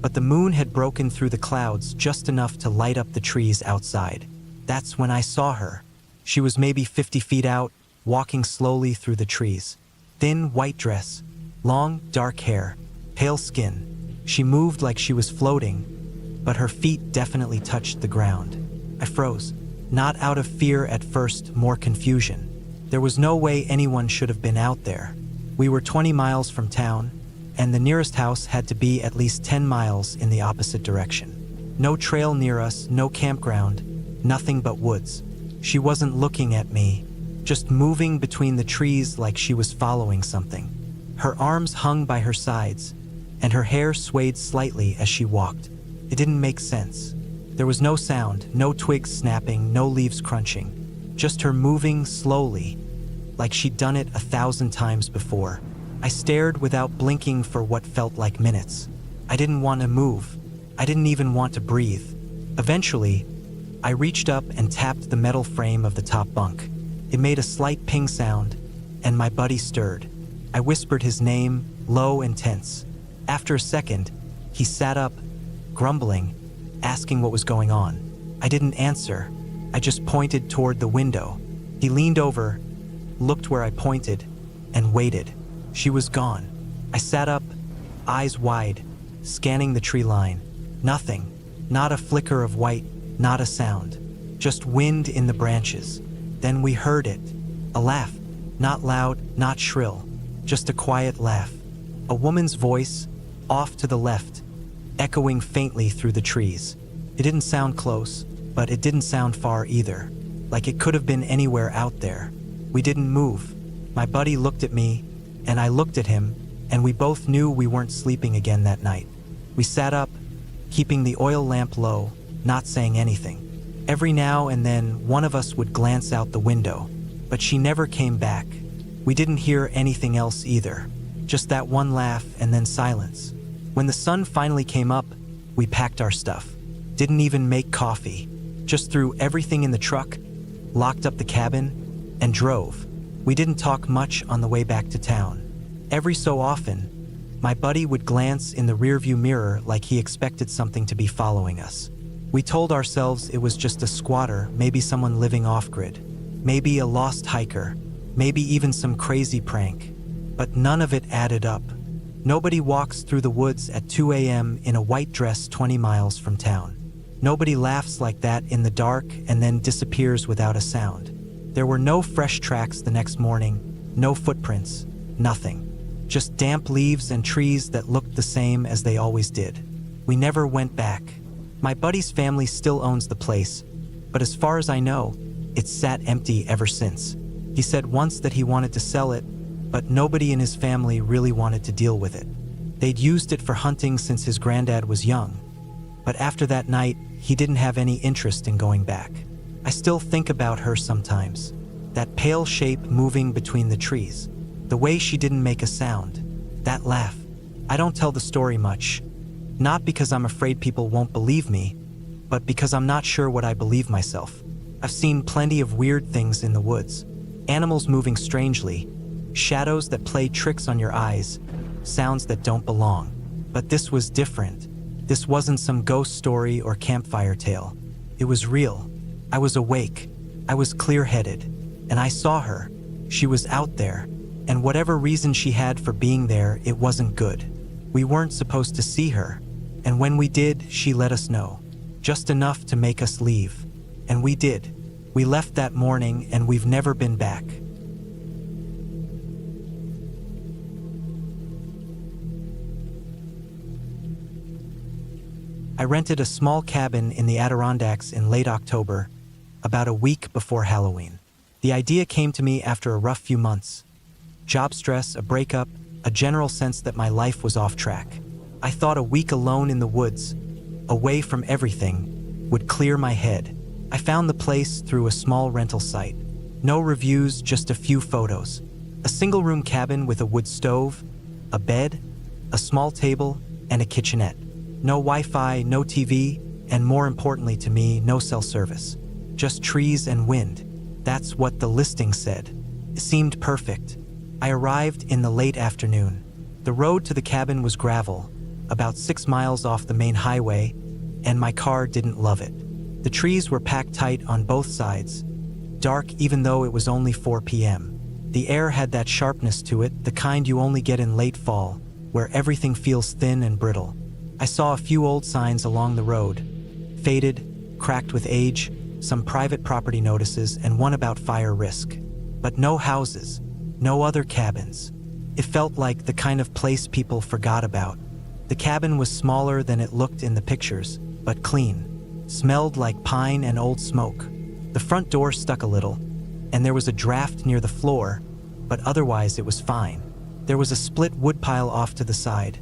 but the moon had broken through the clouds just enough to light up the trees outside. That's when I saw her. She was maybe 50 feet out, walking slowly through the trees. Thin, white dress, long, dark hair, pale skin. She moved like she was floating, but her feet definitely touched the ground. I froze. Not out of fear at first, more confusion. There was no way anyone should have been out there. We were 20 miles from town, and the nearest house had to be at least 10 miles in the opposite direction. No trail near us, no campground, nothing but woods. She wasn't looking at me, just moving between the trees like she was following something. Her arms hung by her sides, and her hair swayed slightly as she walked. It didn't make sense. There was no sound, no twigs snapping, no leaves crunching. Just her moving slowly, like she'd done it 1,000 times before. I stared without blinking for what felt like minutes. I didn't want to move. I didn't even want to breathe. Eventually, I reached up and tapped the metal frame of the top bunk. It made a slight ping sound, and my buddy stirred. I whispered his name, low and tense. After a second, he sat up, grumbling, asking what was going on. I didn't answer. I just pointed toward the window. He leaned over, looked where I pointed, and waited. She was gone. I sat up, eyes wide, scanning the tree line. Nothing. Not a flicker of white, not a sound. Just wind in the branches. Then we heard it. A laugh. Not loud, not shrill. Just a quiet laugh. A woman's voice, off to the left, echoing faintly through the trees. It didn't sound close, but it didn't sound far either. Like it could have been anywhere out there. We didn't move. My buddy looked at me, and I looked at him, and we both knew we weren't sleeping again that night. We sat up, keeping the oil lamp low, not saying anything. Every now and then, one of us would glance out the window, but she never came back. We didn't hear anything else either. Just that one laugh and then silence. When the sun finally came up, we packed our stuff. Didn't even make coffee. Just threw everything in the truck, locked up the cabin, and drove. We didn't talk much on the way back to town. Every so often, my buddy would glance in the rearview mirror like he expected something to be following us. We told ourselves it was just a squatter, maybe someone living off-grid, maybe a lost hiker, maybe even some crazy prank. But none of it added up. Nobody walks through the woods at 2 a.m. in a white dress 20 miles from town. Nobody laughs like that in the dark and then disappears without a sound. There were no fresh tracks the next morning, no footprints, nothing. Just damp leaves and trees that looked the same as they always did. We never went back. My buddy's family still owns the place, but as far as I know, it's sat empty ever since. He said once that he wanted to sell it, but nobody in his family really wanted to deal with it. They'd used it for hunting since his granddad was young, but after that night, he didn't have any interest in going back. I still think about her sometimes, that pale shape moving between the trees, the way she didn't make a sound, that laugh. I don't tell the story much, not because I'm afraid people won't believe me, but because I'm not sure what I believe myself. I've seen plenty of weird things in the woods, animals moving strangely, shadows that play tricks on your eyes, sounds that don't belong. But this was different. This wasn't some ghost story or campfire tale. It was real. I was awake. I was clear-headed. And I saw her. She was out there. And whatever reason she had for being there, it wasn't good. We weren't supposed to see her. And when we did, she let us know. Just enough to make us leave. And we did. We left that morning, and we've never been back. I rented a small cabin in the Adirondacks in late October, about a week before Halloween. The idea came to me after a rough few months. Job stress, a breakup, a general sense that my life was off track. I thought a week alone in the woods, away from everything, would clear my head. I found the place through a small rental site. No reviews, just a few photos. A single-room cabin with a wood stove, a bed, a small table, and a kitchenette. No Wi-Fi, no TV, and more importantly to me, no cell service. Just trees and wind. That's what the listing said. It seemed perfect. I arrived in the late afternoon. The road to the cabin was gravel, about 6 miles off the main highway, and my car didn't love it. The trees were packed tight on both sides, dark even though it was only 4 p.m. The air had that sharpness to it, the kind you only get in late fall, where everything feels thin and brittle. I saw a few old signs along the road, faded, cracked with age, some private property notices, and one about fire risk. But no houses, no other cabins. It felt like the kind of place people forgot about. The cabin was smaller than it looked in the pictures, but clean. Smelled like pine and old smoke. The front door stuck a little, and there was a draft near the floor, but otherwise it was fine. There was a split woodpile off to the side,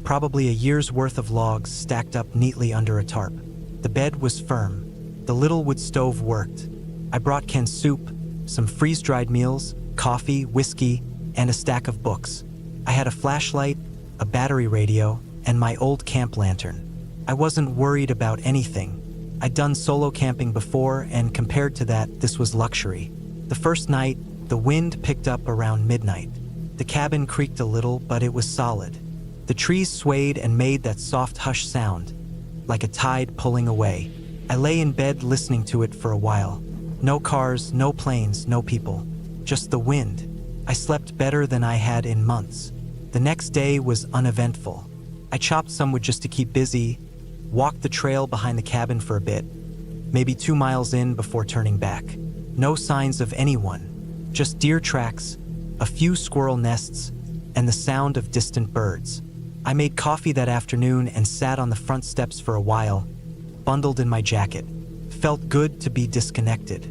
probably a year's worth of logs stacked up neatly under a tarp. The bed was firm. The little wood stove worked. I brought canned soup, some freeze-dried meals, coffee, whiskey, and a stack of books. I had a flashlight, a battery radio, and my old camp lantern. I wasn't worried about anything. I'd done solo camping before, and compared to that, this was luxury. The first night, the wind picked up around midnight. The cabin creaked a little, but it was solid. The trees swayed and made that soft hush sound, like a tide pulling away. I lay in bed listening to it for a while. No cars, no planes, no people. Just the wind. I slept better than I had in months. The next day was uneventful. I chopped some wood just to keep busy, walked the trail behind the cabin for a bit, maybe 2 miles in before turning back. No signs of anyone, just deer tracks, a few squirrel nests, and the sound of distant birds. I made coffee that afternoon and sat on the front steps for a while, bundled in my jacket. Felt good to be disconnected.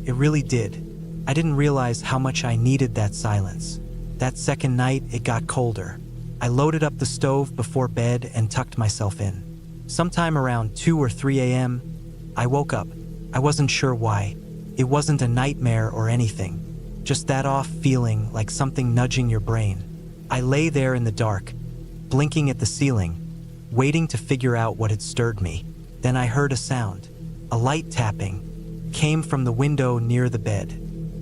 It really did. I didn't realize how much I needed that silence. That second night, it got colder. I loaded up the stove before bed and tucked myself in. Sometime around 2 or 3 a.m., I woke up. I wasn't sure why. It wasn't a nightmare or anything, just that off feeling like something nudging your brain. I lay there in the dark, blinking at the ceiling, waiting to figure out what had stirred me. Then I heard a sound. A light tapping came from the window near the bed.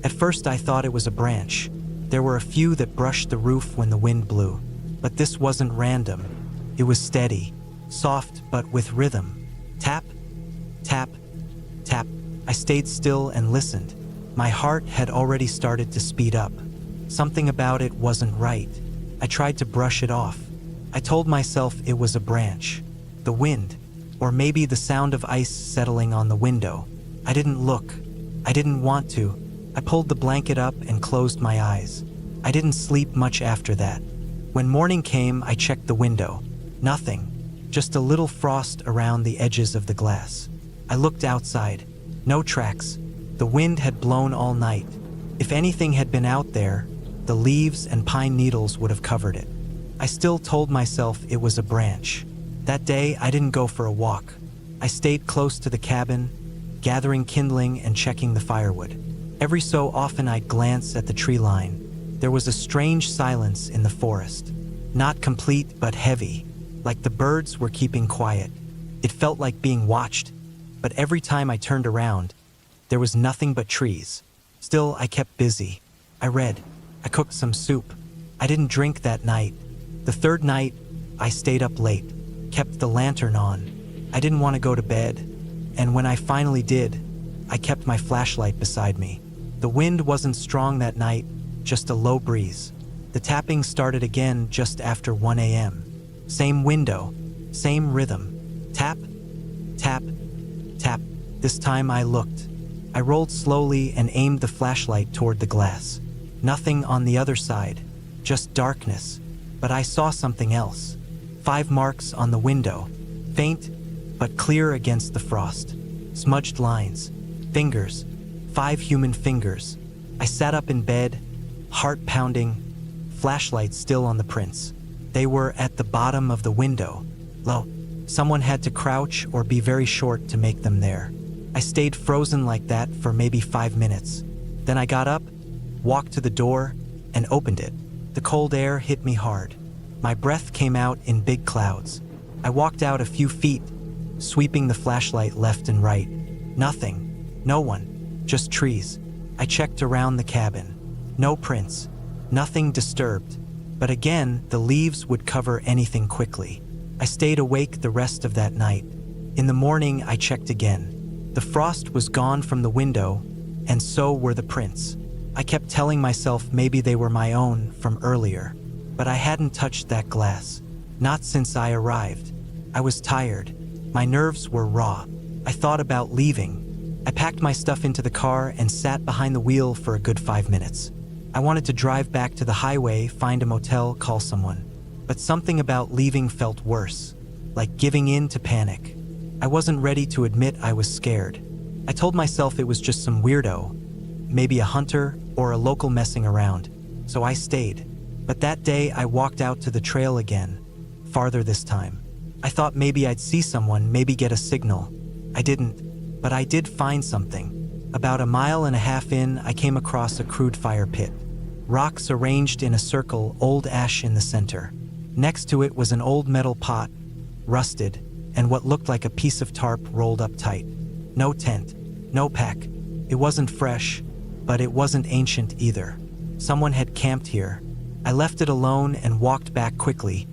At first I thought it was a branch. There were a few that brushed the roof when the wind blew. But this wasn't random. It was steady, soft but with rhythm. Tap, tap, tap. I stayed still and listened. My heart had already started to speed up. Something about it wasn't right. I tried to brush it off. I told myself it was a branch, the wind, or maybe the sound of ice settling on the window. I didn't look. I didn't want to. I pulled the blanket up and closed my eyes. I didn't sleep much after that. When morning came, I checked the window. Nothing. Just a little frost around the edges of the glass. I looked outside. No tracks. The wind had blown all night. If anything had been out there, the leaves and pine needles would have covered it. I still told myself it was a branch. That day, I didn't go for a walk. I stayed close to the cabin, gathering kindling and checking the firewood. Every so often I'd glance at the tree line. There was a strange silence in the forest. Not complete, but heavy, like the birds were keeping quiet. It felt like being watched, but every time I turned around, there was nothing but trees. Still, I kept busy. I read. I cooked some soup. I didn't drink that night. The third night, I stayed up late, kept the lantern on. I didn't want to go to bed, and when I finally did, I kept my flashlight beside me. The wind wasn't strong that night, just a low breeze. The tapping started again just after 1 a.m. Same window, same rhythm. Tap, tap, tap. This time I looked. I rolled slowly and aimed the flashlight toward the glass. Nothing on the other side, just darkness. But I saw something else. 5 marks on the window, faint but clear against the frost. Smudged lines, fingers, 5 human fingers. I sat up in bed, heart pounding, flashlight still on the prints. They were at the bottom of the window. Low. Someone had to crouch or be very short to make them there. I stayed frozen like that for maybe 5 minutes. Then I got up, walked to the door, and opened it. The cold air hit me hard. My breath came out in big clouds. I walked out a few feet, sweeping the flashlight left and right. Nothing. No one. Just trees. I checked around the cabin. No prints. Nothing disturbed. But again, the leaves would cover anything quickly. I stayed awake the rest of that night. In the morning, I checked again. The frost was gone from the window, and so were the prints. I kept telling myself maybe they were my own from earlier, but I hadn't touched that glass. Not since I arrived. I was tired. My nerves were raw. I thought about leaving. I packed my stuff into the car and sat behind the wheel for a good 5 minutes. I wanted to drive back to the highway, find a motel, call someone. But something about leaving felt worse, like giving in to panic. I wasn't ready to admit I was scared. I told myself it was just some weirdo, maybe a hunter or a local messing around, so I stayed. But that day I walked out to the trail again, farther this time. I thought maybe I'd see someone, maybe get a signal. I didn't, but I did find something. About 1.5 miles in, I came across a crude fire pit. Rocks arranged in a circle, old ash in the center. Next to it was an old metal pot, rusted, and what looked like a piece of tarp rolled up tight. No tent, no pack. It wasn't fresh, but it wasn't ancient either. Someone had camped here. I left it alone and walked back quickly,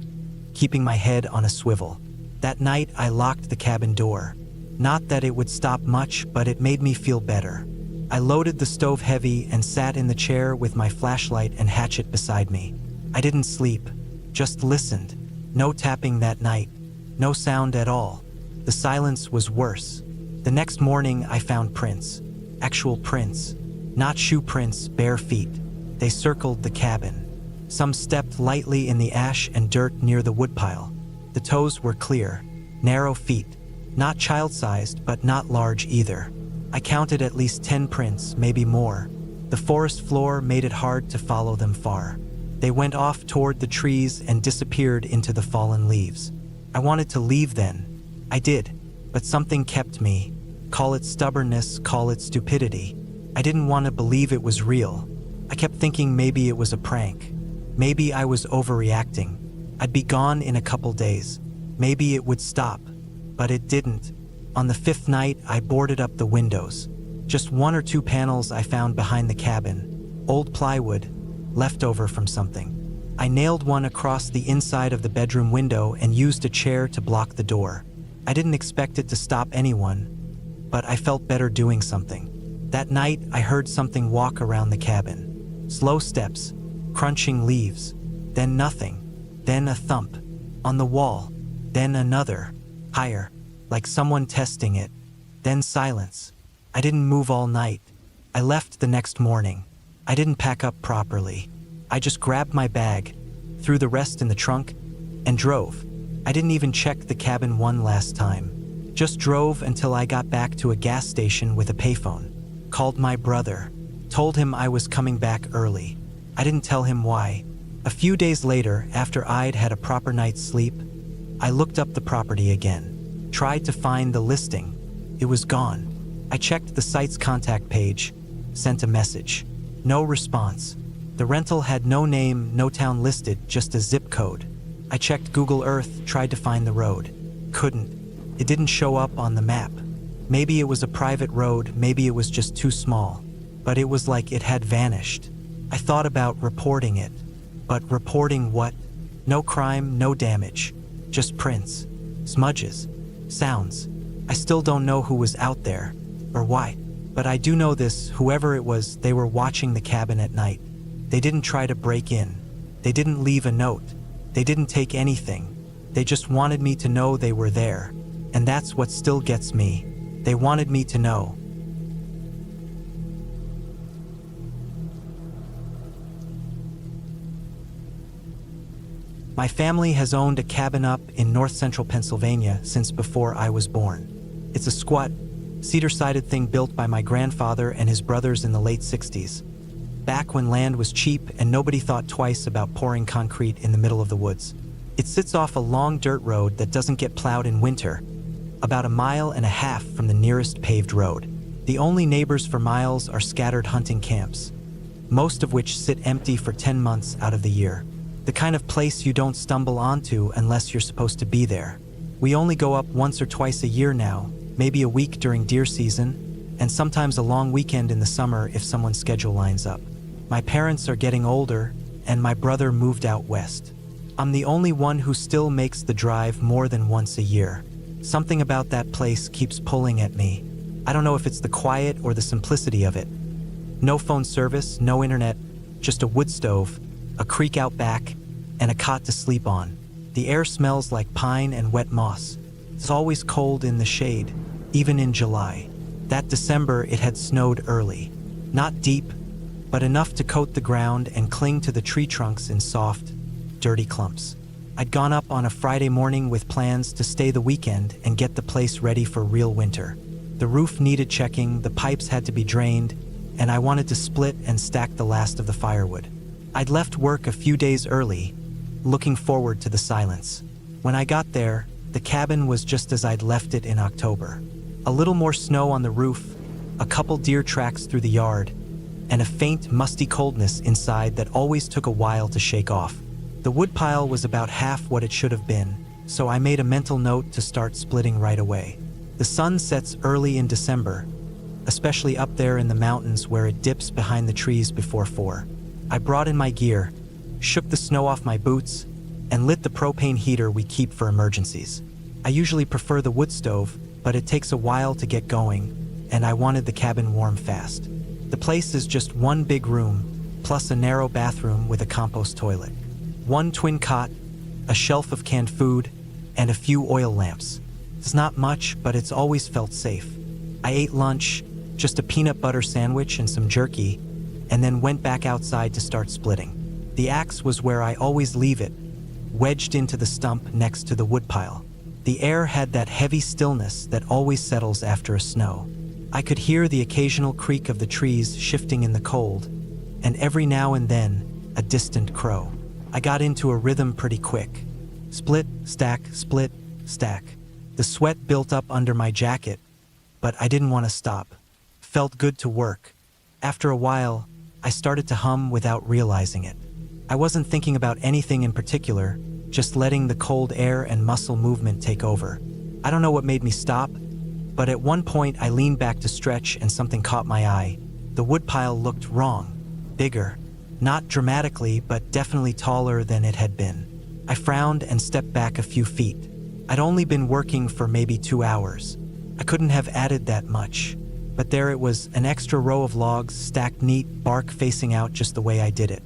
keeping my head on a swivel. That night, I locked the cabin door. Not that it would stop much, but it made me feel better. I loaded the stove heavy and sat in the chair with my flashlight and hatchet beside me. I didn't sleep, just listened. No tapping that night, no sound at all. The silence was worse. The next morning, I found prints. Actual prints. Not shoe prints, bare feet. They circled the cabin. Some stepped lightly in the ash and dirt near the woodpile. The toes were clear, narrow feet. Not child-sized, but not large either. I counted at least 10 prints, maybe more. The forest floor made it hard to follow them far. They went off toward the trees and disappeared into the fallen leaves. I wanted to leave then. I did, but something kept me. Call it stubbornness, call it stupidity. I didn't want to believe it was real. I kept thinking maybe it was a prank. Maybe I was overreacting. I'd be gone in a couple days. Maybe it would stop. But it didn't. On the 5th night, I boarded up the windows. Just 1 or 2 panels I found behind the cabin. Old plywood, leftover from something. I nailed one across the inside of the bedroom window and used a chair to block the door. I didn't expect it to stop anyone, but I felt better doing something. That night, I heard something walk around the cabin. Slow steps, crunching leaves, then nothing, then a thump. On the wall, then another, higher, like someone testing it, then silence. I didn't move all night. I left the next morning. I didn't pack up properly. I just grabbed my bag, threw the rest in the trunk, and drove. I didn't even check the cabin one last time. Just drove until I got back to a gas station with a payphone. Called my brother. Told him I was coming back early. I didn't tell him why. A few days later, after I'd had a proper night's sleep, I looked up the property again. Tried to find the listing. It was gone. I checked the site's contact page, sent a message. No response. The rental had no name, no town listed, just a zip code. I checked Google Earth, tried to find the road. Couldn't. It didn't show up on the map. Maybe it was a private road, maybe it was just too small. But it was like it had vanished. I thought about reporting it. But reporting what? No crime, no damage. Just prints, smudges, sounds. I still don't know who was out there, or why. But I do know this, whoever it was, they were watching the cabin at night. They didn't try to break in. They didn't leave a note. They didn't take anything. They just wanted me to know they were there. And that's what still gets me. They wanted me to know. My family has owned a cabin up in north central Pennsylvania since before I was born. It's a squat, cedar-sided thing built by my grandfather and his brothers in the late 60s. Back when land was cheap and nobody thought twice about pouring concrete in the middle of the woods. It sits off a long dirt road that doesn't get plowed in winter, about 1.5 miles from the nearest paved road. The only neighbors for miles are scattered hunting camps, most of which sit empty for 10 months out of the year. The kind of place you don't stumble onto unless you're supposed to be there. We only go up once or twice a year now, maybe a week during deer season, and sometimes a long weekend in the summer if someone's schedule lines up. My parents are getting older, and my brother moved out west. I'm the only one who still makes the drive more than once a year. Something about that place keeps pulling at me. I don't know if it's the quiet or the simplicity of it. No phone service, no internet, just a wood stove, a creek out back, and a cot to sleep on. The air smells like pine and wet moss. It's always cold in the shade, even in July. That December it had snowed early. Not deep, but enough to coat the ground and cling to the tree trunks in soft, dirty clumps. I'd gone up on a Friday morning with plans to stay the weekend and get the place ready for real winter. The roof needed checking, the pipes had to be drained, and I wanted to split and stack the last of the firewood. I'd left work a few days early, looking forward to the silence. When I got there, the cabin was just as I'd left it in October. A little more snow on the roof, a couple deer tracks through the yard, and a faint, musty coldness inside that always took a while to shake off. The woodpile was about half what it should have been, so I made a mental note to start splitting right away. The sun sets early in December, especially up there in the mountains where it dips behind the trees before 4. I brought in my gear, shook the snow off my boots, and lit the propane heater we keep for emergencies. I usually prefer the wood stove, but it takes a while to get going, and I wanted the cabin warm fast. The place is just one big room, plus a narrow bathroom with a compost toilet. One twin cot, a shelf of canned food, and a few oil lamps. It's not much, but it's always felt safe. I ate lunch, just a peanut butter sandwich and some jerky, and then went back outside to start splitting. The axe was where I always leave it, wedged into the stump next to the woodpile. The air had that heavy stillness that always settles after a snow. I could hear the occasional creak of the trees shifting in the cold, and every now and then, a distant crow. I got into a rhythm pretty quick. Split, stack, split, stack. The sweat built up under my jacket, but I didn't want to stop. Felt good to work. After a while, I started to hum without realizing it. I wasn't thinking about anything in particular, just letting the cold air and muscle movement take over. I don't know what made me stop, but at one point I leaned back to stretch and something caught my eye. The woodpile looked wrong. Bigger. Not dramatically, but definitely taller than it had been. I frowned and stepped back a few feet. I'd only been working for maybe 2 hours. I couldn't have added that much. But there it was, an extra row of logs stacked neat, bark facing out just the way I did it.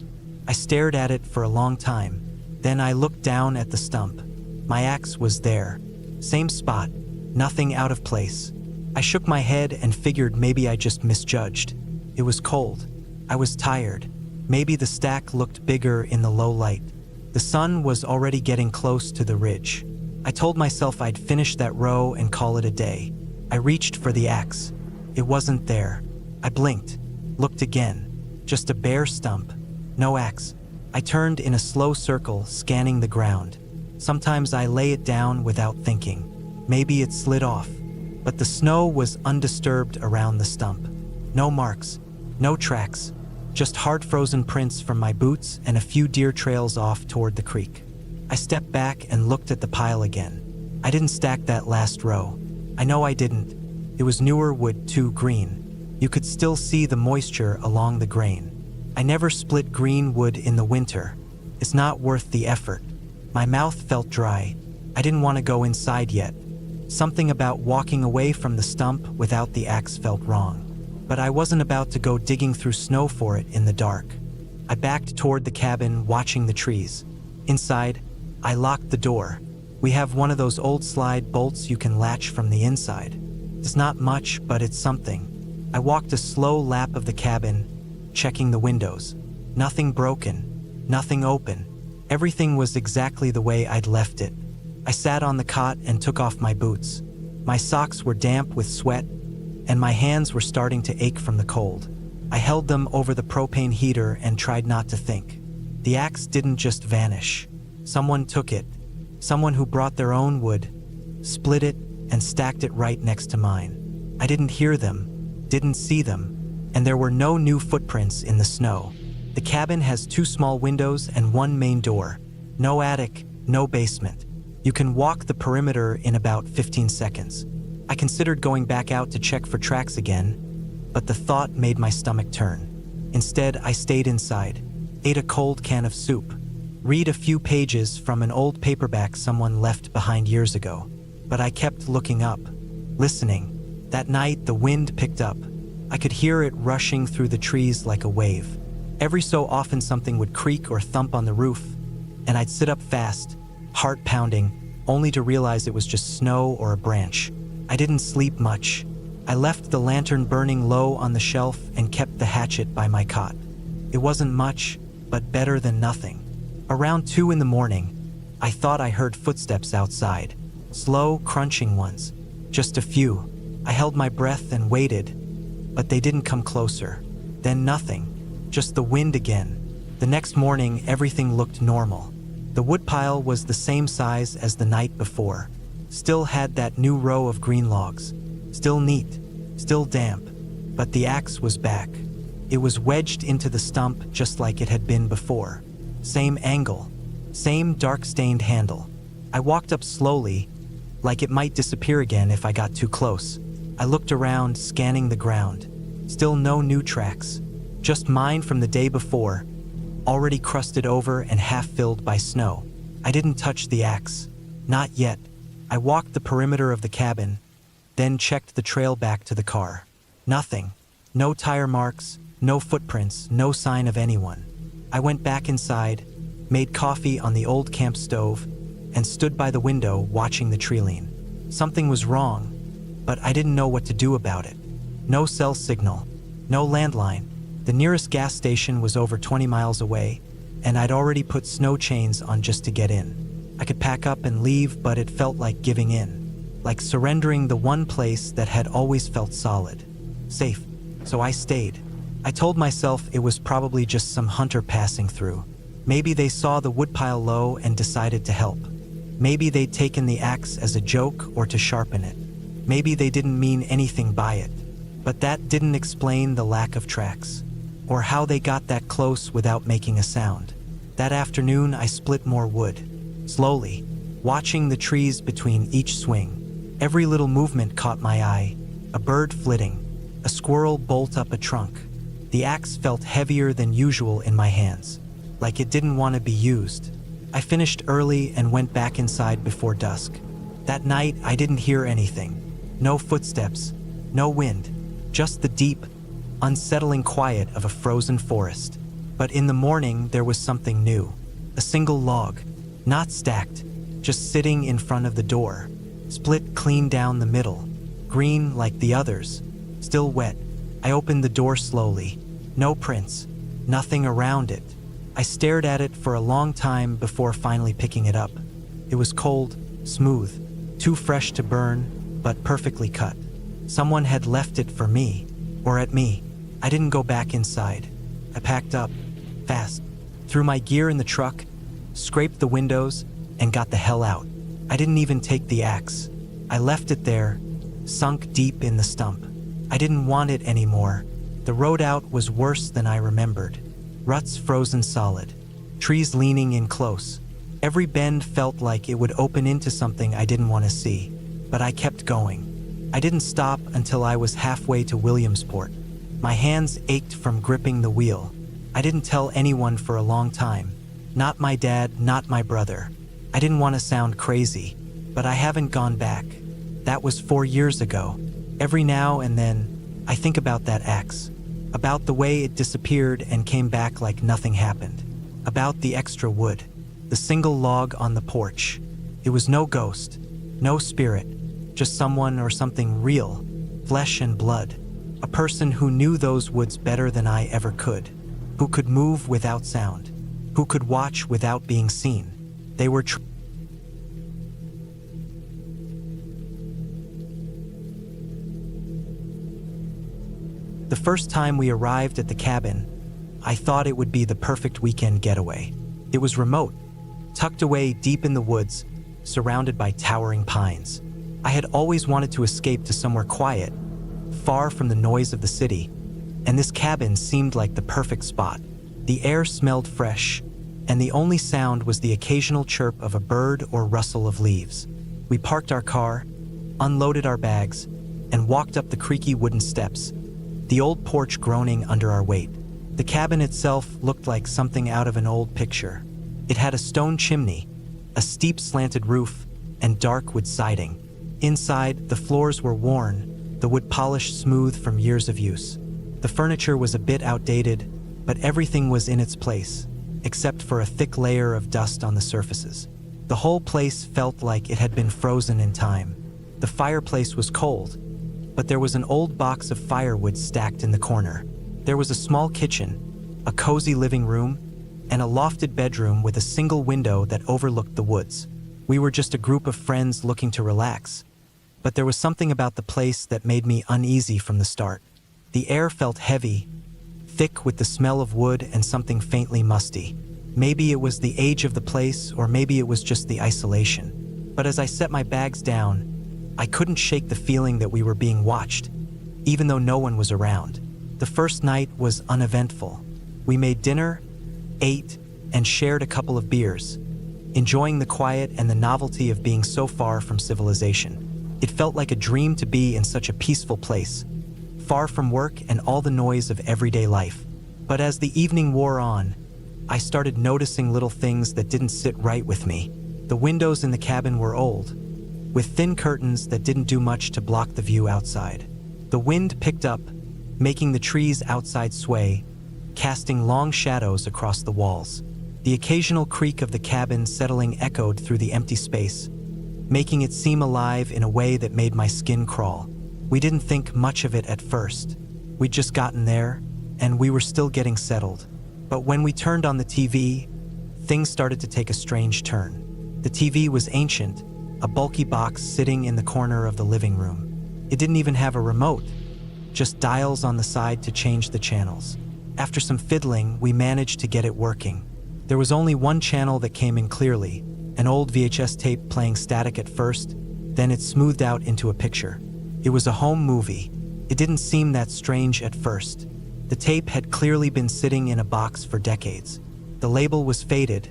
I stared at it for a long time. Then I looked down at the stump. My axe was there. Same spot. Nothing out of place. I shook my head and figured maybe I just misjudged. It was cold. I was tired. Maybe the stack looked bigger in the low light. The sun was already getting close to the ridge. I told myself I'd finish that row and call it a day. I reached for the axe. It wasn't there. I blinked, looked again. Just a bare stump. No axe. I turned in a slow circle, scanning the ground. Sometimes I lay it down without thinking. Maybe it slid off. But the snow was undisturbed around the stump. No marks, no tracks, just hard frozen prints from my boots and a few deer trails off toward the creek. I stepped back and looked at the pile again. I didn't stack that last row. I know I didn't. It was newer wood, too green. You could still see the moisture along the grain. I never split green wood in the winter. It's not worth the effort. My mouth felt dry. I didn't want to go inside yet. Something about walking away from the stump without the axe felt wrong. But I wasn't about to go digging through snow for it in the dark. I backed toward the cabin, watching the trees. Inside, I locked the door. We have one of those old slide bolts you can latch from the inside. It's not much, but it's something. I walked a slow lap of the cabin, checking the windows. Nothing broken, nothing open. Everything was exactly the way I'd left it. I sat on the cot and took off my boots. My socks were damp with sweat, and my hands were starting to ache from the cold. I held them over the propane heater and tried not to think. The axe didn't just vanish. Someone took it. Someone who brought their own wood, split it, and stacked it right next to mine. I didn't hear them, didn't see them, and there were no new footprints in the snow. The cabin has 2 small windows and 1 main door. No attic, no basement. You can walk the perimeter in about 15 seconds. I considered going back out to check for tracks again, but the thought made my stomach turn. Instead, I stayed inside, ate a cold can of soup, read a few pages from an old paperback someone left behind years ago. But I kept looking up, listening. That night, the wind picked up. I could hear it rushing through the trees like a wave. Every so often something would creak or thump on the roof, and I'd sit up fast, heart pounding, only to realize it was just snow or a branch. I didn't sleep much. I left the lantern burning low on the shelf and kept the hatchet by my cot. It wasn't much, but better than nothing. Around 2 in the morning, I thought I heard footsteps outside. Slow, crunching ones. Just a few. I held my breath and waited, but they didn't come closer. Then nothing. Just the wind again. The next morning, everything looked normal. The woodpile was the same size as the night before. Still had that new row of green logs. Still neat. Still damp. But the axe was back. It was wedged into the stump just like it had been before. Same angle. Same dark-stained handle. I walked up slowly, like it might disappear again if I got too close. I looked around, scanning the ground. Still no new tracks. Just mine from the day before, already crusted over and half filled by snow. I didn't touch the axe. Not yet. I walked the perimeter of the cabin, then checked the trail back to the car. Nothing. No tire marks, no footprints, no sign of anyone. I went back inside, made coffee on the old camp stove, and stood by the window watching the tree lean. Something was wrong, but I didn't know what to do about it. No cell signal, no landline. The nearest gas station was over 20 miles away, and I'd already put snow chains on just to get in. I could pack up and leave, but it felt like giving in, like surrendering the one place that had always felt solid, safe. So I stayed. I told myself it was probably just some hunter passing through. Maybe they saw the woodpile low and decided to help. Maybe they'd taken the axe as a joke or to sharpen it. Maybe they didn't mean anything by it. But that didn't explain the lack of tracks, or how they got that close without making a sound. That afternoon, I split more wood, slowly, watching the trees between each swing. Every little movement caught my eye. A bird flitting, a squirrel bolt up a trunk. The axe felt heavier than usual in my hands, like it didn't want to be used. I finished early and went back inside before dusk. That night, I didn't hear anything. No footsteps, no wind, just the deep, unsettling quiet of a frozen forest. But in the morning, there was something new. A single log, not stacked, just sitting in front of the door, split clean down the middle, green like the others, still wet. I opened the door slowly. No prints, nothing around it. I stared at it for a long time before finally picking it up. It was cold, smooth, too fresh to burn, but perfectly cut. Someone had left it for me, or at me. I didn't go back inside. I packed up, fast, threw my gear in the truck, scraped the windows, and got the hell out. I didn't even take the axe. I left it there, sunk deep in the stump. I didn't want it anymore. The road out was worse than I remembered. Ruts frozen solid, trees leaning in close. Every bend felt like it would open into something I didn't want to see, but I kept going. I didn't stop until I was halfway to Williamsport. My hands ached from gripping the wheel. I didn't tell anyone for a long time. Not my dad, not my brother. I didn't want to sound crazy, but I haven't gone back. That was 4 years ago. Every now and then, I think about that axe. About the way it disappeared and came back like nothing happened. About the extra wood. The single log on the porch. It was no ghost, no spirit, just someone or something real, flesh and blood. A person who knew those woods better than I ever could. Who could move without sound. Who could watch without being seen. They were The first time we arrived at the cabin, I thought it would be the perfect weekend getaway. It was remote, tucked away deep in the woods, surrounded by towering pines. I had always wanted to escape to somewhere quiet, far from the noise of the city, and this cabin seemed like the perfect spot. The air smelled fresh, and the only sound was the occasional chirp of a bird or rustle of leaves. We parked our car, unloaded our bags, and walked up the creaky wooden steps, the old porch groaning under our weight. The cabin itself looked like something out of an old picture. It had a stone chimney, a steep slanted roof, and dark wood siding. Inside, the floors were worn, the wood polished smooth from years of use. The furniture was a bit outdated, but everything was in its place, except for a thick layer of dust on the surfaces. The whole place felt like it had been frozen in time. The fireplace was cold, but there was an old box of firewood stacked in the corner. There was a small kitchen, a cozy living room, and a lofted bedroom with a single window that overlooked the woods. We were just a group of friends looking to relax, but there was something about the place that made me uneasy from the start. The air felt heavy, thick with the smell of wood and something faintly musty. Maybe it was the age of the place, or maybe it was just the isolation. But as I set my bags down, I couldn't shake the feeling that we were being watched, even though no one was around. The first night was uneventful. We made dinner, ate, and shared a couple of beers. enjoying the quiet and the novelty of being so far from civilization. It felt like a dream to be in such a peaceful place, far from work and all the noise of everyday life. But as the evening wore on, I started noticing little things that didn't sit right with me. The windows in the cabin were old, with thin curtains that didn't do much to block the view outside. The wind picked up, making the trees outside sway, casting long shadows across the walls. The occasional creak of the cabin settling echoed through the empty space, making it seem alive in a way that made my skin crawl. We didn't think much of it at first. We'd just gotten there, and we were still getting settled. But when we turned on the TV, things started to take a strange turn. The TV was ancient, a bulky box sitting in the corner of the living room. It didn't even have a remote, just dials on the side to change the channels. After some fiddling, we managed to get it working. There was only one channel that came in clearly, an old VHS tape playing static at first, then it smoothed out into a picture. It was a home movie. It didn't seem that strange at first. The tape had clearly been sitting in a box for decades. The label was faded,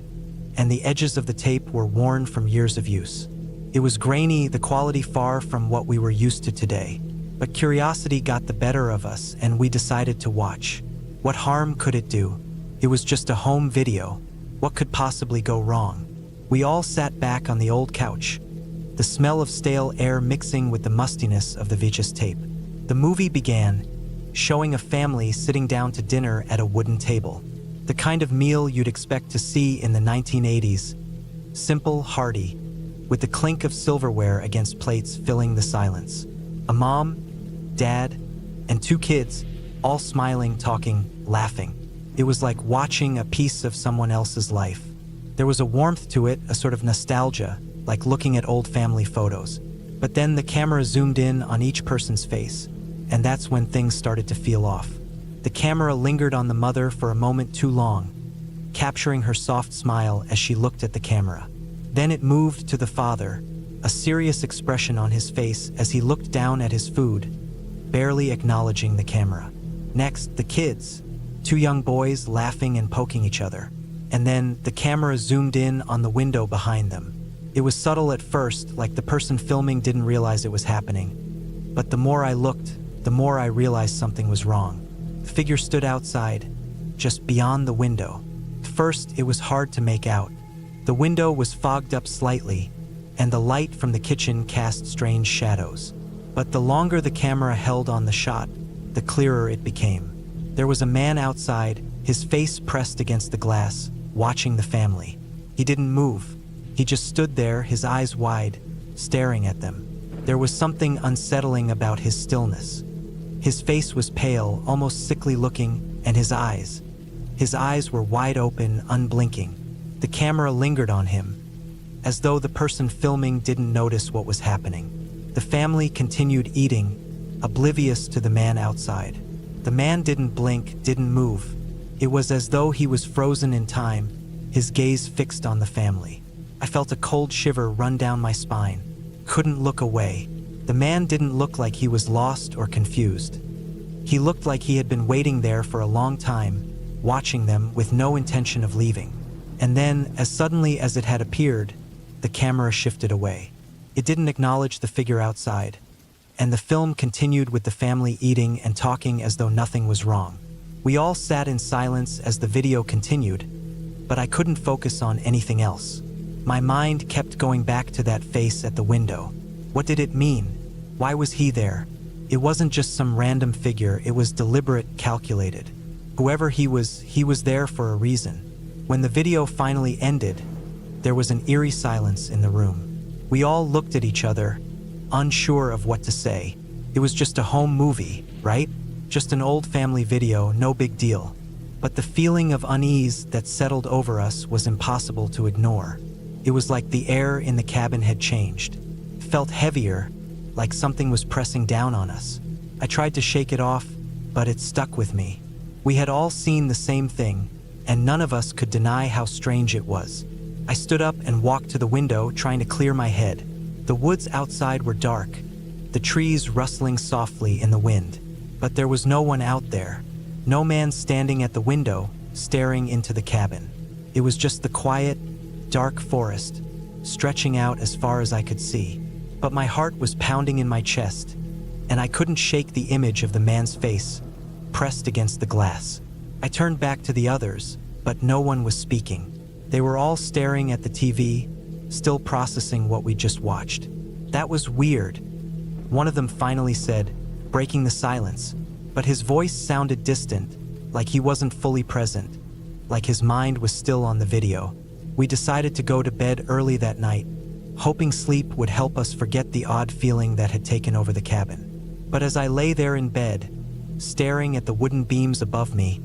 and the edges of the tape were worn from years of use. It was grainy, the quality far from what we were used to today. But curiosity got the better of us, and we decided to watch. What harm could it do? It was just a home video. What could possibly go wrong? We all sat back on the old couch, the smell of stale air mixing with the mustiness of the VHS tape. The movie began, showing a family sitting down to dinner at a wooden table. The kind of meal you'd expect to see in the 1980s. Simple, hearty, with the clink of silverware against plates filling the silence. A mom, dad, and two kids, all smiling, talking, laughing. It was like watching a piece of someone else's life. There was a warmth to it, a sort of nostalgia, like looking at old family photos. But then the camera zoomed in on each person's face, and that's when things started to feel off. The camera lingered on the mother for a moment too long, capturing her soft smile as she looked at the camera. Then it moved to the father, a serious expression on his face as he looked down at his food, barely acknowledging the camera. Next, the kids, two young boys laughing and poking each other. And then the camera zoomed in on the window behind them. It was subtle at first, like the person filming didn't realize it was happening. But the more I looked, the more I realized something was wrong. The figure stood outside, just beyond the window. First, it was hard to make out. The window was fogged up slightly, and the light from the kitchen cast strange shadows. But the longer the camera held on the shot, the clearer it became. There was a man outside, his face pressed against the glass, watching the family. He didn't move. He just stood there, his eyes wide, staring at them. There was something unsettling about his stillness. His face was pale, almost sickly looking, and his eyes were wide open, unblinking. The camera lingered on him, as though the person filming didn't notice what was happening. The family continued eating, oblivious to the man outside. The man didn't blink, didn't move. It was as though he was frozen in time, his gaze fixed on the family. I felt a cold shiver run down my spine. Couldn't look away. The man didn't look like he was lost or confused. He looked like he had been waiting there for a long time, watching them with no intention of leaving. And then, as suddenly as it had appeared, the camera shifted away. It didn't acknowledge the figure outside, and the film continued with the family eating and talking as though nothing was wrong. We all sat in silence as the video continued, but I couldn't focus on anything else. My mind kept going back to that face at the window. What did it mean? Why was he there? It wasn't just some random figure, it was deliberate, calculated. Whoever he was there for a reason. When the video finally ended, there was an eerie silence in the room. We all looked at each other, unsure of what to say. It was just a home movie, right? Just an old family video, no big deal. But the feeling of unease that settled over us was impossible to ignore. It was like the air in the cabin had changed. It felt heavier, like something was pressing down on us. I tried to shake it off, but it stuck with me. We had all seen the same thing, and none of us could deny how strange it was. I stood up and walked to the window, trying to clear my head. The woods outside were dark, the trees rustling softly in the wind. But there was no one out there. No man standing at the window, staring into the cabin. It was just the quiet, dark forest, stretching out as far as I could see. But my heart was pounding in my chest, and I couldn't shake the image of the man's face pressed against the glass. I turned back to the others, but no one was speaking. They were all staring at the TV, still processing what we just watched. That was weird. One of them finally said, breaking the silence, but his voice sounded distant, like he wasn't fully present, like his mind was still on the video. We decided to go to bed early that night, hoping sleep would help us forget the odd feeling that had taken over the cabin. But as I lay there in bed, staring at the wooden beams above me,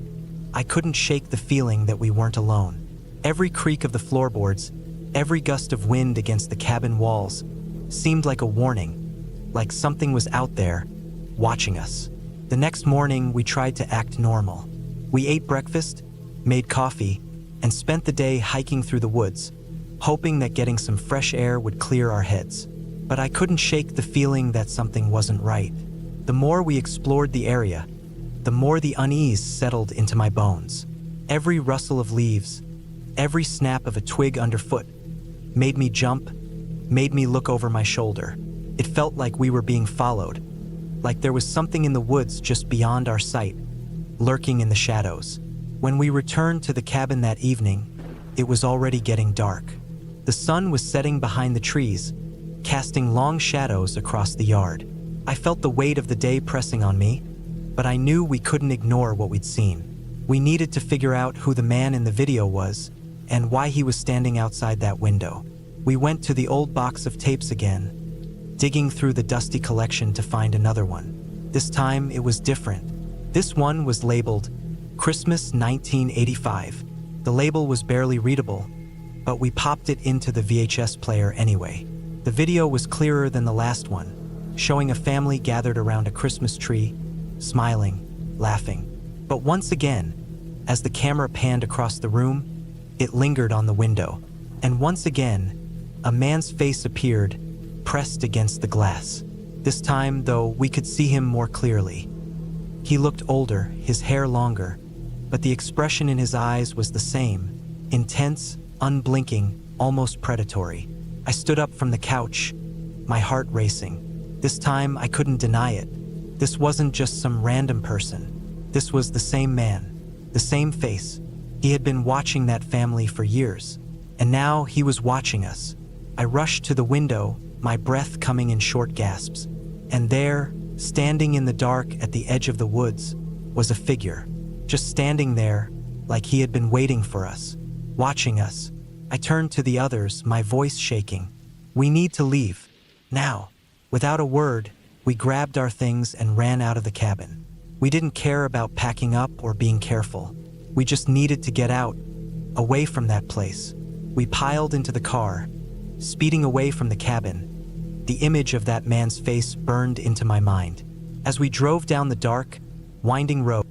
I couldn't shake the feeling that we weren't alone. Every creak of the floorboards, every gust of wind against the cabin walls seemed like a warning, like something was out there, watching us. The next morning, we tried to act normal. We ate breakfast, made coffee, and spent the day hiking through the woods, hoping that getting some fresh air would clear our heads. But I couldn't shake the feeling that something wasn't right. The more we explored the area, the more the unease settled into my bones. Every rustle of leaves, every snap of a twig underfoot made me jump, made me look over my shoulder. It felt like we were being followed, like there was something in the woods just beyond our sight, lurking in the shadows. When we returned to the cabin that evening, it was already getting dark. The sun was setting behind the trees, casting long shadows across the yard. I felt the weight of the day pressing on me, but I knew we couldn't ignore what we'd seen. We needed to figure out who the man in the video was and why he was standing outside that window. We went to the old box of tapes again, digging through the dusty collection to find another one. This time it was different. This one was labeled Christmas 1985. The label was barely readable, but we popped it into the VHS player anyway. The video was clearer than the last one, showing a family gathered around a Christmas tree, smiling, laughing. But once again, as the camera panned across the room, it lingered on the window. And once again, a man's face appeared, pressed against the glass. This time, though, we could see him more clearly. He looked older, his hair longer, but the expression in his eyes was the same, intense, unblinking, almost predatory. I stood up from the couch, my heart racing. This time, I couldn't deny it. This wasn't just some random person. This was the same man, the same face. He had been watching that family for years, and now he was watching us. I rushed to the window, my breath coming in short gasps. And there, standing in the dark at the edge of the woods, was a figure, just standing there like he had been waiting for us, watching us. I turned to the others, my voice shaking. "We need to leave. Now." Without a word, we grabbed our things and ran out of the cabin. We didn't care about packing up or being careful. We just needed to get out, away from that place. We piled into the car, speeding away from the cabin. The image of that man's face burned into my mind. As we drove down the dark, winding road,